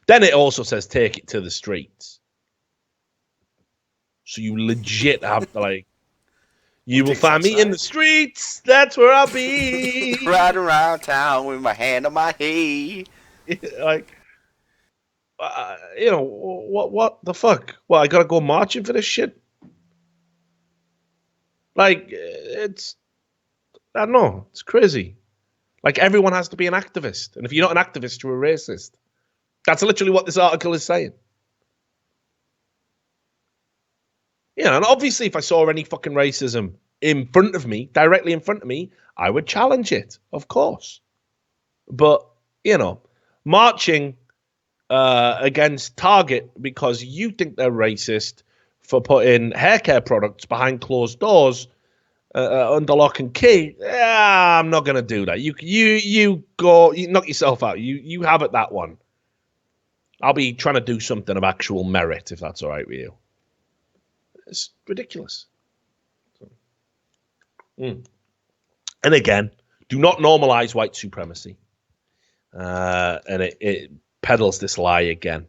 Speaker 1: Then it also says take it to the streets. So you legit have to you will find me in the streets. That's where I'll be.
Speaker 2: Riding around town with my hand on my head.
Speaker 1: What the fuck? Well, I gotta go marching for this shit. Like, I don't know, it's crazy. Like, everyone has to be an activist. And if you're not an activist, you're a racist. That's literally what this article is saying. Yeah, and obviously if I saw any fucking racism in front of me, directly in front of me, I would challenge it, of course. But, marching against Target because you think they're racist for putting hair care products behind closed doors under lock and key, I'm not going to do that. You go, you knock yourself out. You have it, that one. I'll be trying to do something of actual merit, if that's all right with you. It's ridiculous. And again, do not normalize white supremacy. And it peddles this lie again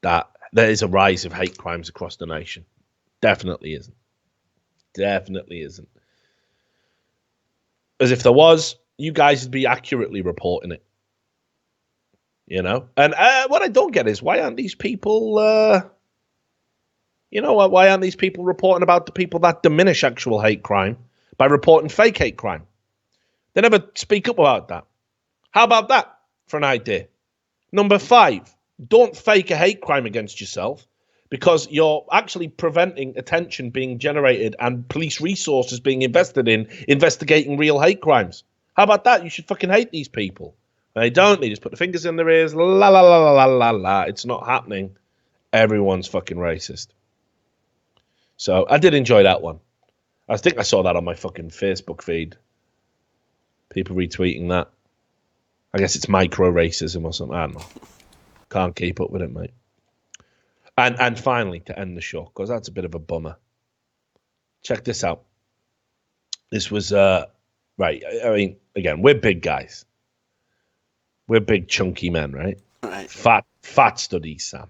Speaker 1: that there is a rise of hate crimes across the nation. Definitely isn't. Definitely isn't. As if there was, you guys would be accurately reporting it. And what I don't get is, why aren't these people, why aren't these people reporting about the people that diminish actual hate crime by reporting fake hate crime? They never speak up about that. How about that for an idea? Number 5, don't fake a hate crime against yourself, because you're actually preventing attention being generated and police resources being invested in investigating real hate crimes. How about that? You should fucking hate these people. They don't. They just put the fingers in their ears. La, la, la, la, la, la, la. It's not happening. Everyone's fucking racist. So I did enjoy that one. I think I saw that on my fucking Facebook feed. People retweeting that. I guess it's micro-racism or something. I don't know. Can't keep up with it, mate. And finally, to end the show, because that's a bit of a bummer. Check this out. This was, right, I mean, again, we're big guys. We're big, chunky men, right?
Speaker 2: Right.
Speaker 1: Fat studies, Sam.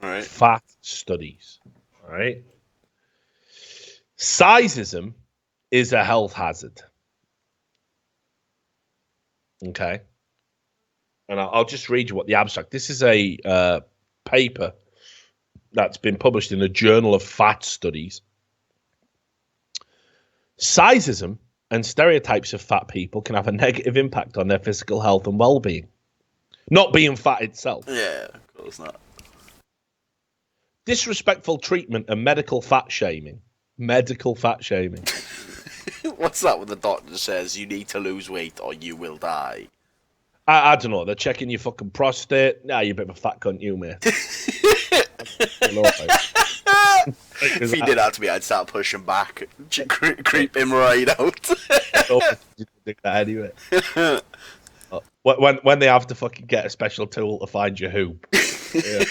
Speaker 2: Right.
Speaker 1: Fat studies, all right? Sizeism is a health hazard. Okay? And I'll just read you what the abstract. This is a paper that's been published in the Journal of Fat Studies. Sizeism and stereotypes of fat people can have a negative impact on their physical health and well-being. Not being fat itself.
Speaker 2: Yeah, of course not.
Speaker 1: Disrespectful treatment and medical fat shaming. Medical fat shaming.
Speaker 2: What's that when the doctor says you need to lose weight or you will die?
Speaker 1: I don't know. They're checking your fucking prostate. Nah, you're a bit of a fat cunt, you, mate.
Speaker 2: If he did that to me, I'd start pushing back. Creep him right out.
Speaker 1: You think that anyway. When they have to fucking get a special tool to find your hoop. Yeah.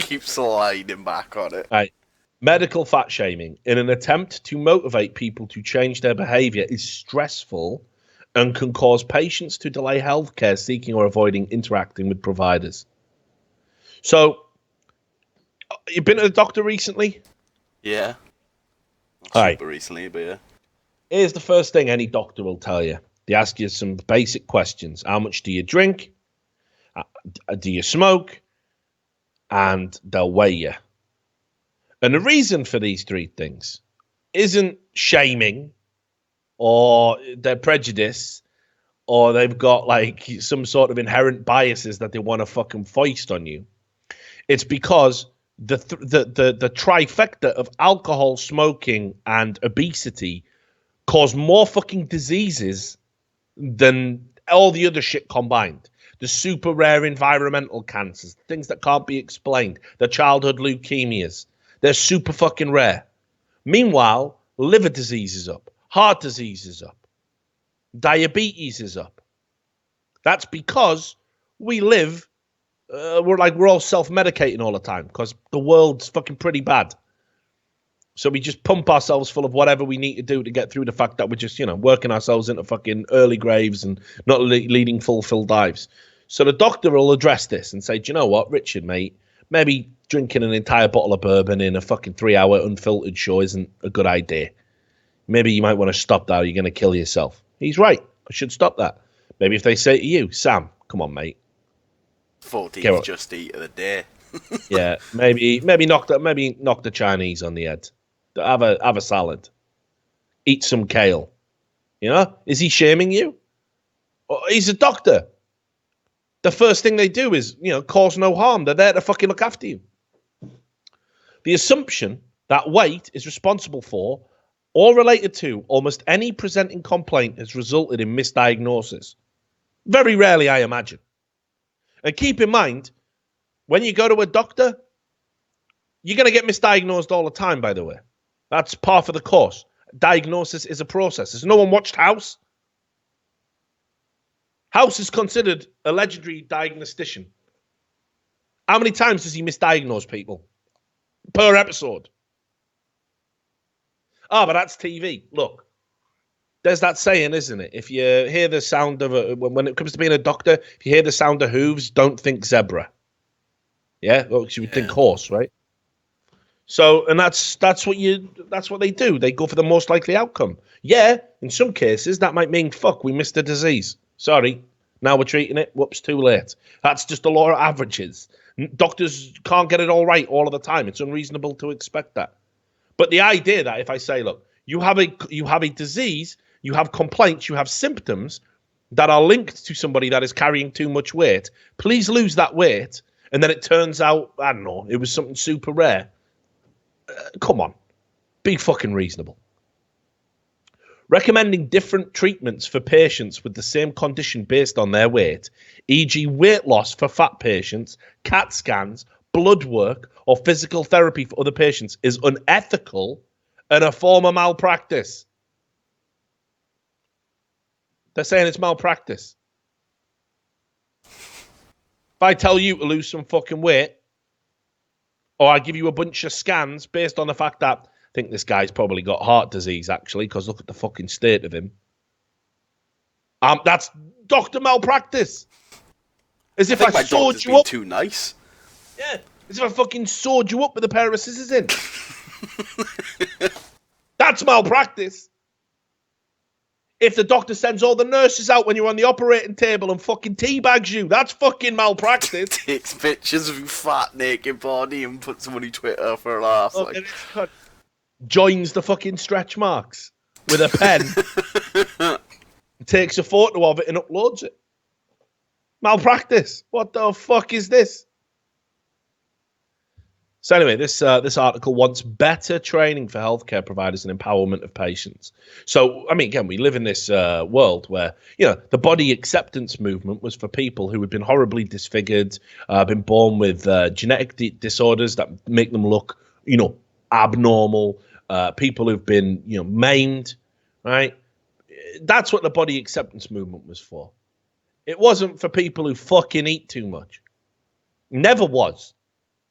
Speaker 2: Keep sliding back on it.
Speaker 1: Right. Medical fat shaming in an attempt to motivate people to change their behavior is stressful and can cause patients to delay healthcare, seeking or avoiding interacting with providers. So, you've been to the doctor recently?
Speaker 2: Yeah.
Speaker 1: All right.
Speaker 2: Super recently, but yeah.
Speaker 1: Here's the first thing any doctor will tell you. They ask you some basic questions. How much do you drink? Do you smoke? And they'll weigh you. And the reason for these 3 things isn't shaming or their prejudice or they've got like some sort of inherent biases that they want to fucking foist on you. It's because the trifecta of alcohol, smoking, and obesity cause more fucking diseases than all the other shit combined. The super rare environmental cancers, things that can't be explained, the childhood leukemias, they're super fucking rare. Meanwhile, liver disease is up, heart disease is up, diabetes is up. That's because we live, we're all self-medicating all the time because the world's fucking pretty bad. So we just pump ourselves full of whatever we need to do to get through the fact that we're just, working ourselves into fucking early graves and not leading fulfilled lives. So the doctor will address this and say, do you know what, Richard, mate, maybe drinking an entire bottle of bourbon in a fucking 3-hour unfiltered show isn't a good idea. Maybe you might want to stop that or you're going to kill yourself. He's right. I should stop that. Maybe if they say to you, Sam, come on, mate.
Speaker 2: 14th just eat of the day.
Speaker 1: Yeah, maybe knock the Chinese on the head. Have a salad. Eat some kale. You know? Is he shaming you? He's a doctor. The first thing they do is, cause no harm. They're there to fucking look after you. The assumption that weight is responsible for or related to almost any presenting complaint has resulted in misdiagnosis. Very rarely, I imagine. And keep in mind, when you go to a doctor, you're going to get misdiagnosed all the time, by the way. That's par for the course. Diagnosis is a process. Has no one watched House? House is considered a legendary diagnostician. How many times does he misdiagnose people? Per episode. Oh, but that's TV. Look, there's that saying, isn't it? If you hear the sound of when it comes to being a doctor, if you hear the sound of hooves, don't think zebra. Yeah, well, you would think horse, right? So, and that's what they do. They go for the most likely outcome. Yeah, in some cases that might mean we missed a disease. Sorry, now we're treating it. Whoops, too late. That's just the law of averages. Doctors can't get it all right all of the time. It's unreasonable to expect that. But the idea that if I say, look, you have a disease, you have complaints, you have symptoms that are linked to somebody that is carrying too much weight, please lose that weight. And then it turns out, I don't know, it was something super rare. Come on, be fucking reasonable. Recommending different treatments for patients with the same condition based on their weight, e.g. weight loss for fat patients, CAT scans, blood work, or physical therapy for other patients is unethical and a form of malpractice. They're saying it's malpractice. If I tell you to lose some fucking weight, or I give you a bunch of scans based on the fact that I think this guy's probably got heart disease, actually, because look at the fucking state of him. That's doctor malpractice. As if I sawed you up.
Speaker 2: Too nice.
Speaker 1: Yeah, as if I fucking sawed you up with a pair of scissors in. That's malpractice. If the doctor sends all the nurses out when you're on the operating table and fucking teabags you, that's fucking malpractice.
Speaker 2: Takes pictures of your fat naked body and puts them on your Twitter for a laugh.
Speaker 1: Joins the fucking stretch marks with a pen. Takes a photo of it and uploads it. Malpractice. What the fuck is this? So anyway, this article wants better training for healthcare providers and empowerment of patients. So, I mean, again, we live in this world where, the body acceptance movement was for people who had been horribly disfigured, been born with genetic disorders that make them look, abnormal, people who've been, maimed, right? That's what the body acceptance movement was for. It wasn't for people who fucking eat too much. Never was,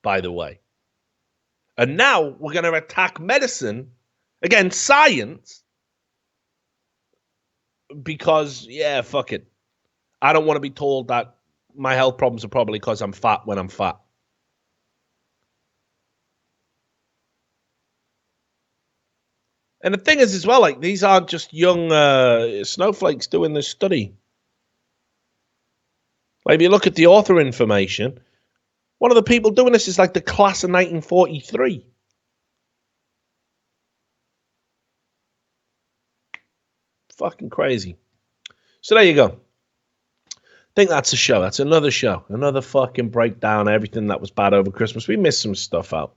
Speaker 1: by the way. And now we're going to attack medicine, again, science, because, fuck it. I don't want to be told that my health problems are probably because I'm fat when I'm fat. And the thing is as well, these aren't just young snowflakes doing this study. If you look at the author information, one of the people doing this is the class of 1943. Fucking crazy. So there you go. I think that's a show. That's another show. Another fucking breakdown of everything that was bad over Christmas. We missed some stuff out.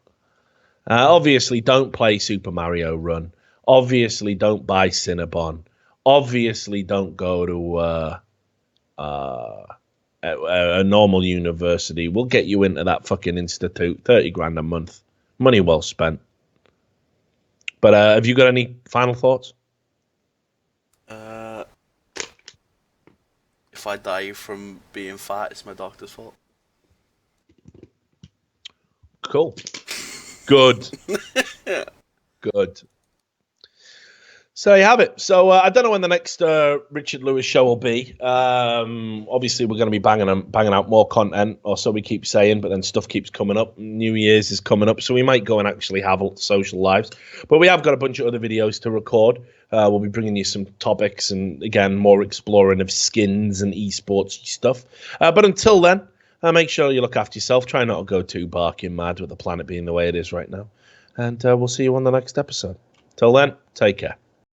Speaker 1: Obviously, don't play Super Mario Run. Obviously, don't buy Cinnabon. Obviously, don't go to a normal university. We'll get you into that fucking institute. 30 grand a month. Money well spent. But have you got any final thoughts?
Speaker 2: If I die from being fat, it's my doctor's fault.
Speaker 1: Cool. Good. Good. So there you have it. So I don't know when the next Richard Lewis show will be. Obviously, we're going to be banging out more content, or so we keep saying, but then stuff keeps coming up. New Year's is coming up, so we might go and actually have social lives. But we have got a bunch of other videos to record. We'll be bringing you some topics and, again, more exploring of skins and esports stuff. But until then, make sure you look after yourself. Try not to go too barking mad with the planet being the way it is right now. And we'll see you on the next episode. Till then, take care.